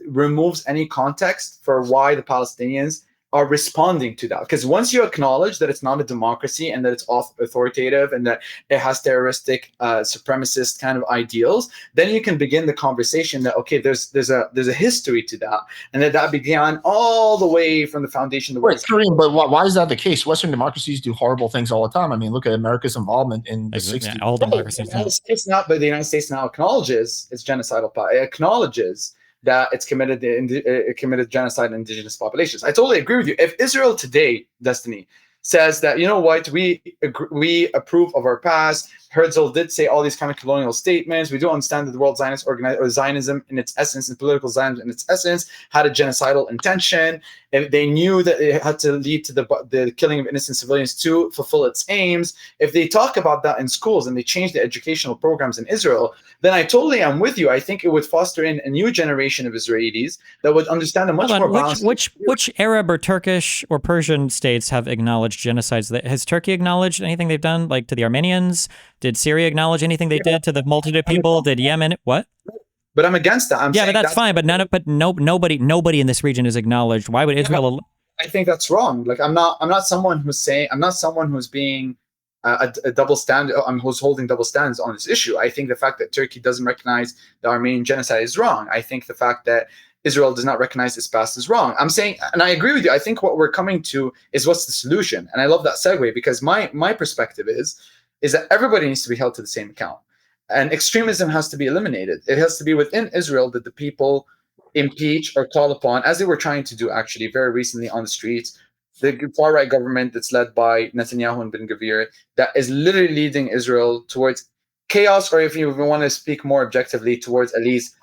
removes any context for why the Palestinians are responding to that. Because once you acknowledge that it's not a democracy and that it's authoritative and that it has terroristic supremacist kind of ideals, then you can begin the conversation that, okay, there's a history to that, and that began all the way from the foundation of the world. Kareem, but why is that the case? Western democracies do horrible things all the time. I mean, look at America's involvement in the 60s. All democracies. It's not, but the United States now acknowledges its genocidal power. It acknowledges that it's committed genocide in indigenous populations. I totally agree with you. If Israel today, Destiny, says that, you know what, we approve of our past, Herzl did say all these kind of colonial statements, we do understand that the world Zionist Zionism in its essence, and political Zionism in its essence, had a genocidal intention, and they knew that it had to lead to the killing of innocent civilians to fulfill its aims. If they talk about that in schools and they change the educational programs in Israel, then I totally am with you. I think it would foster in a new generation of Israelis that would understand a much more balanced. Which Arab or Turkish or Persian states have acknowledged genocides? Has Turkey acknowledged anything they've done, like to the Armenians? Did Syria acknowledge anything they did to the multitude of people? Did Yemen? What? But I'm against that. But that's fine. But nobody in this region is acknowledged. Why would Israel? I think that's wrong. Like I'm not someone who's being a double standard. Who's holding double standards on this issue. I think the fact that Turkey doesn't recognize the Armenian genocide is wrong. I think the fact that Israel does not recognize its past is wrong. I'm saying, and I agree with you. I think what we're coming to is what's the solution. And I love that segue because my perspective is that everybody needs to be held to the same account. And extremism has to be eliminated. It has to be within Israel that the people impeach or call upon, as they were trying to do actually very recently on the streets, the far-right government that's led by Netanyahu and Ben-Gvir, that is literally leading Israel towards chaos, or if you want to speak more objectively, towards at least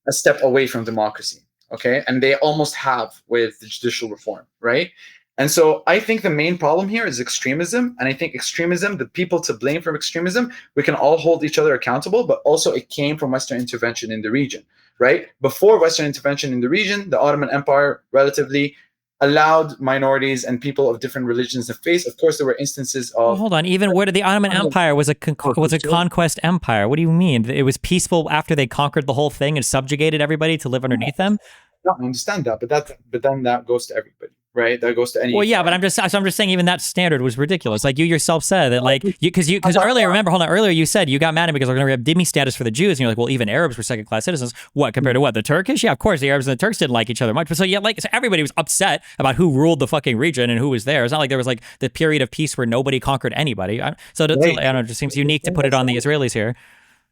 a step away from democracy. Okay? And they almost have with the judicial reform, right? And so I think the main problem here is extremism. And I think extremism, the people to blame for extremism, we can all hold each other accountable, but also it came from Western intervention in the region, right? Before Western intervention in the region, the Ottoman Empire relatively allowed minorities and people of different religions and faiths. Of course, there were instances of... Hold on, even where the Ottoman Empire was a conquest empire. What do you mean? It was peaceful after they conquered the whole thing and subjugated everybody to live underneath them? No, I understand that, but then that goes to everybody, right? That goes to any. Well, yeah, but I'm just saying even that standard was ridiculous. Like you yourself said that, like because earlier, remember, hold on, earlier you said you got mad because we're going to have dhimmi status for the Jews, and you're like, well, even Arabs were second class citizens. What compared to what, the Turkish? Yeah, of course, the Arabs and the Turks didn't like each other much. But so yeah, like so everybody was upset about who ruled the fucking region and who was there. It's not like there was like the period of peace where nobody conquered anybody. So I don't know, it just seems unique to put it on the Israelis here.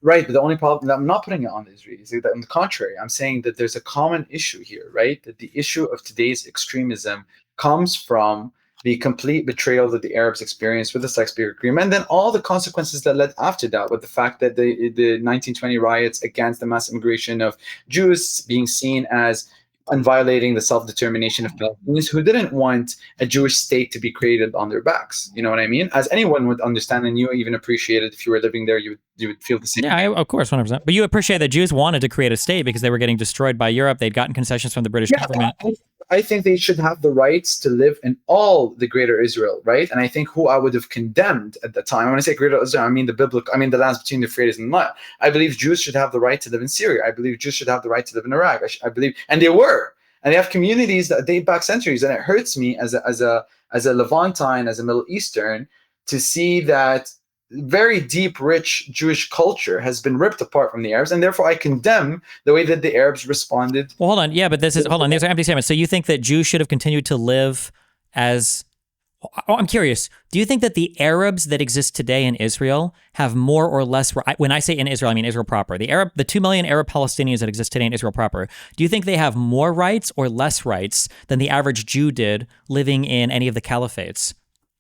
Right, but the only problem, I'm not putting it on the Israelis. On the contrary, I'm saying that there's a common issue here, right? That the issue of today's extremism comes from the complete betrayal that the Arabs experienced with the Sykes-Picot Agreement, and then all the consequences that led after that, with the fact that the 1920 riots against the mass immigration of Jews being seen as and violating the self-determination of Palestinians who didn't want a Jewish state to be created on their backs. You know what I mean? As anyone would understand, and you even appreciate it if you were living there, you would feel the same. Yeah, of course, 100%. But you appreciate that Jews wanted to create a state because they were getting destroyed by Europe. They'd gotten concessions from the British government. I think they should have the rights to live in all the greater Israel, right? And I think who I would have condemned at the time, when I say greater Israel, I mean the lands between the Euphrates and the Nile. I believe Jews should have the right to live in Syria. I believe Jews should have the right to live in Iraq. I believe, and they were. And they have communities that date back centuries, and it hurts me as a Levantine, as a Middle Eastern, to see that very deep, rich Jewish culture has been ripped apart from the Arabs, and therefore I condemn the way that the Arabs responded. Well, hold on, yeah, but these are empty statements. So you think that Jews should have continued to live as? Oh, I'm curious. Do you think that the Arabs that exist today in Israel have more or less? When I say in Israel, I mean Israel proper. The 2 million Arab Palestinians that exist today in Israel proper. Do you think they have more rights or less rights than the average Jew did living in any of the caliphates?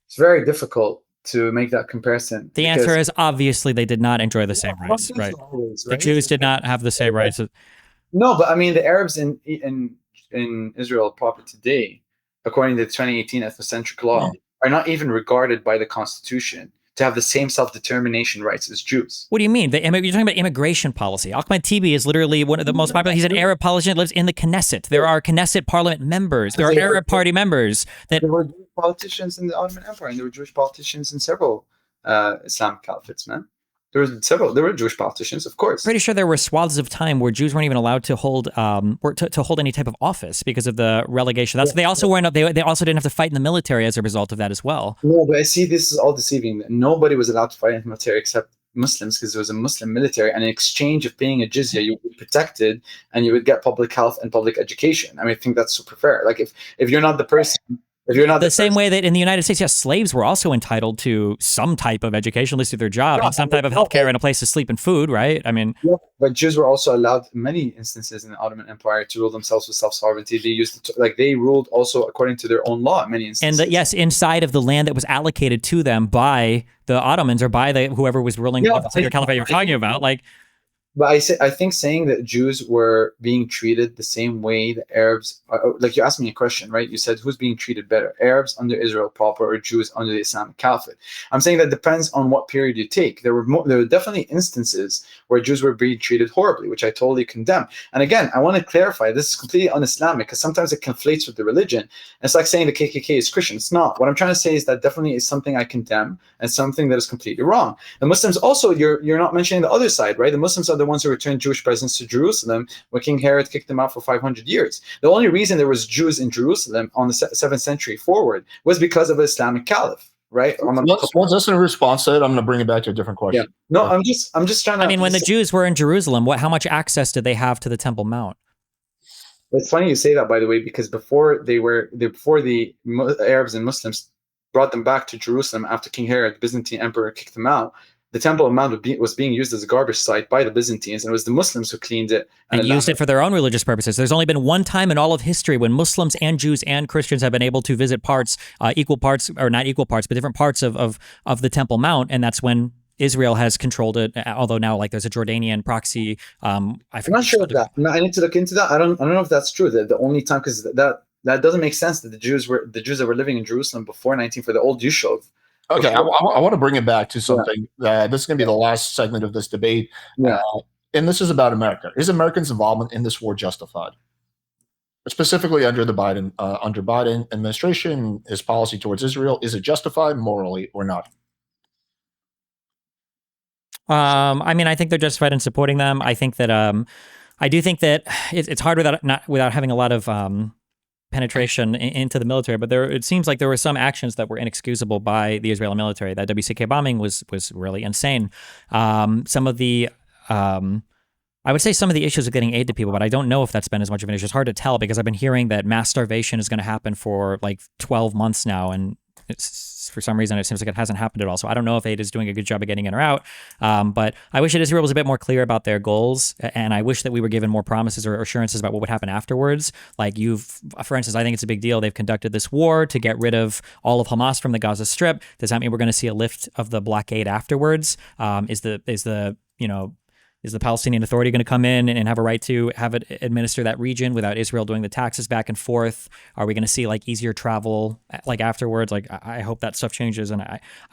It's very difficult to make that comparison. The answer is obviously they did not enjoy the same rights, right? The Jews did not have the same rights. No, but I mean the Arabs in Israel proper today, according to the 2018 ethnocentric law, are not even regarded by the Constitution to have the same self-determination rights as Jews. What do you mean? You're talking about immigration policy. Ahmed Tibi is literally one of the most popular. He's an Arab politician that lives in the Knesset. There are Knesset parliament members. There are Arab party members. There were Jewish politicians in the Ottoman Empire, and there were Jewish politicians in several Islamic caliphates, man. There were Jewish politicians, of course. Pretty sure there were swaths of time where Jews weren't even allowed to hold to hold any type of office because of the relegation. They also weren't. They also didn't have to fight in the military as a result of that as well. No, but I see this is all deceiving. Nobody was allowed to fight in the military except Muslims, because it was a Muslim military, and in exchange of paying a jizya, you would be protected and you would get public health and public education. I mean, I think that's super fair. Like if you're not the person. If you're not the same way that in the United States, yes, slaves were also entitled to some type of education, at least through their job, and some type of healthcare and a place to sleep and food, right? I mean, but Jews were also allowed in many instances in the Ottoman Empire to rule themselves with self-sovereignty. They ruled also according to their own law in many instances. And yes, inside of the land that was allocated to them by the Ottomans or by whoever was ruling the caliphate you're talking about, like. But I think saying that Jews were being treated the same way the Arabs, like you asked me a question, right? You said, who's being treated better, Arabs under Israel proper or Jews under the Islamic Caliphate? I'm saying that depends on what period you take. There were definitely instances where Jews were being treated horribly, which I totally condemn. And again, I want to clarify, this is completely un-Islamic because sometimes it conflates with the religion. It's like saying the KKK is Christian. It's not. What I'm trying to say is that definitely is something I condemn and something that is completely wrong. The Muslims also, you're not mentioning the other side, right? The Muslims are the ones who returned Jewish presence to Jerusalem when King Herod kicked them out for 500 years. The only reason there was Jews in Jerusalem on the 7th century forward was because of the Islamic Caliph, right? Once that's in response to it, I'm going to bring it back to a different question. Yeah. No, I'm just trying to. I mean, when the Jews were in Jerusalem, how much access did they have to the Temple Mount? It's funny you say that, by the way, because before the Arabs and Muslims brought them back to Jerusalem after King Herod, the Byzantine emperor, kicked them out, the Temple Mount was being used as a garbage site by the Byzantines, and it was the Muslims who cleaned it and used it for their own religious purposes. There's only been one time in all of history when Muslims and Jews and Christians have been able to visit equal parts, or not equal parts, but different parts of the Temple Mount, and that's when Israel has controlled it. Although now, like, there's a Jordanian proxy. I'm not sure of that. I need to look into that. I don't know if that's true. The only time, because that doesn't make sense that the Jews that were living in Jerusalem before 19 for the old Yushuv. Okay, I want to bring it back to something. This is going to be the last segment of this debate. Yeah. And this is about America. Is Americans' involvement in this war justified? Specifically under the Biden administration, his policy towards Israel, is it justified morally or not? I mean, I think they're justified in supporting them. I think that I do think that it's hard without having a lot of penetration into the military, but it seems like there were some actions that were inexcusable by the Israeli military. That WCK bombing was really insane. Some of the I would say some of the issues of getting aid to people, but I don't know if that's been as much of an issue. It's hard to tell because I've been hearing that mass starvation is going to happen for like 12 months now, and for some reason it seems like it hasn't happened at all. So I don't know if aid is doing a good job of getting in or out. But I wish that Israel was a bit more clear about their goals, and I wish that we were given more promises or assurances about what would happen afterwards. Like for instance, I think it's a big deal. They've conducted this war to get rid of all of Hamas from the Gaza Strip. Does that mean we're going to see a lift of the blockade afterwards? Is the Palestinian Authority going to come in and have a right to have it administer that region without Israel doing the taxes back and forth? Are we going to see like easier travel like afterwards? Like I hope that stuff changes. And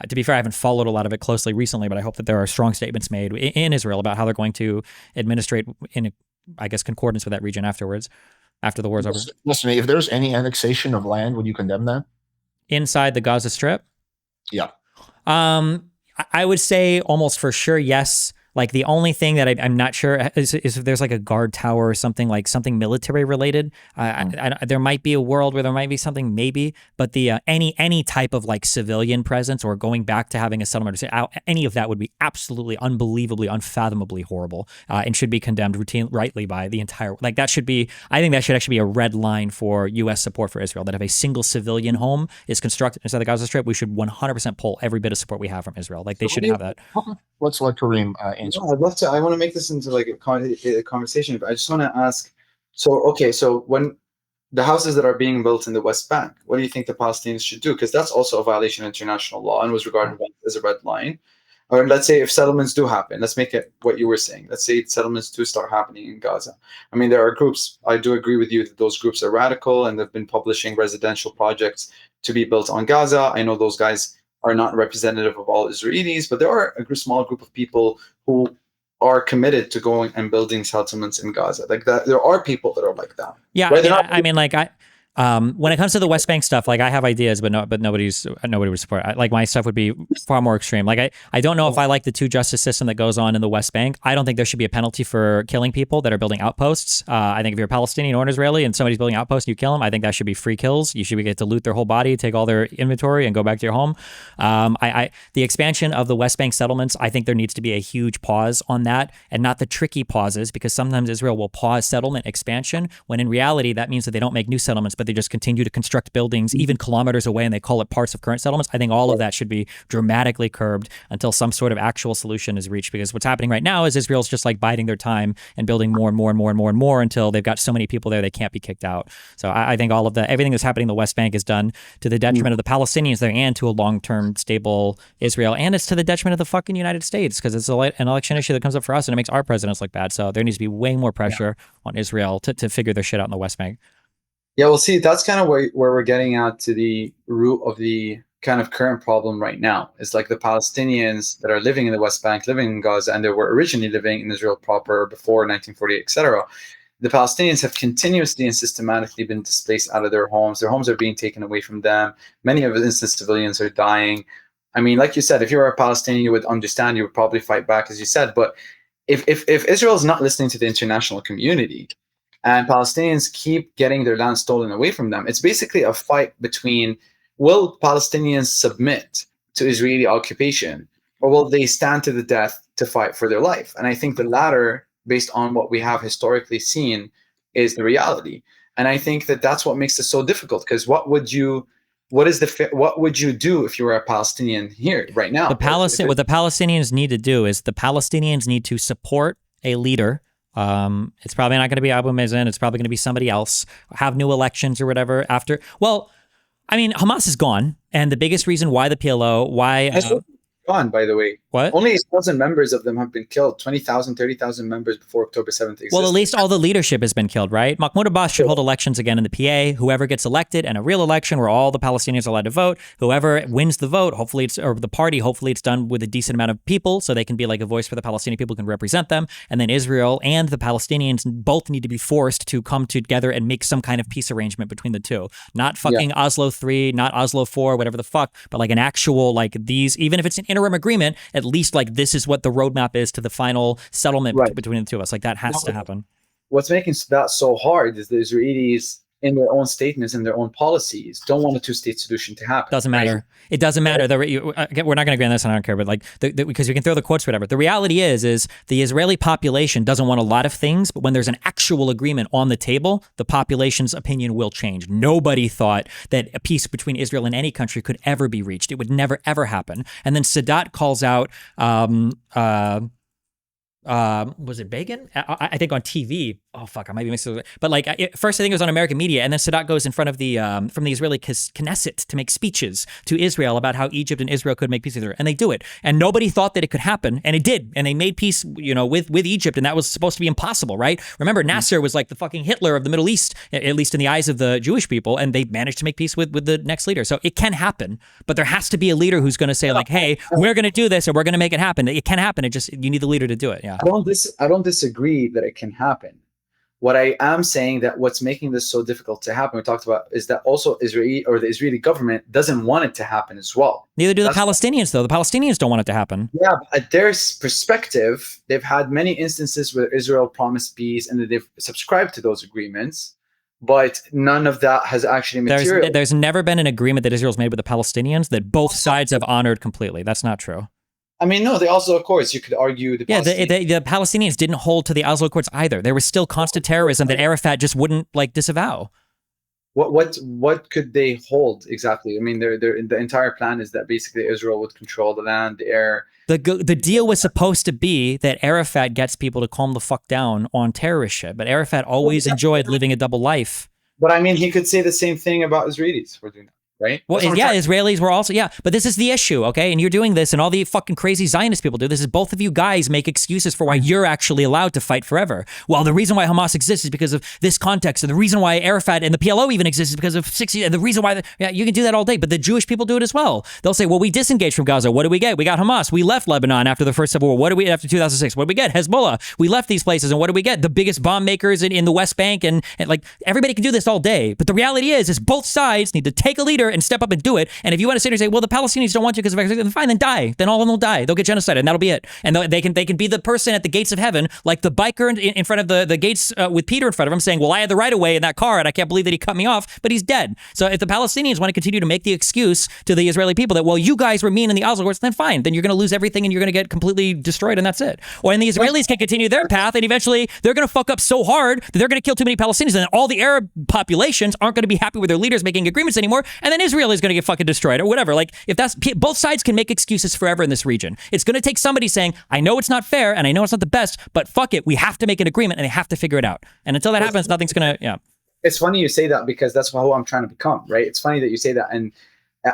to be fair, I haven't followed a lot of it closely recently, but I hope that there are strong statements made in Israel about how they're going to administrate in, I guess, concordance with that region afterwards, after the war's over. Listen to me. If there's any annexation of land, would you condemn that? Inside the Gaza Strip? Yeah. I would say almost for sure, yes. Like the only thing that I'm not sure is if there's like a guard tower or something military related. There might be a world where there might be something maybe, but the any type of like civilian presence or going back to having a settlement, any of that would be absolutely unbelievably, unfathomably horrible and should be condemned rightly by the entire. Like that should be. I think that should actually be a red line for U.S. support for Israel. That if a single civilian home is constructed inside the Gaza Strip, we should 100% pull every bit of support we have from Israel. Like they shouldn't have that. Let's let Kareem answer. No, I'd love to. I want to make this into like a conversation, but I just want to ask. So when the houses that are being built in the West Bank, what do you think the Palestinians should do? Because that's also a violation of international law and was regarded as a red line. Or let's say if settlements do happen, let's make it what you were saying. Let's say settlements do start happening in Gaza. I mean, there are groups. I do agree with you that those groups are radical and they've been publishing residential projects to be built on Gaza. I know those guys are not representative of all Israelis, but there are a small group of people who are committed to going and building settlements in Gaza. Like that, there are people that are like that. Yeah, right? I mean, like when it comes to the West Bank stuff, like I have ideas, but nobody would support. Like my stuff would be far more extreme. Like I don't know if I like the two justice system that goes on in the West Bank. I don't think there should be a penalty for killing people that are building outposts. I think if you're a Palestinian or an Israeli and somebody's building outposts and you kill them, I think that should be free kills. You should get to loot their whole body, take all their inventory, and go back to your home. The expansion of the West Bank settlements, I think there needs to be a huge pause on that, and not the tricky pauses, because sometimes Israel will pause settlement expansion when in reality that means that they don't make new settlements, but they just continue to construct buildings even kilometers away and they call it parts of current settlements. I think all of that should be dramatically curbed until some sort of actual solution is reached, because what's happening right now is Israel's just like biding their time and building more and more and more and more and more until they've got so many people there they can't be kicked out. So I think all of that, everything that's happening in the West Bank is done to the detriment of the Palestinians there and to a long-term stable Israel, and it's to the detriment of the fucking United States, because it's an election issue that comes up for us and it makes our presidents look bad. So there needs to be way more pressure on Israel to figure their shit out in the West Bank. Yeah, well, see, that's kind of where we're getting at to the root of the kind of current problem right now. It's like the Palestinians that are living in the West Bank, living in Gaza, and they were originally living in Israel proper before 1948, etc. The Palestinians have continuously and systematically been displaced out of their homes. Their homes are being taken away from them. Many of the innocent civilians are dying. I mean, like you said, if you were a Palestinian, you would understand. You would probably fight back, as you said. But if Israel is not listening to the international community, and Palestinians keep getting their land stolen away from them, it's basically a fight between, will Palestinians submit to Israeli occupation, or will they stand to the death to fight for their life? And I think the latter, based on what we have historically seen, is the reality. And I think that that's what makes it so difficult, because what would you do if you were a Palestinian here right now? What the Palestinians need to do is the Palestinians need to support a leader. It's probably not going to be Abu Mazen. It's probably going to be somebody else. Have new elections or whatever after. Well, I mean, Hamas is gone, and the biggest reason why the PLO, gone, by the way. What? Only 1,000 members of them have been killed. 20,000, 30,000 members before October 7th existed. Well, at least all the leadership has been killed, right? Mahmoud Abbas should hold elections again in the PA. Whoever gets elected, and a real election where all the Palestinians are allowed to vote. Whoever wins the vote, hopefully it's done with a decent amount of people, so they can be like a voice for the Palestinian people, can represent them. And then Israel and the Palestinians both need to be forced to come together and make some kind of peace arrangement between the two. Not fucking Oslo 3, not Oslo 4, whatever the fuck, but like an actual, like these, even if it's an interim agreement, at least like this is what the roadmap is to the final settlement between the two of us. Like that has to happen. what's making that so hard is the Israelis, in their own statements and their own policies, don't want a two-state solution to happen. Doesn't matter. Right? It doesn't matter. We're not going to agree on this, and I don't care. But like, because we can throw the quotes, whatever. The reality is the Israeli population doesn't want a lot of things, but when there's an actual agreement on the table, the population's opinion will change. Nobody thought that a peace between Israel and any country could ever be reached. It would never ever happen. And then Sadat calls out. Was it Begin? I think on TV. Oh fuck, I might be mixing it. But like first, I think it was on American media, and then Sadat goes in front of the from the Israeli Knesset to make speeches to Israel about how Egypt and Israel could make peace together, and they do it. And nobody thought that it could happen, and it did. And they made peace, with Egypt, and that was supposed to be impossible, right? Remember, Nasser was like the fucking Hitler of the Middle East, at least in the eyes of the Jewish people, and they managed to make peace with the next leader. So it can happen, but there has to be a leader who's going to say like, "Hey, we're going to do this, and we're going to make it happen." It can happen. You need the leader to do it. Yeah. I don't disagree that it can happen. What I am saying that what's making this so difficult to happen, we talked about, is that also the Israeli government doesn't want it to happen as well. Neither do the Palestinians, though. The Palestinians don't want it to happen. Yeah, at their perspective, they've had many instances where Israel promised peace and that they've subscribed to those agreements, but none of that has actually materialized. There's never been an agreement that Israel's made with the Palestinians that both sides have honored completely. That's not true. I mean, no, they also, of course, you could argue the Palestinians didn't hold to the Oslo Accords either. There was still constant terrorism that Arafat just wouldn't disavow. What could they hold exactly? I mean, the entire plan is that basically Israel would control the land, the air. The deal was supposed to be that Arafat gets people to calm the fuck down on terrorist shit, but Arafat always enjoyed living a double life. But I mean, he could say the same thing about Israelis for doing that. Right? Well, yeah, Israelis were also, yeah. But this is the issue, okay? And you're doing this, and all the fucking crazy Zionist people do this, is both of you guys make excuses for why you're actually allowed to fight forever. Well, the reason why Hamas exists is because of this context, and the reason why Arafat and the PLO even exists is because of 60, and the reason why, you can do that all day, but the Jewish people do it as well. They'll say, well, we disengaged from Gaza. What do we get? We got Hamas. We left Lebanon after the first civil war. What do we, after 2006? What do we get? Hezbollah. We left these places, and what do we get? The biggest bomb makers in the West Bank, and like, everybody can do this all day. But the reality is both sides need to take a leader and step up and do it. And if you want to sit here and say, well, the Palestinians don't want you because of X, then fine, then die. Then all of them will die. They'll get genocide, and that'll be it. And they can be the person at the gates of heaven, like the biker in front of the gates with Peter in front of him, saying, well, I had the right of way in that car, and I can't believe that he cut me off, but he's dead. So if the Palestinians want to continue to make the excuse to the Israeli people that, well, you guys were mean in the Oslo Accords, then fine. Then you're going to lose everything, and you're going to get completely destroyed, and that's it. Or and the Israelis can continue their path, and eventually they're going to fuck up so hard that they're going to kill too many Palestinians, and then all the Arab populations aren't going to be happy with their leaders making agreements anymore, and then Israel is going to get fucking destroyed or whatever. Like, if that's, both sides can make excuses forever in this region. It's going to take somebody saying, I know it's not fair and I know it's not the best, but fuck it, we have to make an agreement and they have to figure it out. And until that happens, nothing's going to, yeah. It's funny you say that because that's who I'm trying to become, right? It's funny that you say that. And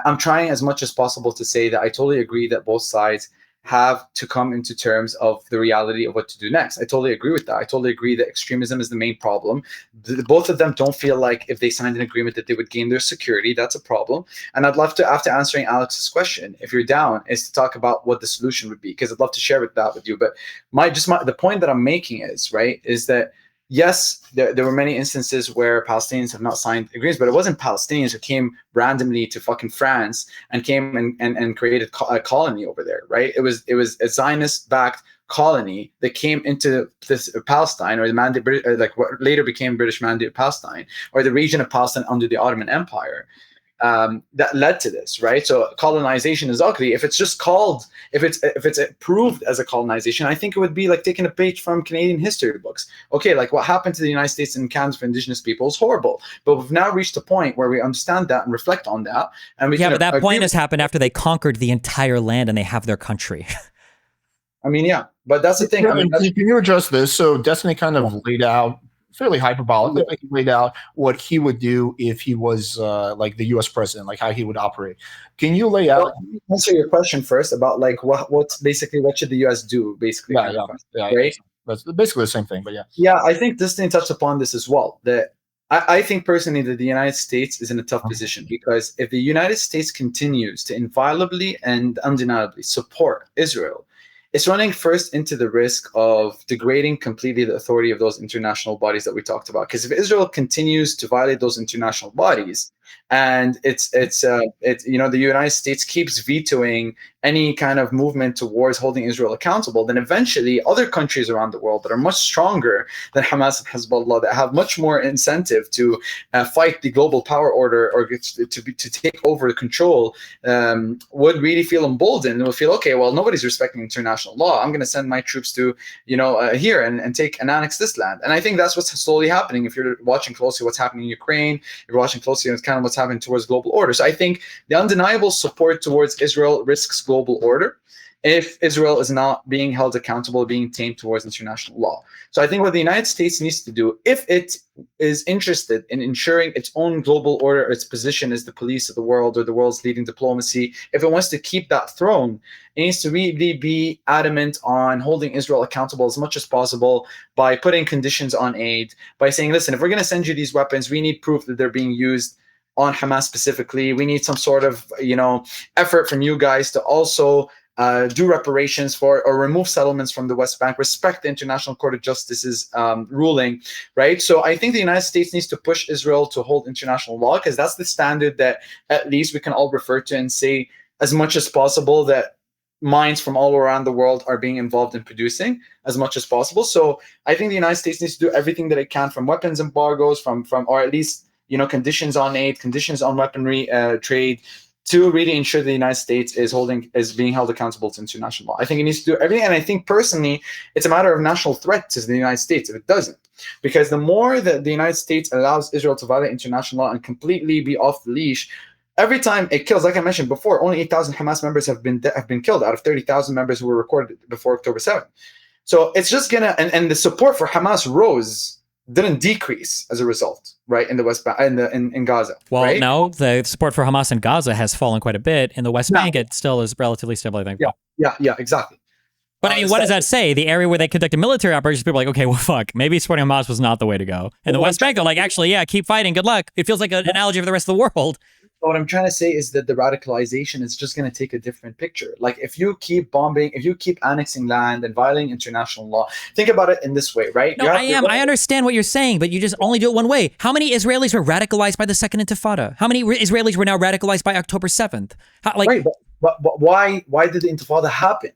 I'm trying as much as possible to say that I totally agree that both sides have to come into terms of the reality of what to do next. I totally agree with that. I totally agree that extremism is the main problem. Both of them don't feel like if they signed an agreement that they would gain their security. That's a problem. And I'd love to, after answering Alex's question, if you're down, is to talk about what the solution would be, because I'd love to share that with you. But the point that I'm making is that yes, there were many instances where Palestinians have not signed agreements, but it wasn't Palestinians who came randomly to fucking France and came and created a colony over there, right? It was a Zionist-backed colony that came into this Palestine, or the mandate, like what later became British Mandate Palestine, or the region of Palestine under the Ottoman Empire. That led to this, right? So colonization is ugly. If it's just called, if it's approved as a colonization, I think it would be like taking a page from Canadian history books. Okay, like what happened to the United States and Canada for Indigenous people is horrible, but we've now reached a point where we understand that and reflect on that. And but that point has happened after they conquered the entire land and they have their country. I mean, yeah, but that's the thing. Can you address this? So Destiny kind of laid out, fairly hyperbolic, like he laid out what he would do if he was like the U.S. president, like how he would operate. Can you lay out? Answer your question first about like what should the U.S. do, basically? Yeah, right? That's basically the same thing, but yeah. Yeah, I think Destiny touched upon this as well. That I think personally that the United States is in a tough position, because if the United States continues to inviolably and undeniably support Israel, it's running first into the risk of degrading completely the authority of those international bodies that we talked about. Because if Israel continues to violate those international bodies, and it's you know, the United States keeps vetoing any kind of movement towards holding Israel accountable, then eventually other countries around the world that are much stronger than Hamas and Hezbollah, that have much more incentive to fight the global power order, or to take over control, would really feel emboldened and will feel, okay, well, nobody's respecting international law. I'm going to send my troops to, you know, here and take and annex this land. And I think that's what's slowly happening. If you're watching closely what's happening in Ukraine, you're watching closely kind of what's happening towards global order. So I think the undeniable support towards Israel risks global order if Israel is not being held accountable, being tamed towards international law. So I think what the United States needs to do, if it is interested in ensuring its own global order, its position as the police of the world or the world's leading diplomacy, if it wants to keep that throne, it needs to really be adamant on holding Israel accountable as much as possible by putting conditions on aid, by saying, listen, if we're going to send you these weapons, we need proof that they're being used on Hamas specifically. We need some sort of, you know, effort from you guys to also do reparations for or remove settlements from the West Bank, respect the International Court of Justice's ruling, right? So I think the United States needs to push Israel to hold international law, because that's the standard that at least we can all refer to and say as much as possible that mines from all around the world are being involved in producing as much as possible. So I think the United States needs to do everything that it can, from weapons embargoes, from or at least, you know, conditions on aid, conditions on weaponry trade, to really ensure the United States is being held accountable to international law. I think it needs to do everything, and I think personally, it's a matter of national threat to the United States if it doesn't, because the more that the United States allows Israel to violate international law and completely be off the leash, every time it kills, like I mentioned before, only 8,000 Hamas members have been killed out of 30,000 members who were recorded before October 7th. So it's just gonna, and the support for Hamas didn't decrease as a result, right, in the West Bank, in Gaza. Well, right? no, the support for Hamas in Gaza has fallen quite a bit. In the West Bank, it still is relatively stable, I think. Yeah, exactly. But I mean, what does that say? The area where they conducted military operations, people are like, okay, well, fuck, maybe supporting Hamas was not the way to go. And the West Bank, they're like, actually, yeah, keep fighting, good luck. It feels like an analogy for the rest of the world. What I'm trying to say is that the radicalization is just going to take a different picture. Like, if you keep bombing, if you keep annexing land and violating international law, think about it in this way, right? No, I understand what you're saying, but you just only do it one way. How many Israelis were radicalized by the Second Intifada? How many Israelis were now radicalized by October 7th? Right, but why did the Intifada happen?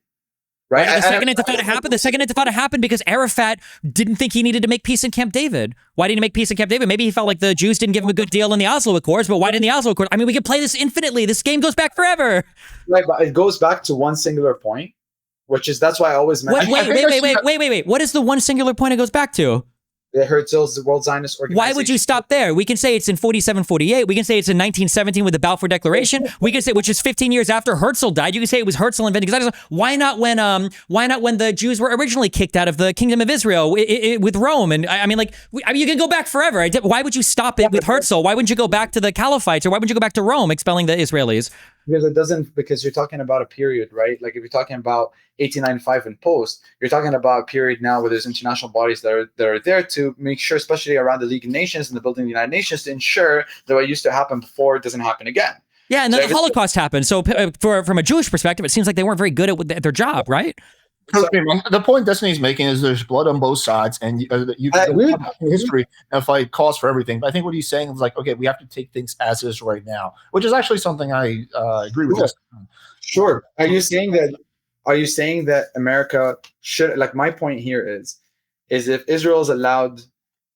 Right. The Second Intifada happened. The Second Intifada happened because Arafat didn't think he needed to make peace in Camp David. Why didn't he make peace in Camp David? Maybe he felt like the Jews didn't give him a good deal in the Oslo Accords, but why didn't the Oslo Accords? I mean, we could play this infinitely. This game goes back forever. Right, but it goes back to one singular point, which is, that's why I always mention. Wait. What is the one singular point it goes back to? Herzl's the World Zionist Organization. Why would you stop there? We can say it's in 47, 48. We can say it's in 1917 with the Balfour Declaration. We can say, which is 15 years after Herzl died. You can say it was Herzl inventing Zionism. Why not when the Jews were originally kicked out of the Kingdom of Israel with Rome? And I mean, you can go back forever. Why would you stop it with Herzl? Why wouldn't you go back to the Caliphites, or why wouldn't you go back to Rome expelling the Israelis? Because you're talking about a period, right? Like, if you're talking about 1895 and post, you're talking about a period now where there's international bodies that are there to make sure, especially around the League of Nations and the building of the United Nations, to ensure that what used to happen before doesn't happen again. Yeah, and then the Holocaust happened. So from a Jewish perspective, it seems like they weren't very good at their job, right? The point Destiny's making is there's blood on both sides, and you can history and fight cause for everything. But I think what he's saying is like, okay, we have to take things as is right now, which is actually something I agree with. Sure. Are you saying that America should, like, my point here is if Israel is allowed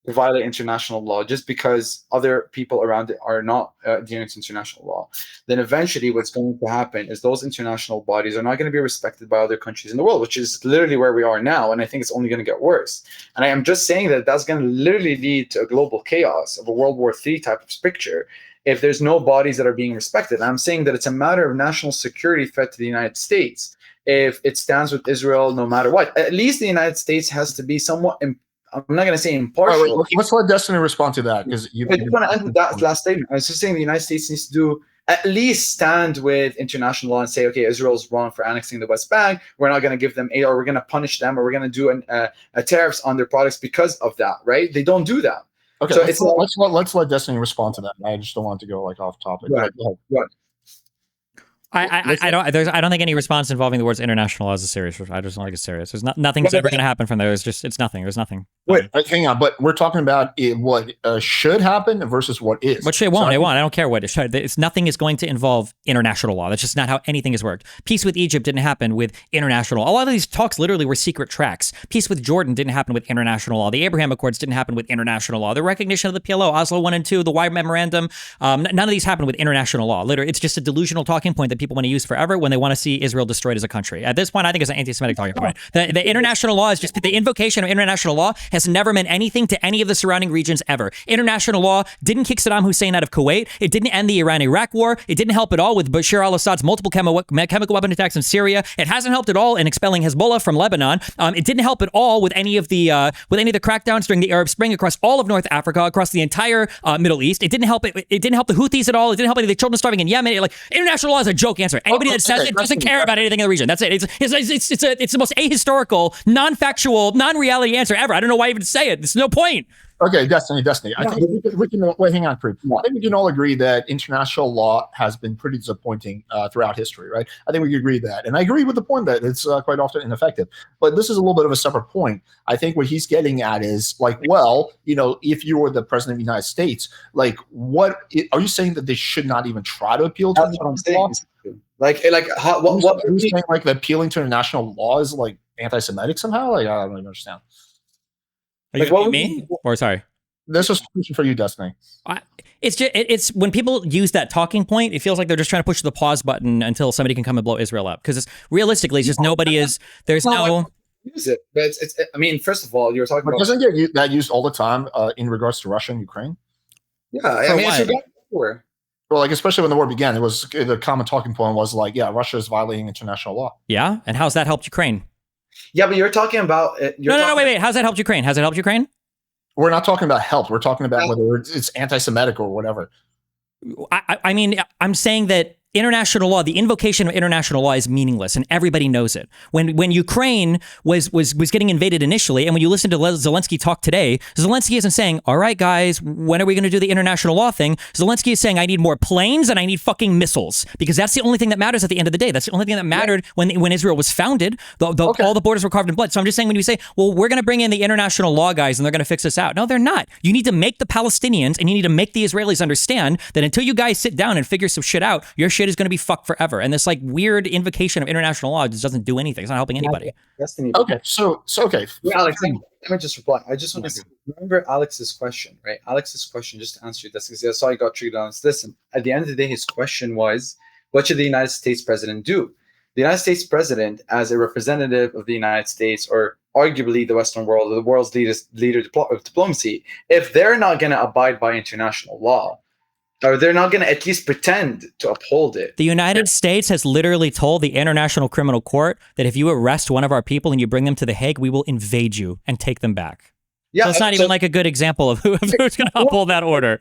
to violate international law just because other people around it are not adhering to international law, then eventually what's going to happen is those international bodies are not going to be respected by other countries in the world, which is literally where we are now. And I think it's only going to get worse. And I am just saying that that's going to literally lead to a global chaos of a World War III type of picture if there's no bodies that are being respected. And I'm saying that it's a matter of national security threat to the United States if it stands with Israel no matter what. At least the United States has to be somewhat I'm not going to say impartial. Right, let's let Destiny respond to that, because I just want to end with that last statement. I was just saying the United States needs to do at least stand with international law and say, okay, Israel's wrong for annexing the West Bank. We're not going to give them aid, or we're going to punish them, or we're going to do tariffs on their products because of that. Right? They don't do that. Okay, so let's let Destiny respond to that. I just don't want to go like off topic. Right. I don't think any response involving the words international law is a serious. I just don't think it's serious. There's nothing's ever going to happen from there. It's nothing. There's nothing. Wait, hang on. But we're talking about what should happen versus what is. Which it won't. It won't. I don't care what it should. Nothing is going to involve international law. That's just not how anything has worked. Peace with Egypt didn't happen with international law. A lot of these talks literally were secret tracks. Peace with Jordan didn't happen with international law. The Abraham Accords didn't happen with international law. The recognition of the PLO, Oslo 1 and 2, the Wire Memorandum, none of these happened with international law. Literally, it's just a delusional talking point that people want to use forever when they want to see Israel destroyed as a country. At this point, I think it's an anti-Semitic talking point. The international law is just the invocation of international law has never meant anything to any of the surrounding regions ever. International law didn't kick Saddam Hussein out of Kuwait. It didn't end the Iran-Iraq war. It didn't help at all with Bashar al-Assad's multiple chemical weapon attacks in Syria. It hasn't helped at all in expelling Hezbollah from Lebanon. It didn't help at all with any of the crackdowns during the Arab Spring across all of North Africa, across the entire Middle East. It didn't help. It didn't help the Houthis at all. It didn't help any of the children starving in Yemen. International law is a joke answer. Anybody that says it doesn't care about anything in the region. That's it. It's the most ahistorical, non-factual, non-reality answer ever. I don't know why I even say it. There's no point. Okay, Destiny. I think we can wait. Hang on, Kareem. I think we can all agree that international law has been pretty disappointing throughout history, right? I think we can agree that, and I agree with the point that it's quite often ineffective. But this is a little bit of a separate point. I think what he's getting at is like, well, if you were the president of the United States, like, what are you saying that they should not even try to appeal to international law? What are you saying? Like, that appealing to international law is like anti-Semitic somehow? Like, I don't even understand. Are you like, me? Or sorry. This is a question for you, Destiny. It's when people use that talking point, it feels like they're just trying to push the pause button until somebody can come and blow Israel up. Because realistically, it's just nobody is. There's no. Use it, but it's. I mean, first of all, you're talking about. Doesn't get that used all the time in regards to Russia and Ukraine? Yeah, I mean, it's everywhere. Well, like, especially when the war began, it was the common talking point was like, yeah, Russia is violating international law. Yeah, and how's that helped Ukraine? Yeah, but you're talking about. No, wait. How's that helped Ukraine? Has it helped Ukraine? We're not talking about help. We're talking about whether it's anti-Semitic or whatever. I mean, I'm saying that international law, the invocation of international law is meaningless, and everybody knows it. When Ukraine was getting invaded initially, and when you listen to Zelensky talk today, Zelensky isn't saying, all right, guys, when are we going to do the international law thing? Zelensky is saying, I need more planes and I need fucking missiles, because that's the only thing that matters at the end of the day. That's the only thing that mattered when Israel was founded. All the borders were carved in blood. So I'm just saying, when you say, well, we're going to bring in the international law guys and they're going to fix this out. No, they're not. You need to make the Palestinians and you need to make the Israelis understand that until you guys sit down and figure some shit out, your shit is going to be fucked forever. And this like weird invocation of international law just doesn't do anything. It's not helping anybody. Okay, so okay. Yeah, Alex, let me just reply. I just want to remember Alex's question, right? Alex's question, just to answer you, that's because I saw I got triggered on this. And at the end of the day, his question was, what should the United States president do? The United States president, as a representative of the United States, or arguably the Western world, or the world's leader of diplomacy, if they're not going to abide by international law, or they're not going to at least pretend to uphold it. The United States has literally told the International Criminal Court that if you arrest one of our people and you bring them to The Hague, we will invade you and take them back. Yeah, so it's not even like a good example of who's going to uphold that order.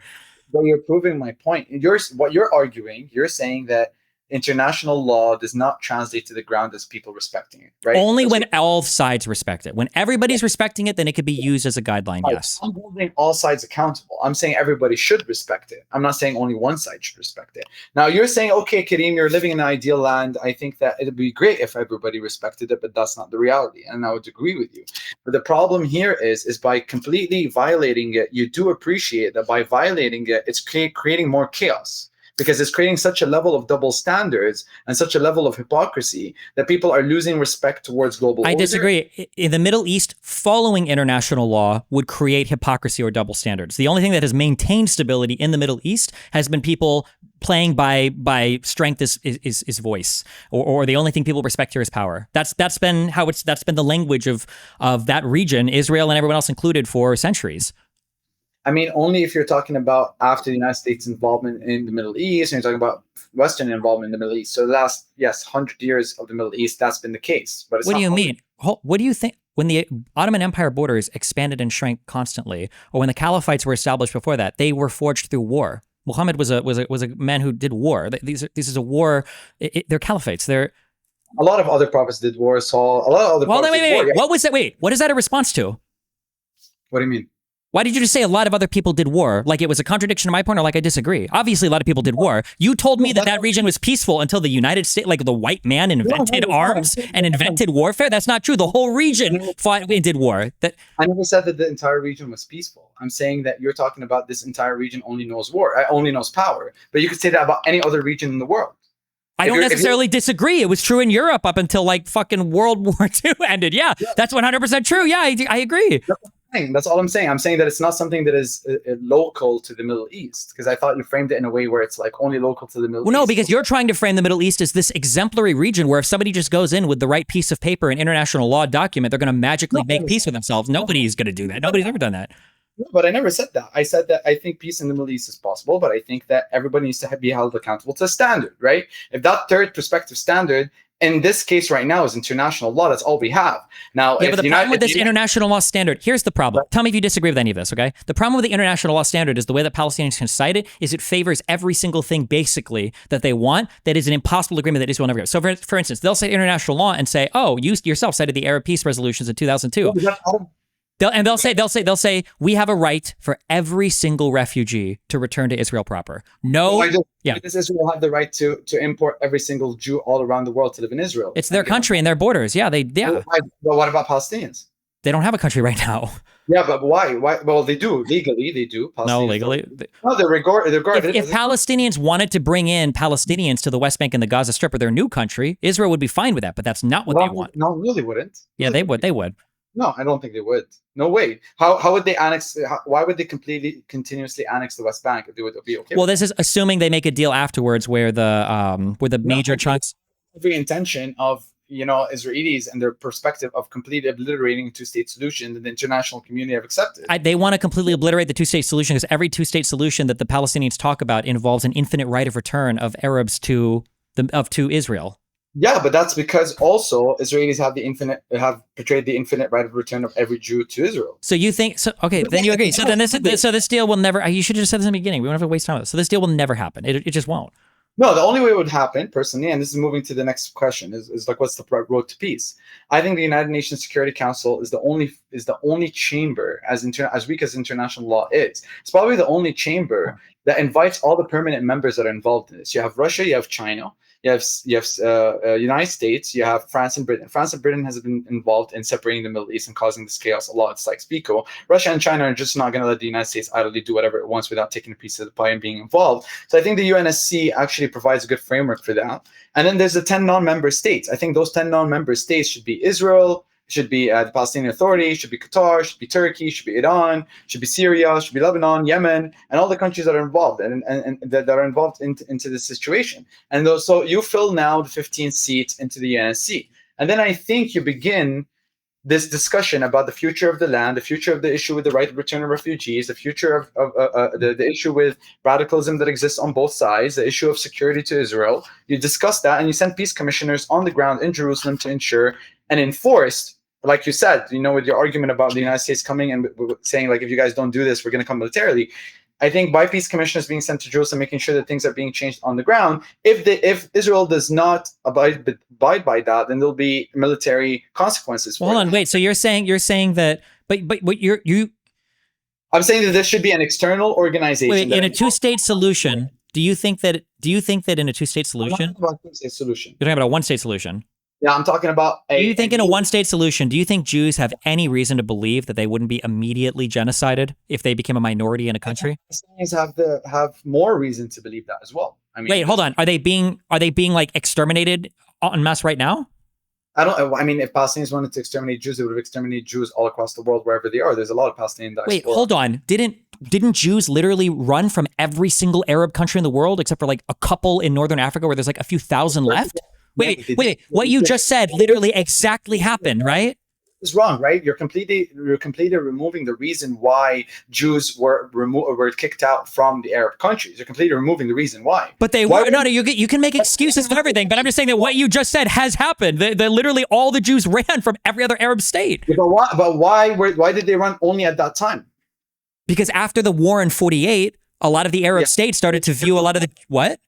But you're proving my point. What you're arguing, you're saying that international law does not translate to the ground as people respecting it, right? Only when all sides respect it. When everybody's respecting it, then it could be used as a guideline, yes. I'm holding all sides accountable. I'm saying everybody should respect it. I'm not saying only one side should respect it. Now, you're saying, okay, Kareem, you're living in an ideal land. I think that it'd be great if everybody respected it, but that's not the reality. And I would agree with you. But the problem here is by completely violating it, you do appreciate that by violating it, it's creating more chaos. Because it's creating such a level of double standards and such a level of hypocrisy that people are losing respect towards global order. I disagree. In the Middle East, following international law would create hypocrisy or double standards. The only thing that has maintained stability in the Middle East has been people playing by strength is voice, or the only thing people respect here is power. That's been the language of that region, Israel and everyone else included, for centuries. I mean, only if you're talking about after the United States involvement in the Middle East, and you're talking about Western involvement in the Middle East. So the last, 100 years of the Middle East, that's been the case. But what do you mean? What do you think? When the Ottoman Empire borders expanded and shrank constantly, or when the caliphates were established before that, they were forged through war. Muhammad was a man who did war. This is a war. They're caliphates. They're a lot of other prophets did war. Saul. A lot of other. Well, wait. What was that? Wait, what is that a response to? What do you mean? Why did you just say a lot of other people did war? Like it was a contradiction to my point, or like I disagree? Obviously, a lot of people did war. You told me that that region was peaceful until the United States, like the white man invented arms and invented warfare. That's not true. The whole region fought and did war. That I never said that the entire region was peaceful. I'm saying that you're talking about this entire region only knows war, only knows power. But you could say that about any other region in the world. I don't necessarily disagree. It was true in Europe up until like fucking World War II ended. Yeah, that's 100% true. Yeah, I agree. That's all I'm saying. I'm saying that it's not something that is local to the Middle East, because I thought you framed it in a way where it's like only local to the Middle East. Well, no, because you're trying to frame the Middle East as this exemplary region where if somebody just goes in with the right piece of paper and international law document, they're going to magically make peace with themselves. Nobody's going to do that. Nobody's ever done that. No, but I never said that. I said that I think peace in the Middle East is possible, but I think that everybody needs to be held accountable to a standard, right? If that third perspective standard in this case right now is international law, that's all we have. Now, yeah, but the problem with this international law standard, here's the problem. Tell me if you disagree with any of this, okay? The problem with the international law standard is the way that Palestinians can cite it is it favors every single thing basically that they want that is an impossible agreement that Israel never gives. So for instance, they'll cite international law and say, oh, you yourself cited the Arab peace resolutions in 2002. They'll say we have a right for every single refugee to return to Israel proper. No, does Israel have the right to import every single Jew all around the world to live in Israel? It's their country and their borders. Yeah, But what about Palestinians? They don't have a country right now. Yeah, but why? Well, they do legally. They do. No, legally. No, they're regarded. If Palestinians wanted to bring in Palestinians to the West Bank and the Gaza Strip or their new country, Israel would be fine with that. But that's not what they want. No, really wouldn't. Yeah, they would. They would. No, I don't think they would. No way. How would they annex? Why would they continuously annex the West Bank if they would be okay? Well, this is assuming they make a deal afterwards, where the major chunks. Every intention of Israelis and their perspective of completely obliterating two-state solution that the international community have accepted. They want to completely obliterate the two-state solution because every two-state solution that the Palestinians talk about involves an infinite right of return of Arabs to Israel. Yeah, but that's because also Israelis have portrayed the infinite right of return of every Jew to Israel. So you think so? Okay, then you agree. So then this deal will never. You should have just said this in the beginning. We don't have to waste time on this. So this deal will never happen. It just won't. No, the only way it would happen, personally, and this is moving to the next question, is like, what's the road to peace? I think the United Nations Security Council is the only chamber, as weak as international law is. It's probably the only chamber that invites all the permanent members that are involved in this. You have Russia, you have China. You have United States, you have France and Britain. France and Britain has been involved in separating the Middle East and causing this chaos a lot. It's like Pico. Russia and China are just not going to let the United States idly do whatever it wants without taking a piece of the pie and being involved. So I think the UNSC actually provides a good framework for that. And then there's the 10 non-member states. I think those 10 non-member states should be Israel, should be the Palestinian Authority, should be Qatar, should be Turkey, should be Iran, should be Syria, should be Lebanon, Yemen, and all the countries that are involved and that are involved into this situation. And so you fill now the 15 seats into the UNSC. And then I think you begin this discussion about the future of the land, the future of the issue with the right of return of refugees, the future of the issue with radicalism that exists on both sides, the issue of security to Israel. You discuss that and you send peace commissioners on the ground in Jerusalem to ensure and enforce, like you said, with your argument about the United States coming and saying, like, if you guys don't do this, we're going to come militarily. I think by peace commissioners being sent to Jerusalem, making sure that things are being changed on the ground. If Israel does not abide by that, then there'll be military consequences. Hold on, wait. So you're saying that, but you. I'm saying that there should be an external organization. Wait, in a two-state solution, do you think that in a two-state solution? I'm not talking about a two-state solution. You're talking about a one-state solution. Yeah, I'm talking about do you think in a one-state solution, do you think Jews have any reason to believe that they wouldn't be immediately genocided if they became a minority in a country? Palestinians have more reason to believe that as well. I mean, wait, hold on. Are they being like exterminated en masse right now? I mean, if Palestinians wanted to exterminate Jews, they would have exterminated Jews all across the world, wherever they are. There's a lot of Palestinian diaspora. Wait, hold on. Didn't Jews literally run from every single Arab country in the world, except for like a couple in Northern Africa where there's like a few thousand left? Wait. What you just said literally exactly happened, right? It's wrong, right? You're completely removing the reason why Jews were kicked out from the Arab countries. You're completely removing the reason why. But they were no. You can make excuses for everything, but I'm just saying that what you just said has happened. That literally all the Jews ran from every other Arab state. Yeah, but why did they run only at that time? Because after the war in '48, a lot of the Arab states started to view a lot of the what?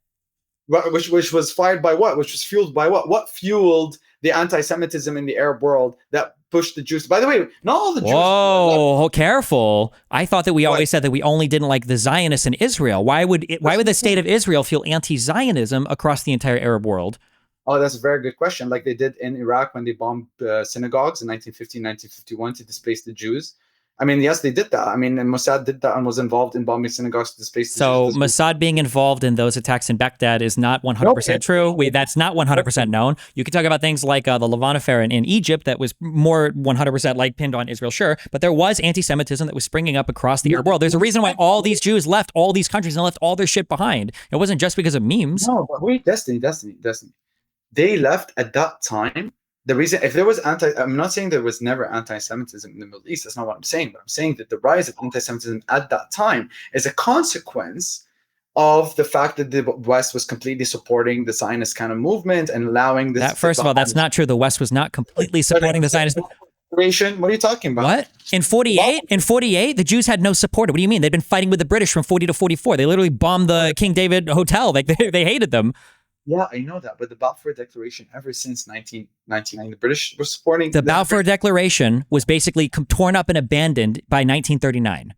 Which was fired by what? Which was fueled by what? What fueled the anti-Semitism in the Arab world that pushed the Jews. By the way, not all the Jews. Whoa, careful. I thought that we always said that we only didn't like the Zionists in Israel. Why would the state of Israel feel anti-Zionism across the entire Arab world? Oh, that's a very good question. Like they did in Iraq when they bombed synagogues in 1950, 1951 to displace the Jews. I mean, yes, they did that. I mean, and Mossad did that and was involved in bombing synagogues to displace the Jews. So Mossad being involved in those attacks in Baghdad is not 100% true. That's not 100% known. You can talk about things like the Levant affair in Egypt that was more 100% like pinned on Israel, sure. But there was anti-Semitism that was springing up across the Arab world. There's a reason why all these Jews left all these countries and left all their shit behind. It wasn't just because of memes. No, but wait, Destiny. They left at that time. The reason, if there was I'm not saying there was never anti-Semitism in the Middle East. That's not what I'm saying. But I'm saying that the rise of anti-Semitism at that time is a consequence of the fact that the West was completely supporting the Zionist kind of movement and allowing this. That, first of all, that's not true. The West was not completely supporting the Zionist. What are you talking about? What? In 48? In 48, the Jews had no support. What do you mean? They'd been fighting with the British from 40 to 44. They literally bombed the King David Hotel. Like they hated them. Yeah, I know that, but the Balfour Declaration, ever since 1999, the British were supporting the Balfour Declaration was basically torn up and abandoned by 1939.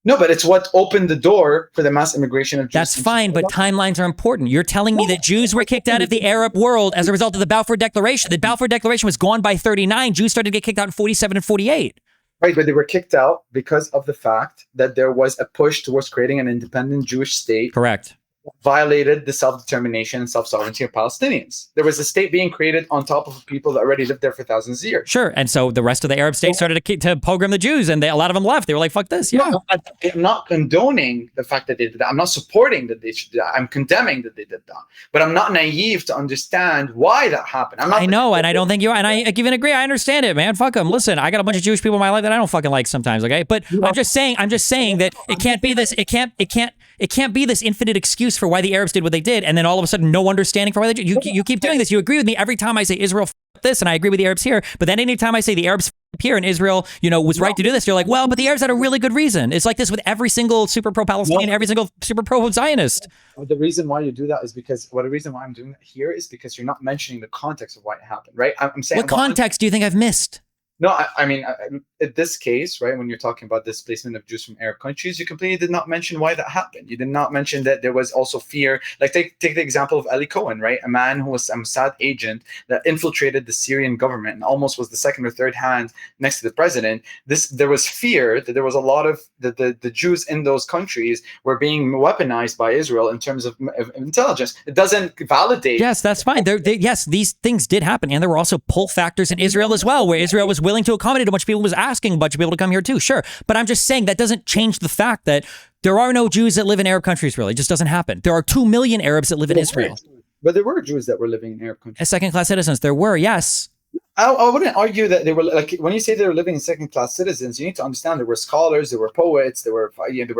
No, but it's what opened the door for the mass immigration of Jews. That's fine, but timelines are important. You're telling me that Jews were kicked out of the Arab world as a result of the Balfour Declaration. The Balfour Declaration was gone by 39. Jews started to get kicked out in 47 and 48. Right, but they were kicked out because of the fact that there was a push towards creating an independent Jewish state. Correct. Violated the self-determination and self-sovereignty of Palestinians. There was a state being created on top of people that already lived there for thousands of years. Sure, and so the rest of the Arab states started to pogrom the Jews, and a lot of them left. They were like, fuck this. Yeah. No, I'm not condoning the fact that they did that. I'm not supporting that they should do that. I'm condemning that they did that. But I'm not naive to understand why that happened. I know, and I don't think you are. And I even agree. I understand it, man. Fuck them. Listen, I got a bunch of Jewish people in my life that I don't fucking like sometimes, okay? But I'm just saying that it can't be this, it can't be this infinite excuse for why the Arabs did what they did, and then all of a sudden no understanding for why they did. You keep doing this. You agree with me every time I say Israel f*** this, and I agree with the Arabs here. But then anytime I say the Arabs f*** here and Israel, was right to do this, you're like, well, but the Arabs had a really good reason. It's like this with every single super pro-Palestinian, every single super pro-Zionist. The reason why you do that is because, the reason why I'm doing that here is because you're not mentioning the context of why it happened, right? I'm saying. What context do you think I've missed? No, I mean, in this case, right, when you're talking about displacement of Jews from Arab countries, you completely did not mention why that happened. You did not mention that there was also fear. Like, take the example of Eli Cohen, right? A man who was a Mossad agent that infiltrated the Syrian government and almost was the second or third hand next to the president. There was fear that there was a lot of the Jews in those countries were being weaponized by Israel in terms of intelligence. It doesn't validate. Yes, that's fine. Yes, these things did happen. And there were also pull factors in Israel as well, where Israel was willing to accommodate a bunch of people, was asking a bunch of people to come here too, sure. But I'm just saying that doesn't change the fact that there are no Jews that live in Arab countries, really. It just doesn't happen. There are 2 million Arabs that live in Israel. But there were Jews that were living in Arab countries. As second-class citizens, there were, yes. I wouldn't argue that they were, like, when you say they were living in second-class citizens, you need to understand there were scholars, there were poets, they were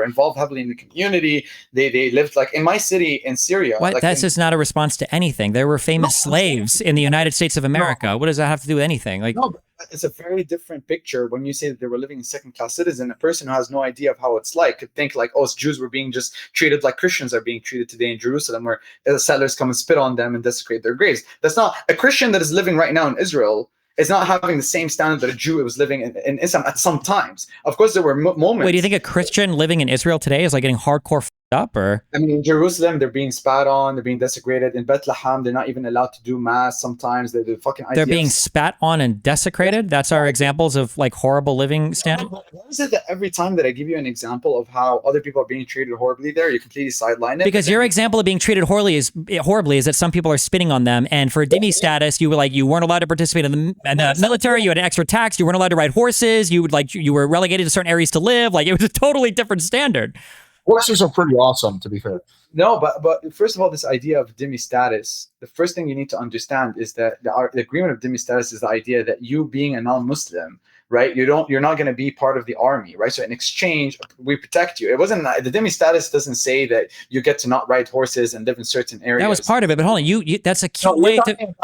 involved heavily in the community. They lived, like, in my city in Syria. What? Like, That's just not a response to anything. There were famous slaves in the United States of America. What does that have to do with anything? Like, no, it's a very different picture when you say that they were living in second-class citizen. A person who has no idea of how it's like could think like, oh, Jews were being just treated like Christians are being treated today in Jerusalem, where settlers come and spit on them and desecrate their graves. That's not a Christian that is living right now in Israel. Is not having the same standard that a Jew was living in Islam at some times. Of course, there were moments. Wait, do you think a Christian living in Israel today is like getting hardcore f***ed up, or? I mean, in Jerusalem, they're being spat on, they're being desecrated. In Bethlehem, they're not even allowed to do mass sometimes. They're fucking They're being spat on and desecrated? That's our examples of like horrible living standard? Why is it that every time that I give you an example of how other people are being treated horribly there, you completely sideline it? Because your example of being treated horribly is that some people are spitting on them, and for a dhimmi status, you weren't allowed to participate in the military, you had an extra tax, you weren't allowed to ride horses, you were relegated to certain areas to live. Like, it was a totally different standard. Horses are pretty awesome, to be fair. No, but first of all, this idea of dhimmi status, the first thing you need to understand is that the agreement of dhimmi status is the idea that you being a non-Muslim, right? You're not going to be part of the army, right? So in exchange, we protect you. It wasn't, the dhimmi status doesn't say that you get to not ride horses and live in certain areas. That was part of it, but hold on, you that's a cute way to.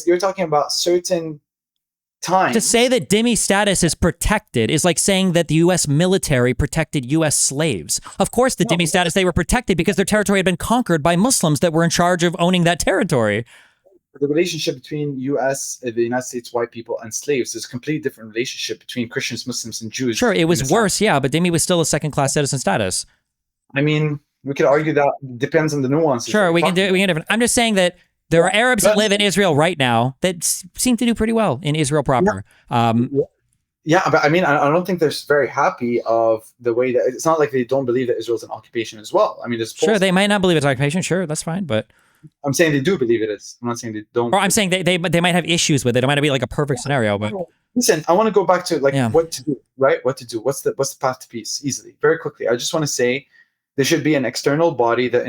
You're talking about certain time. To say that dhimmi status is protected is like saying that the U.S. military protected U.S. slaves. Of course, the dhimmi status, they were protected because their territory had been conquered by Muslims that were in charge of owning that territory. the relationship between the United States white people and slaves is a completely different relationship between Christians, Muslims, and Jews. Sure, it was worse, yeah, but Dhimmi was still a second-class citizen status. I mean, we could argue that depends on the nuances. Sure, we can do. I'm just saying that there are Arabs that live in Israel right now that seem to do pretty well in Israel proper. Yeah, but I mean, I don't think they're very happy of the way that it's not like they don't believe that Israel's an occupation as well. I mean, there's sure they might not believe it's occupation. Sure, that's fine, but I'm saying they do believe it is. I'm not saying they don't. Or I'm saying they might have issues with it. It might not be like a perfect scenario, but listen, I want to go back to what to do, right? What to do? What's the path to peace? Easily, very quickly. I just want to say there should be an external body that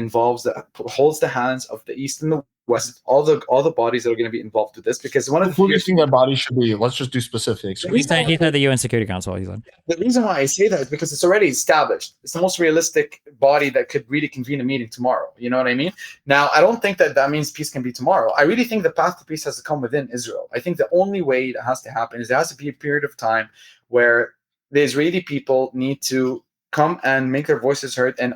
holds the hands of the East and the West, all the bodies that are going to be involved with this, because one of the who do you think that body should be? Let's just do specifics. He said the UN Security Council. He said the reason why I say that is because it's already established. It's the most realistic body that could really convene a meeting tomorrow. You know what I mean? Now, I don't think that means peace can be tomorrow. I really think the path to peace has to come within Israel. I think the only way that has to happen is there has to be a period of time where the Israeli people need to come and make their voices heard and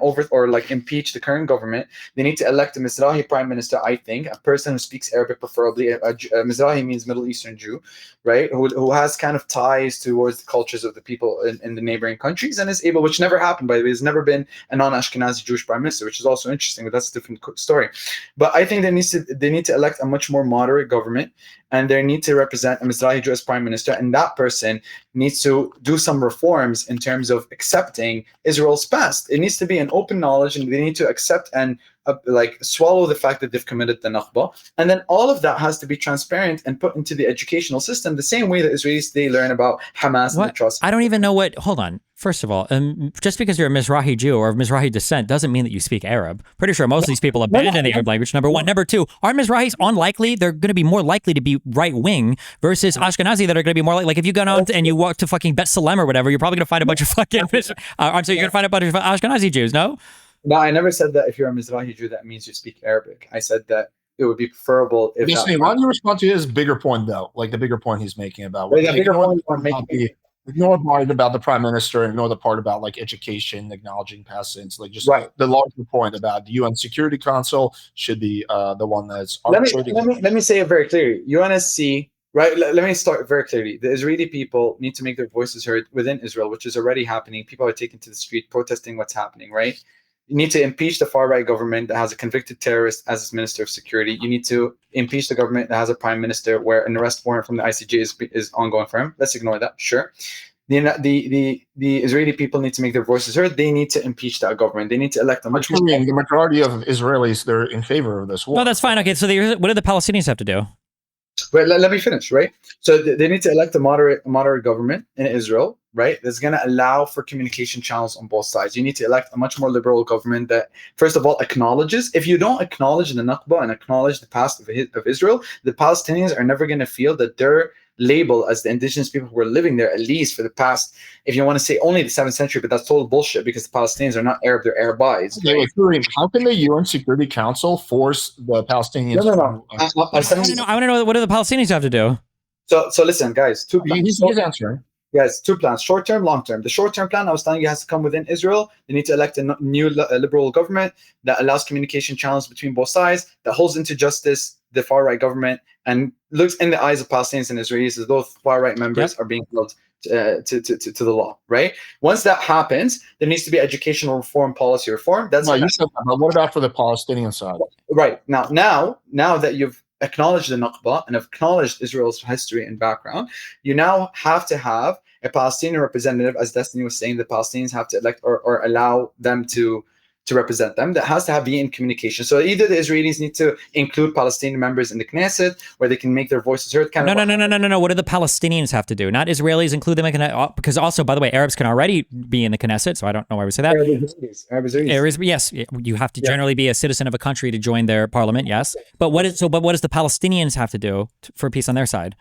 impeach the current government. They need to elect a Mizrahi prime minister, I think, a person who speaks Arabic, preferably. Mizrahi means Middle Eastern Jew, right? Who has kind of ties towards the cultures of the people in the neighboring countries and is able, which never happened, by the way. There's never been a non-Ashkenazi Jewish prime minister, which is also interesting, but that's a different story. But I think they need to elect a much more moderate government, and they need to represent a Mizrahi Jew as prime minister, and that person needs to do some reforms in terms of accepting Israel's past. It needs to be an open knowledge, and they need to accept and swallow the fact that they've committed the Nakba. And then all of that has to be transparent and put into the educational system the same way that Israelis today learn about Hamas and the trust. I don't even know what. Hold on. First of all, just because you're a Mizrahi Jew or of Mizrahi descent doesn't mean that you speak Arab. Pretty sure most of these people abandon the Arab language, number one. Number two, are Mizrahis unlikely? They're going to be more likely to be right-wing versus Ashkenazi that are going to be more like if you go out and you walk to fucking Bet Salem or whatever, you're probably going to find a bunch of fucking, I'm sorry, you're going to find a bunch of Ashkenazi Jews, no? No, I never said that if you're a Mizrahi Jew, that means you speak Arabic. I said that it would be preferable if why don't you respond to his bigger point, though? Like the bigger point he's making about ignore the part about the prime minister, ignore the part about like education, acknowledging past sins, like just the larger point about the UN Security Council should be the one that's let me say it very clearly. UNSC, right? Let me start very clearly. The Israeli people need to make their voices heard within Israel, which is already happening. People are taken to the street protesting what's happening, right? You need to impeach the far-right government that has a convicted terrorist as its minister of security. You need to impeach the government that has a prime minister where an arrest warrant from the ICJ is ongoing for him. Let's ignore that, sure. The Israeli people need to make their voices heard. They need to impeach that government. They need to elect a much more... The majority of Israelis, they're in favor of this war. No, that's fine. Okay, so what do the Palestinians have to do? Wait, let me finish, right? So they need to elect a moderate government in Israel, right? That's going to allow for communication channels on both sides. You need to elect a much more liberal government that, first of all, acknowledges. If you don't acknowledge the Nakba and acknowledge the past of Israel, the Palestinians are never going to feel that they're labeled as the indigenous people who were living there, at least for the past, if you want to say only the 7th century, but that's total bullshit because the Palestinians are not Arab, they're Arabized. Okay, how can the UN Security Council force the Palestinians? No. I want to know, what do the Palestinians have to do? So listen, guys, two plans. He's answering. Yes, two plans, short term, long term. The short term plan I was telling you has to come within Israel. They need to elect a new liberal government that allows communication channels between both sides, that holds into justice the far right government, and looks in the eyes of Palestinians and Israelis as those far right members are being held to the law. Right. Once that happens, there needs to be educational reform, policy reform. That's you said that, but what about for the Palestinian side? Right now that you've acknowledge the Nakba and acknowledged Israel's history and background, you now have to have a Palestinian representative, as Destiny was saying, the Palestinians have to elect or allow them to represent them. That has to be in communication. So either the Israelis need to include Palestinian members in the Knesset, where they can make their voices heard. No. What do the Palestinians have to do? Not Israelis include them in Knesset, because also, by the way, Arabs can already be in the Knesset, so I don't know why we say that. Arabs, yes, you have to generally be a citizen of a country to join their parliament, yes. But what does the Palestinians have to do for peace on their side?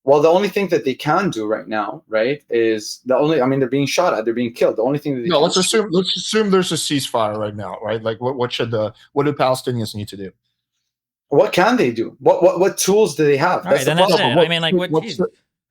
Well, the only thing that they can do right now, right, is they're being shot at, they're being killed. The only thing that let's assume there's a ceasefire right now, right? Like what do Palestinians need to do? What can they do? What tools do they have? All right, then that's it. I mean, like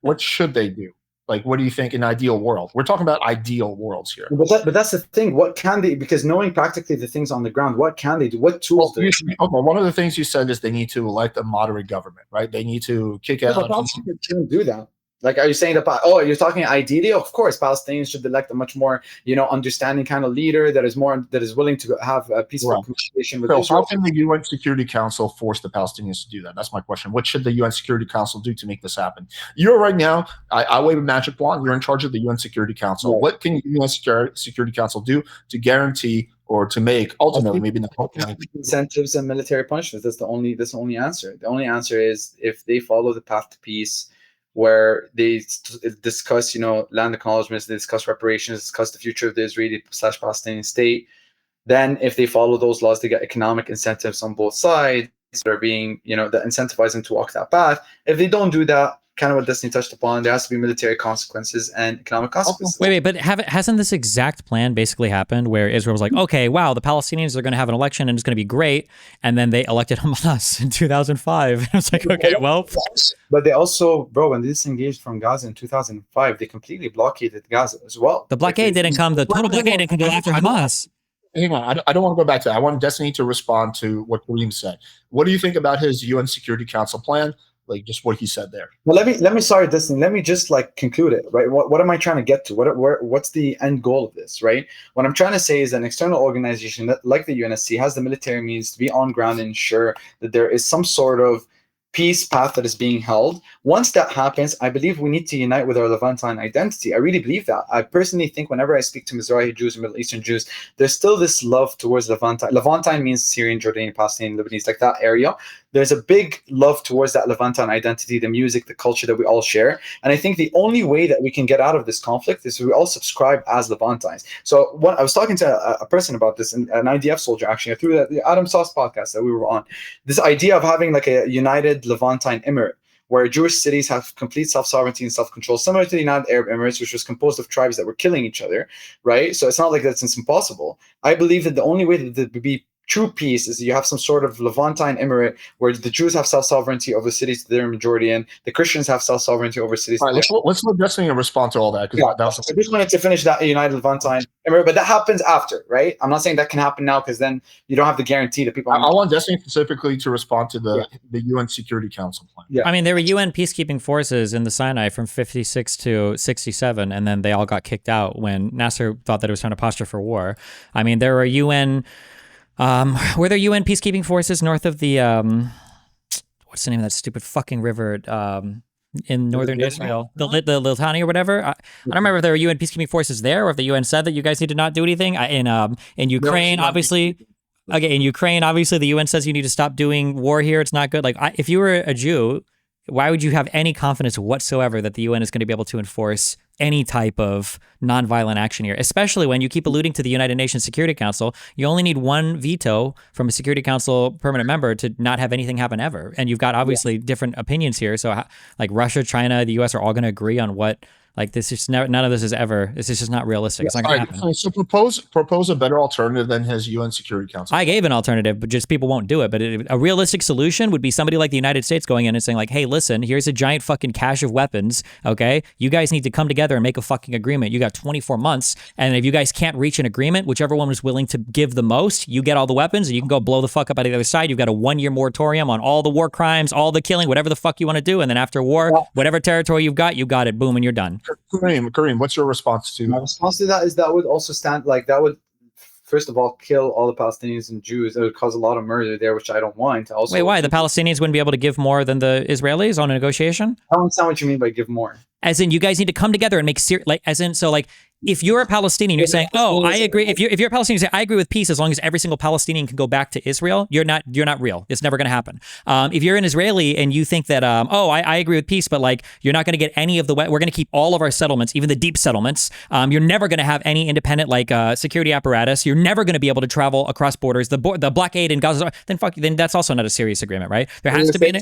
what should they do? Like, what do you think in ideal world? We're talking about ideal worlds here. But that's the thing. What can they? Because knowing practically the things on the ground, what can they do? What tools? Okay, one of the things you said is they need to elect a moderate government, right? They need to kick out. Palestinians shouldn't do that. Like, are you saying that? Oh, you're talking ideally? Of course, Palestinians should elect a much more, understanding kind of leader that is willing to have a peaceful communication with Israel. How can the UN Security Council force the Palestinians to do that? That's my question. What should the UN Security Council do to make this happen? You're right now, I wave a magic wand. You're in charge of the UN Security Council. Right. What can the UN Security Council do to guarantee or to make ultimately maybe incentives and military punishments? That's the only answer. The only answer is if they follow the path to peace, where they discuss, land acknowledgements, they discuss reparations, discuss the future of the Israeli/Palestinian state. Then if they follow those laws, they get economic incentives on both sides that are being, that incentivize them to walk that path. If they don't do that, kind of what Destiny touched upon, there has to be military consequences and economic consequences. Wait, but hasn't this exact plan basically happened where Israel was like, okay, wow, the Palestinians are going to have an election and it's going to be great, and then they elected Hamas in 2005. It's like, okay, well. But they also, when they disengaged from Gaza in 2005, they completely blockaded Gaza as well. The blockade didn't come, the total blockade didn't go after Hamas. Hang on, I don't want to go back to that. I want Destiny to respond to what Kareem said. What do you think about his UN Security Council plan? Like, just what he said there. Well, let me sorry, Destiny. Let me just conclude it, right? What am I trying to get to? What's the end goal of this, right? What I'm trying to say is an external organization that, like the UNSC, has the military means to be on ground and ensure that there is some sort of peace path that is being held. Once that happens, I believe we need to unite with our Levantine identity. I really believe that. I personally think whenever I speak to Mizrahi Jews and Middle Eastern Jews, there's still this love towards Levantine. Levantine means Syrian, Jordanian, Palestinian, Lebanese, like that area. There's a big love towards that Levantine identity, the music, the culture that we all share. And I think the only way that we can get out of this conflict is we all subscribe as Levantines. So what I was talking to a person about this, an IDF soldier, actually, through the Adam Sauce podcast that we were on, this idea of having like a united Levantine emirate, where Jewish cities have complete self-sovereignty and self-control, similar to the United Arab Emirates, which was composed of tribes that were killing each other, right? So it's not like it's impossible. I believe that the only way that there would be true peace is you have some sort of Levantine emirate where the Jews have self-sovereignty over cities that they're a majority in, the Christians have self-sovereignty over cities. All right, let's let Destiny respond to all that. Yeah, I just wanted to finish that United Levantine emirate, but that happens after, right? I'm not saying that can happen now because then you don't have the guarantee that people. I want Destiny specifically to respond to the UN Security Council plan. Yeah. I mean, there were UN peacekeeping forces in the Sinai from 56 to 67, and then they all got kicked out when Nasser thought that it was trying to posture for war. I mean, there were UN. Were there UN peacekeeping forces north of the what's the name of that stupid fucking river in northern Israel, the Litani or whatever? I don't remember if there were UN peacekeeping forces there or if the UN said that you guys need to not do anything. In Ukraine, obviously. Okay, in Ukraine, obviously the UN says you need to stop doing war here. It's not good. Like, if you were a Jew, why would you have any confidence whatsoever that the UN is going to be able to enforce any type of nonviolent action here, especially when you keep alluding to the United Nations Security Council? You only need one veto from a Security Council permanent member to not have anything happen ever. And you've got obviously different opinions here. So like Russia, China, the US are all going to agree on what, like, this is never, none of this is ever, this is just not realistic. It's not going to happen. So propose a better alternative than his UN Security Council. I gave an alternative, but just people won't do it. But a realistic solution would be somebody like the United States going in and saying like, hey, listen, here's a giant fucking cache of weapons. Okay. You guys need to come together and make a fucking agreement. You got 24 months. And if you guys can't reach an agreement, whichever one is willing to give the most, you get all the weapons and you can go blow the fuck up out of the other side. You've got a 1-year moratorium on all the war crimes, all the killing, whatever the fuck you want to do. And then after war, whatever territory you got it. Boom. And you're done. Kareem, what's your response to? My response to that is that would also stand like that would, first of all, kill all the Palestinians and Jews. It would cause a lot of murder there, which I don't want. Also, wait, why? The Palestinians wouldn't be able to give more than the Israelis on a negotiation? I don't understand what you mean by give more. As in, you guys need to come together and make if you're a Palestinian, you're saying, "Oh, I agree." If you're a Palestinian, you say, "I agree with peace as long as every single Palestinian can go back to Israel." You're not real. It's never going to happen. If you're an Israeli and you think that, I agree with peace, but like you're not going to get any of we're going to keep all of our settlements, even the deep settlements. You're never going to have any independent security apparatus. You're never going to be able to travel across borders. The blockade in Gaza. Then that's also not a serious agreement, right? There has to be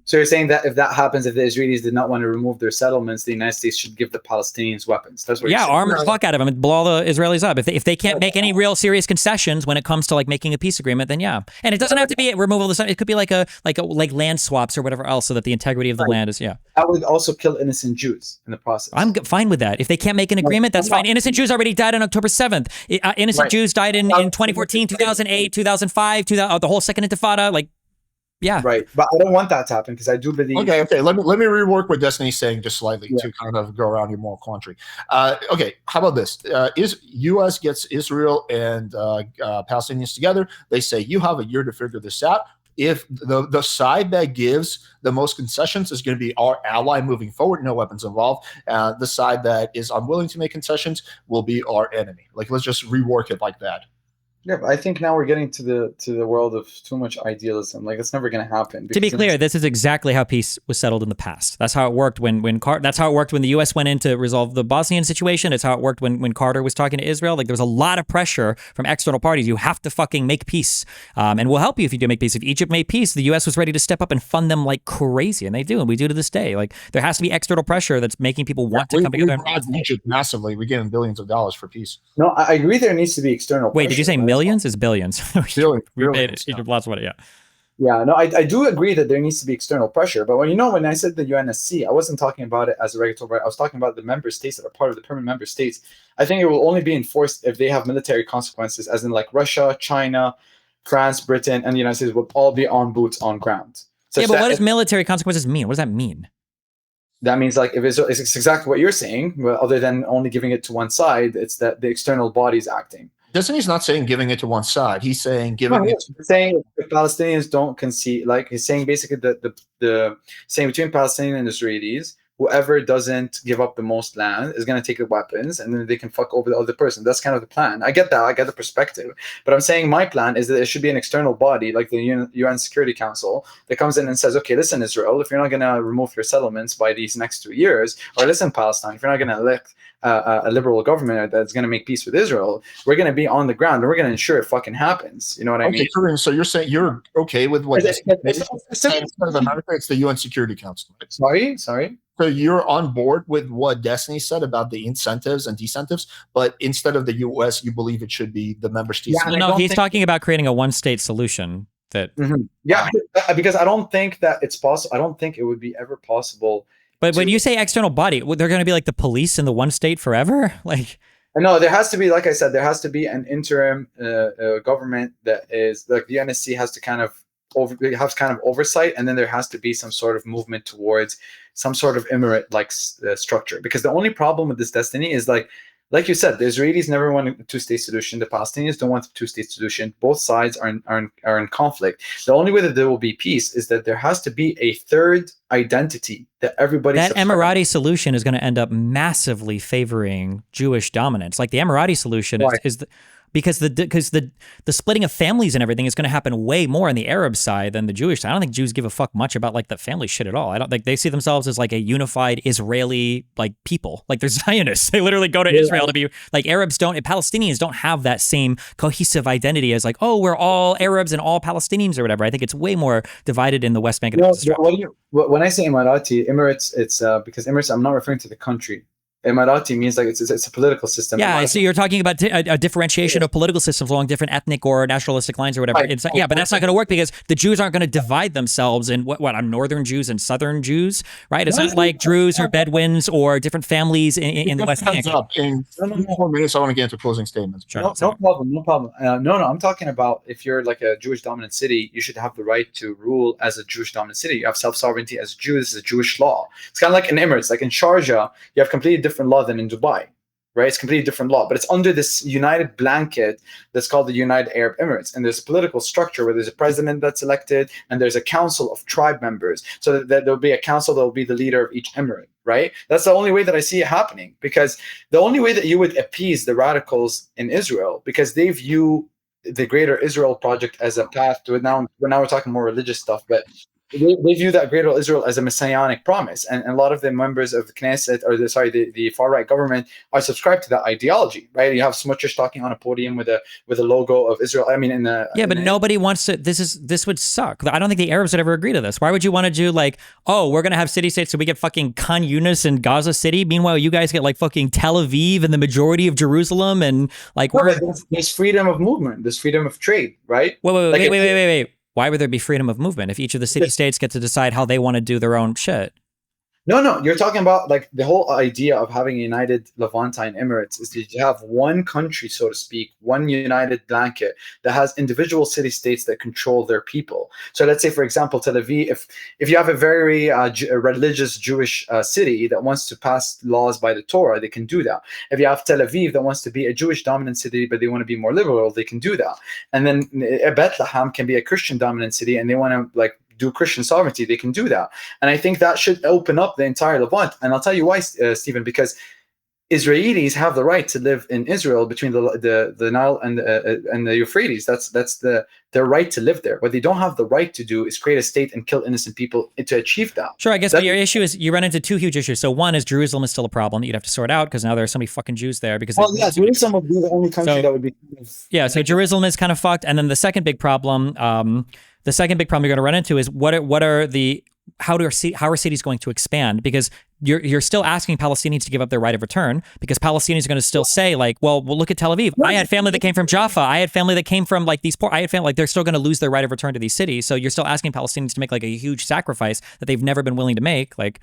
So you're saying that if that happens, if the Israelis did not want to remove their settlements, the United States should give the Palestinians weapons. That's what you're saying. Arm the fuck out of them and blow all the Israelis up. If they can't make any real serious concessions when it comes to like making a peace agreement, then yeah. And it doesn't have to be a removal of the. It could be like land swaps or whatever else, so that the integrity of the land is That would also kill innocent Jews in the process. I'm fine with that. If they can't make an agreement, that's fine. Innocent Jews already died on October 7th. Innocent Jews died in 2014, 2008, 2005, the whole second Intifada. Like, yeah. Right. But I don't want that to happen because I do believe. Okay. Let me rework what Destiny's saying just slightly to kind of go around your moral quandary. Okay. How about this? U.S. gets Israel and Palestinians together. They say, you have a year to figure this out. If the side that gives the most concessions is going to be our ally moving forward, no weapons involved. The side that is unwilling to make concessions will be our enemy. Like, let's just rework it like that. Yeah, but I think now we're getting to the world of too much idealism. Like, it's never going to happen. To be clear, this is exactly how peace was settled in the past. That's how it worked that's how it worked when the U.S. went in to resolve the Bosnian situation. It's how it worked when Carter was talking to Israel. Like, there was a lot of pressure from external parties. You have to fucking make peace, and we'll help you if you do make peace. If Egypt made peace, the U.S. was ready to step up and fund them like crazy, and they do, and we do to this day. Like, there has to be external pressure that's making people want to come together. Egypt massively. We gave them billions of dollars for peace. No, I agree. There needs to be external. Wait, did you say millions? It's billions. We paid Egypt lots of money. Yeah, no, I do agree that there needs to be external pressure. But when I said the UNSC, I wasn't talking about it as a regulatory. I was talking about the member states that are part of the permanent member states. I think it will only be enforced if they have military consequences, as in like Russia, China, France, Britain, and the United States will all be on boots on ground. Yeah, but what does military consequences mean? What does that mean? That means like if it's exactly what you're saying, well, other than only giving it to one side, it's that the external body is acting. He's not saying giving it to one side. He's saying giving it. He's saying if Palestinians don't concede, like he's saying basically the saying between Palestinians and Israelis, whoever doesn't give up the most land is going to take the weapons, and then they can fuck over the other person. That's kind of the plan. I get that. I get the perspective. But I'm saying my plan is that it should be an external body, like the UN Security Council, that comes in and says, okay, listen, Israel, if you're not going to remove your settlements by these next 2 years, or listen, Palestine, if you're not going to elect a liberal government that's going to make peace with Israel, we're going to be on the ground and we're going to ensure it fucking happens. You know what I mean? Kareem, so you're saying you're okay with what it's the UN Security Council. Right? Sorry. So you're on board with what Destiny said about the incentives and disincentives, but instead of the U.S., you believe it should be the member states. Yeah, no, he's talking about creating a one-state solution. Yeah, because I don't think that it's possible. I don't think it would be ever possible. But when you say external body, they're going to be like the police in the one state forever? Like, no, there has to be, like I said, there has to be an interim government that is like the NSC has to kind of oversight, and then there has to be some sort of movement towards some sort of emirate-like structure. Because the only problem with this destiny is like you said, the Israelis never want a two-state solution. The Palestinians don't want a two-state solution. Both sides are in conflict. The only way that there will be peace is that there has to be a third identity that everybody. That Emirati solution is going to end up massively favoring Jewish dominance. Like the Emirati solution is because the splitting of families and everything is going to happen way more on the Arab side than the Jewish side. I don't think Jews give a fuck much about like the family shit at all. I don't think they see themselves as like a unified Israeli like people. Like they're Zionists. They literally go to Israel to be like Arabs don't, and Palestinians don't have that same cohesive identity as like, oh, we're all Arabs and all Palestinians or whatever. I think it's way more divided in the West Bank. When I say Emirati, Emirates, it's because Emirates, I'm not referring to the country. Emirati means like it's a political system. Yeah, so you're talking about a differentiation of political systems along different ethnic or nationalistic lines or whatever. Right. But that's not going to work because the Jews aren't going to divide themselves in what on northern Jews and southern Jews, right? It's not like Druze or Bedouins or different families in the West Bank. In 4 minutes, I want to get into closing statements. No problem. No, I'm talking about if you're like a Jewish dominant city, you should have the right to rule as a Jewish dominant city. You have self-sovereignty as Jews, as a Jewish law. It's kind of like in Emirates, like in Sharjah, you have completely different law than in Dubai, right? It's completely different law, but it's under this united blanket that's called the United Arab Emirates. And there's a political structure where there's a president that's elected and there's a council of tribe members. So that there'll be a council that will be the leader of each emirate, right? That's the only way that I see it happening, because the only way that you would appease the radicals in Israel, because they view the Greater Israel Project as a path to it. Now we're talking more religious stuff, but they view that Greater Israel as a messianic promise, and a lot of the members of the Knesset, or the far right government, are subscribed to that ideology, right? You have smutchers talking on a podium with a logo of Israel. I mean, but nobody wants to. This would suck. I don't think the Arabs would ever agree to this. Why would you want to do like, oh, we're gonna have city states so we get fucking Khan Yunis and Gaza City? Meanwhile, you guys get like fucking Tel Aviv and the majority of Jerusalem, and like there's freedom of movement, there's freedom of trade, right? Wait. Why would there be freedom of movement if each of the city states get to decide how they want to do their own shit? No, you're talking about like the whole idea of having a united Levantine Emirates is that you have one country, so to speak, one united blanket that has individual city states that control their people. So let's say, for example, Tel Aviv, if you have a very religious Jewish city that wants to pass laws by the Torah, they can do that. If you have Tel Aviv that wants to be a Jewish dominant city, but they want to be more liberal, they can do that. And then Bethlehem can be a Christian dominant city and they want to like do Christian sovereignty, they can do that. And I think that should open up the entire Levant. And I'll tell you why, Stephen, because Israelis have the right to live in Israel between the Nile and the Euphrates. That's their right to live there. What they don't have the right to do is create a state and kill innocent people to achieve that. Sure, I guess but your issue is you run into two huge issues. So one is Jerusalem is still a problem that you'd have to sort out because now there are so many fucking Jews there. Because Jerusalem would be the only country that would be. Yeah, so Jerusalem is kind of fucked. And then the second big problem you're going to run into is how are cities going to expand? Because you're still asking Palestinians to give up their right of return because Palestinians are going to still say like, well, look at Tel Aviv. I had family that came from Jaffa. I had family that came from like these poor. I had family like they're still going to lose their right of return to these cities. So you're still asking Palestinians to make like a huge sacrifice that they've never been willing to make. Like,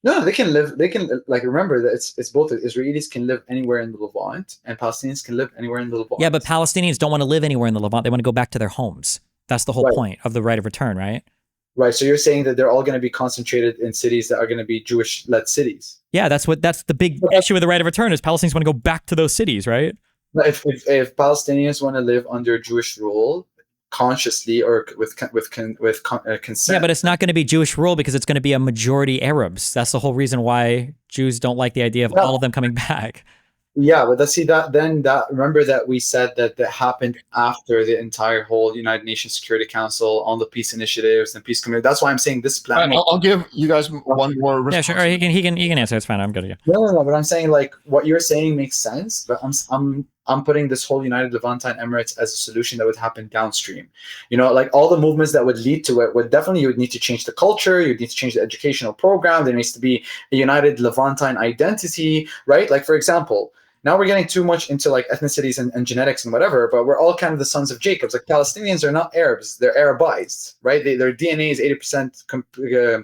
no, they can live. They can like remember that it's both. Israelis can live anywhere in the Levant, and Palestinians can live anywhere in the Levant. Yeah, but Palestinians don't want to live anywhere in the Levant. They want to go back to their homes. That's the whole point of the right of return, right? Right. So you're saying that they're all going to be concentrated in cities that are going to be Jewish-led cities. Yeah, that's the big issue with the right of return is Palestinians want to go back to those cities, right? If Palestinians want to live under Jewish rule consciously or with consent. Yeah, but it's not going to be Jewish rule because it's going to be a majority Arabs. That's the whole reason why Jews don't like the idea of all of them coming back. Yeah, but remember that we said that happened after the entire whole United Nations Security Council on the peace initiatives and peace committee. That's why I'm saying this plan. Right, I'll give you guys one more response. Yeah, sure. Or he can answer. It's fine. I'm good. Yeah. No. But I'm saying like what you're saying makes sense. But I'm putting this whole United Levantine Emirates as a solution that would happen downstream. You know, like all the movements that would lead to it would definitely, you would need to change the culture. You'd need to change the educational program. There needs to be a United Levantine identity, right? Like, for example, now we're getting too much into like ethnicities and genetics and whatever, but we're all kind of the sons of Jacobs. Like Palestinians are not Arabs, they're Arabized, right? Their DNA is 80%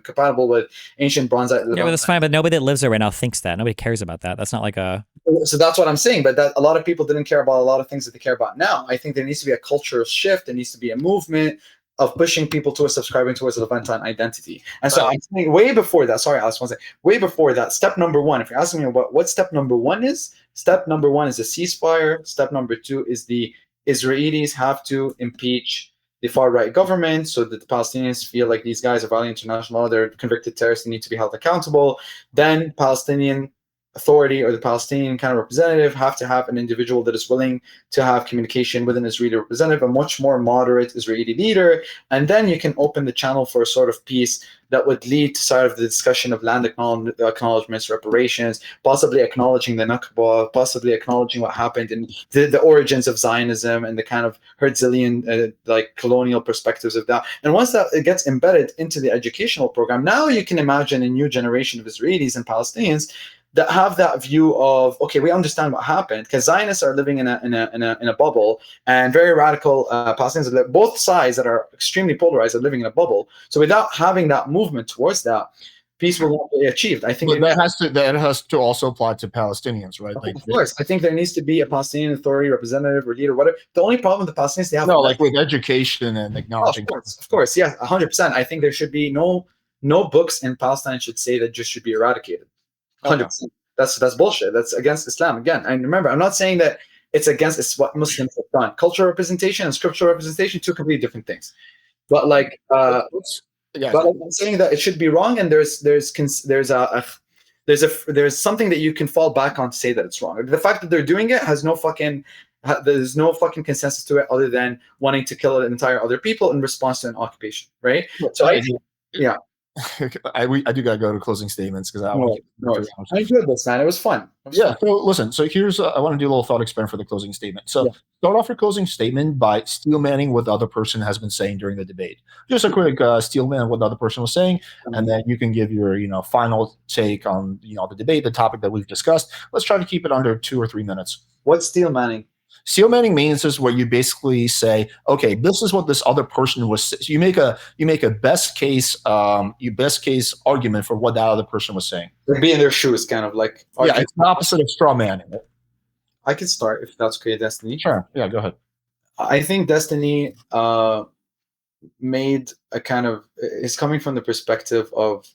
compatible with ancient Bronze Age. Yeah, but that's fine, but nobody that lives there right now thinks that. Nobody cares about that. That's not like a... So that's what I'm saying, but that a lot of people didn't care about a lot of things that they care about now. I think there needs to be a cultural shift. There needs to be a movement of pushing people towards subscribing towards a Levantine identity. And so I'm saying way before that, sorry, Alice, way before that, step number one, if you're asking me what step number one is, step number one is a ceasefire. Step number two is the Israelis have to impeach the far-right government so that the Palestinians feel like these guys are violating international law, they're convicted terrorists, they need to be held accountable. Then Palestinian Authority or the Palestinian kind of representative have to have an individual that is willing to have communication with an Israeli representative, a much more moderate Israeli leader, and then you can open the channel for a sort of peace that would lead to sort of the discussion of land acknowledgements, reparations, possibly acknowledging the Nakba, possibly acknowledging what happened in the origins of Zionism and the kind of Herzlian like colonial perspectives of that. And once that it gets embedded into the educational program, now you can imagine a new generation of Israelis and Palestinians that have that view of, okay, we understand what happened, because Zionists are living in a bubble, and very radical Palestinians, both sides that are extremely polarized, are living in a bubble. So without having that movement towards that, peace will not be achieved. I think that has to also apply to Palestinians, right? Like, of course, I think there needs to be a Palestinian Authority representative or leader, whatever. The only problem with the Palestinians, they have like with education and acknowledging. Of course, yeah, 100%. I think there should be no books in Palestine should say that just should be eradicated. 100%. That's bullshit. That's against Islam again. And remember, I'm not saying that it's what Muslims have done. Cultural representation and scriptural representation, two completely different things. But like, but I'm saying that it should be wrong, and there's something that you can fall back on to say that it's wrong. The fact that they're doing it has there's no fucking consensus to it other than wanting to kill entire other people in response to an occupation, right? So Yeah. I do gotta go to closing statements because I want to No, keep I enjoyed this, man. It was fun. Yeah. So listen. So here's I want to do a little thought experiment for the closing statement. So Yeah. start off your closing statement by steel manning what the other person has been saying during the debate. Just a quick steel man what the other person was saying, and then you can give your final take on the debate, the topic that we've discussed. Let's try to keep it under 2 or 3 minutes. What's steel manning? Steel manning means is where you basically say, okay, this is what this other person was. So you make a best case argument for what that other person was saying. Be in their shoes, kind of like. Yeah, it's the opposite of straw manning. I can start if that's okay, Destiny. Sure. Yeah, go ahead. I think Destiny made a kind of is coming from the perspective of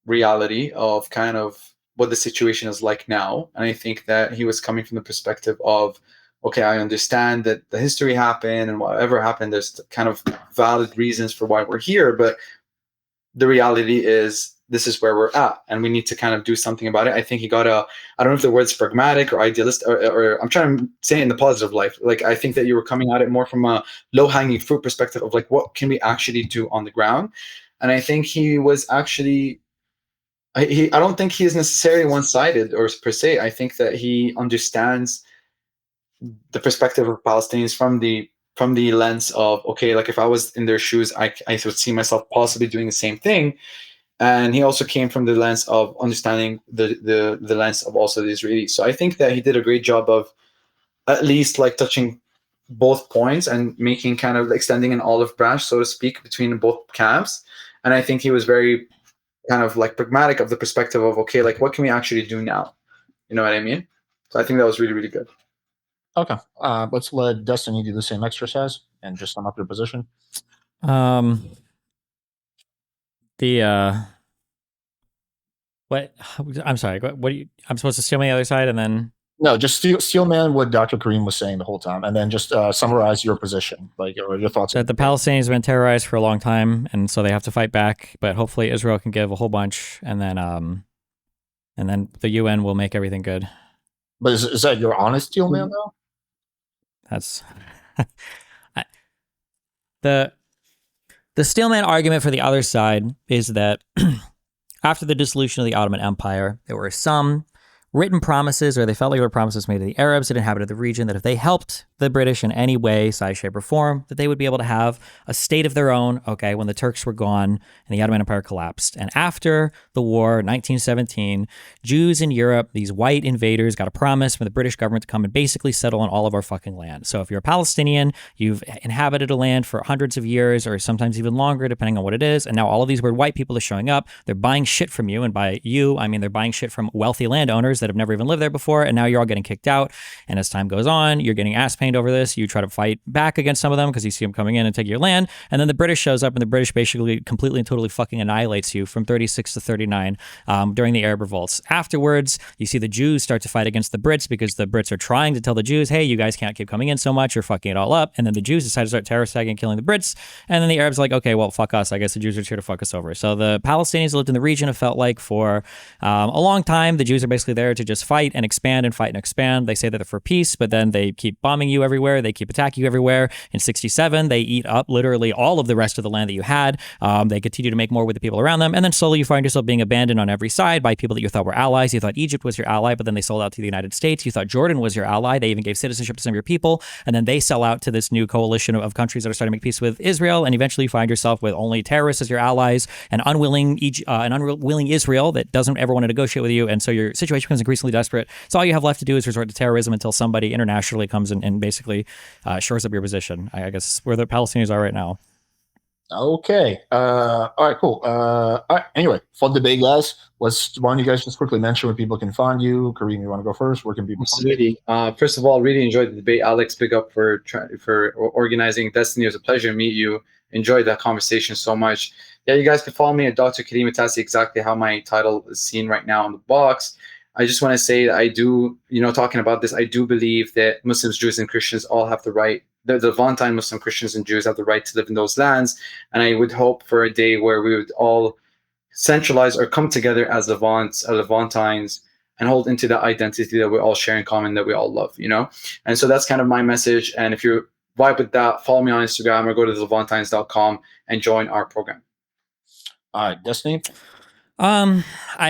reality of kind of what the situation is like now, and I think that he was coming from the perspective of, okay, I understand that the history happened and whatever happened, there's kind of valid reasons for why we're here, but the reality is this is where we're at and we need to kind of do something about it. I think he got I don't know if the word's pragmatic or idealist or I'm trying to say it in the positive life. Like, I think that you were coming at it more from a low-hanging fruit perspective of like, what can we actually do on the ground? And I think he was actually, I don't think he is necessarily one-sided or per se. I think that he understands the perspective of Palestinians from the lens of, okay, like if I was in their shoes, I would see myself possibly doing the same thing. And he also came from the lens of understanding the lens of also the Israelis. So I think that he did a great job of at least like touching both points and making kind of extending an olive branch, so to speak, between both camps. And I think he was very kind of like pragmatic of the perspective of, okay, like what can we actually do now? You know what I mean? So I think that was really, really good. Okay. Let's let Destiny do the same exercise and just sum up your position. What? I'm sorry. What do you? I'm supposed to stay on the other side and then. No, just steel man what Dr. Kareem was saying the whole time, and then just summarize your position, like or your thoughts. That the Palestinians have been terrorized for a long time, and so they have to fight back. But hopefully, Israel can give a whole bunch, and then the UN will make everything good. But is that your honest steel man though? That's the steelman argument for the other side is that after the dissolution of the Ottoman Empire, there were some written promises, or they felt like there were promises made to the Arabs that inhabited the region, that if they helped the British in any way, size, shape, or form, that they would be able to have a state of their own, okay, when the Turks were gone and the Ottoman Empire collapsed. And after the war, 1917, Jews in Europe, these white invaders, got a promise from the British government to come and basically settle on all of our fucking land. So if you're a Palestinian, you've inhabited a land for hundreds of years, or sometimes even longer, depending on what it is, and now all of these weird white people are showing up, they're buying shit from you, and by you, I mean they're buying shit from wealthy landowners that have never even lived there before, and now you're all getting kicked out. And as time goes on, you're getting ass pained over this. You try to fight back against some of them because you see them coming in and take your land, and then the British shows up, and the British basically completely and totally fucking annihilates you from 36 to 39 during the Arab revolts. Afterwards, you see the Jews start to fight against the Brits because the Brits are trying to tell the Jews, hey, you guys can't keep coming in so much, you're fucking it all up. And then the Jews decide to start terrorist attacking and killing the Brits, and then the Arabs are like, okay, well, fuck us. I guess the Jews are here to fuck us over. So the Palestinians lived in the region, it felt like, for a long time. The Jews are basically there to just fight and expand and fight and expand. They say that they're for peace, but then they keep bombing you everywhere. They keep attacking you everywhere. In 67, they eat up literally all of the rest of the land that you had. They continue to make more with the people around them. And then slowly you find yourself being abandoned on every side by people that you thought were allies. You thought Egypt was your ally, but then they sold out to the United States. You thought Jordan was your ally. They even gave citizenship to some of your people. And then they sell out to this new coalition of countries that are starting to make peace with Israel. And eventually you find yourself with only terrorists as your allies, and unwilling Israel that doesn't ever want to negotiate with you. And so your situation becomes increasingly desperate. So all you have left to do is resort to terrorism until somebody internationally comes and basically shores up your position. I guess where the Palestinians are right now. Okay. All right, cool. All right. Anyway, fun debate, guys. Why don't you guys just quickly mention where people can find you? Kareem, you want to go first? Where can people find you? Absolutely. First of all, really enjoyed the debate. Alex, big up for organizing. Destiny, it was a pleasure to meet you. Enjoyed that conversation so much. Yeah, you guys can follow me at Dr. Karim Atassi, exactly how my title is seen right now on the box. I just want to say that I do, talking about this, I do believe that Muslims, Jews, and Christians all have the right, the Levantine Muslim Christians and Jews have the right to live in those lands. And I would hope for a day where we would all centralize or come together as Levantines and hold into that identity that we all share in common, that we all love, And so that's kind of my message. And if you vibe with that, follow me on Instagram or go to levantines.com and join our program. All right, Destiny.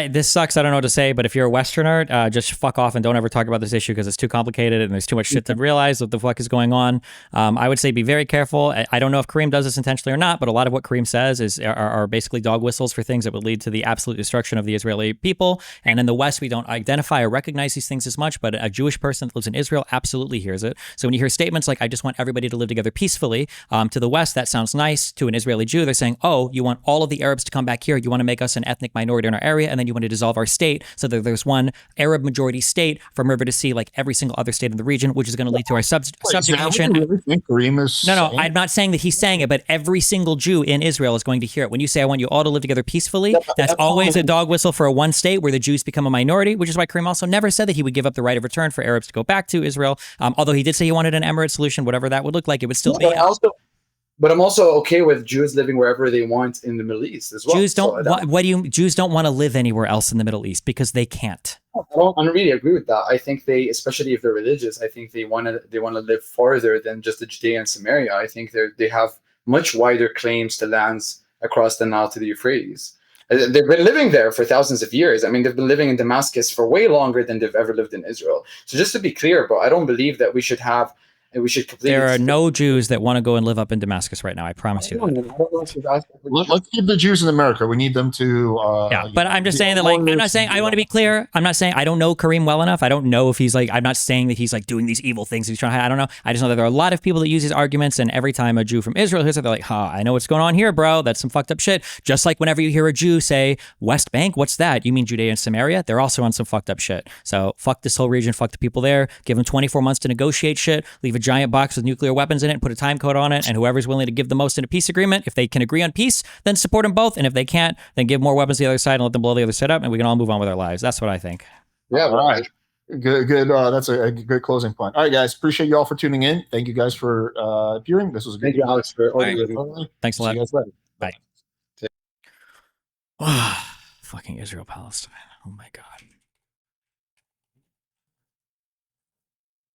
This sucks. I don't know what to say, but if you're a Westerner, just fuck off and don't ever talk about this issue because it's too complicated and there's too much shit to realize what the fuck is going on. I would say be very careful. I don't know if Kareem does this intentionally or not, but a lot of what Kareem says are basically dog whistles for things that would lead to the absolute destruction of the Israeli people. And in the West, we don't identify or recognize these things as much, but a Jewish person that lives in Israel absolutely hears it. So when you hear statements like, I just want everybody to live together peacefully, to the West, that sounds nice. To an Israeli Jew, they're saying, oh, you want all of the Arabs to come back here. You want to make us an ethnic minority in our area, and then you want to dissolve our state so that there's one Arab majority state from river to sea, like every single other state in the region, which is going to lead to our subjugation. You really think Kareem is No, I'm not saying that he's saying it, but every single Jew in Israel is going to hear it. When you say, I want you all to live together peacefully, that's always a dog whistle for a one state where the Jews become a minority, which is why Kareem also never said that he would give up the right of return for Arabs to go back to Israel. Although he did say he wanted an emirate solution, whatever that would look like, it would still be. But I'm also okay with Jews living wherever they want in the Middle East as well. Jews don't. Jews don't want to live anywhere else in the Middle East because they can't. I don't really agree with that. I think they, especially if they're religious, I think they want to live farther than just the Judea and Samaria. I think they have much wider claims to lands across the Nile to the Euphrates. They've been living there for thousands of years. I mean, they've been living in Damascus for way longer than they've ever lived in Israel. So just to be clear, bro, I don't believe that we should completely. There are no Jews that want to go and live up in Damascus right now. I promise you that. Let's keep the Jews in America. We need them to. But I'm just saying that, like, I'm not saying, I want to be clear. I'm not saying I don't know Kareem well enough. I don't know if he's like, I'm not saying that he's like doing these evil things. He's trying. I don't know. I just know that there are a lot of people that use these arguments, and every time a Jew from Israel hears it, they're like, I know what's going on here, bro. That's some fucked up shit. Just like whenever you hear a Jew say West Bank, what's that? You mean Judea and Samaria? They're also on some fucked up shit. So fuck this whole region. Fuck the people there. Give them 24 months to negotiate shit. Leave a giant box with nuclear weapons in it, put a time code on it, and whoever's willing to give the most in a peace agreement, if they can agree on peace, then support them both, and if they can't, then give more weapons to the other side and let them blow the other side up, and we can all move on with our lives. That's what I think. Yeah, all right. Good. That's a good closing point. All right, guys. Appreciate you all for tuning in. Thank you guys for appearing. This was a good. Thank you, Alex, for all Thanks a lot. See you guys later. Bye. Fucking Israel, Palestine. Oh my God.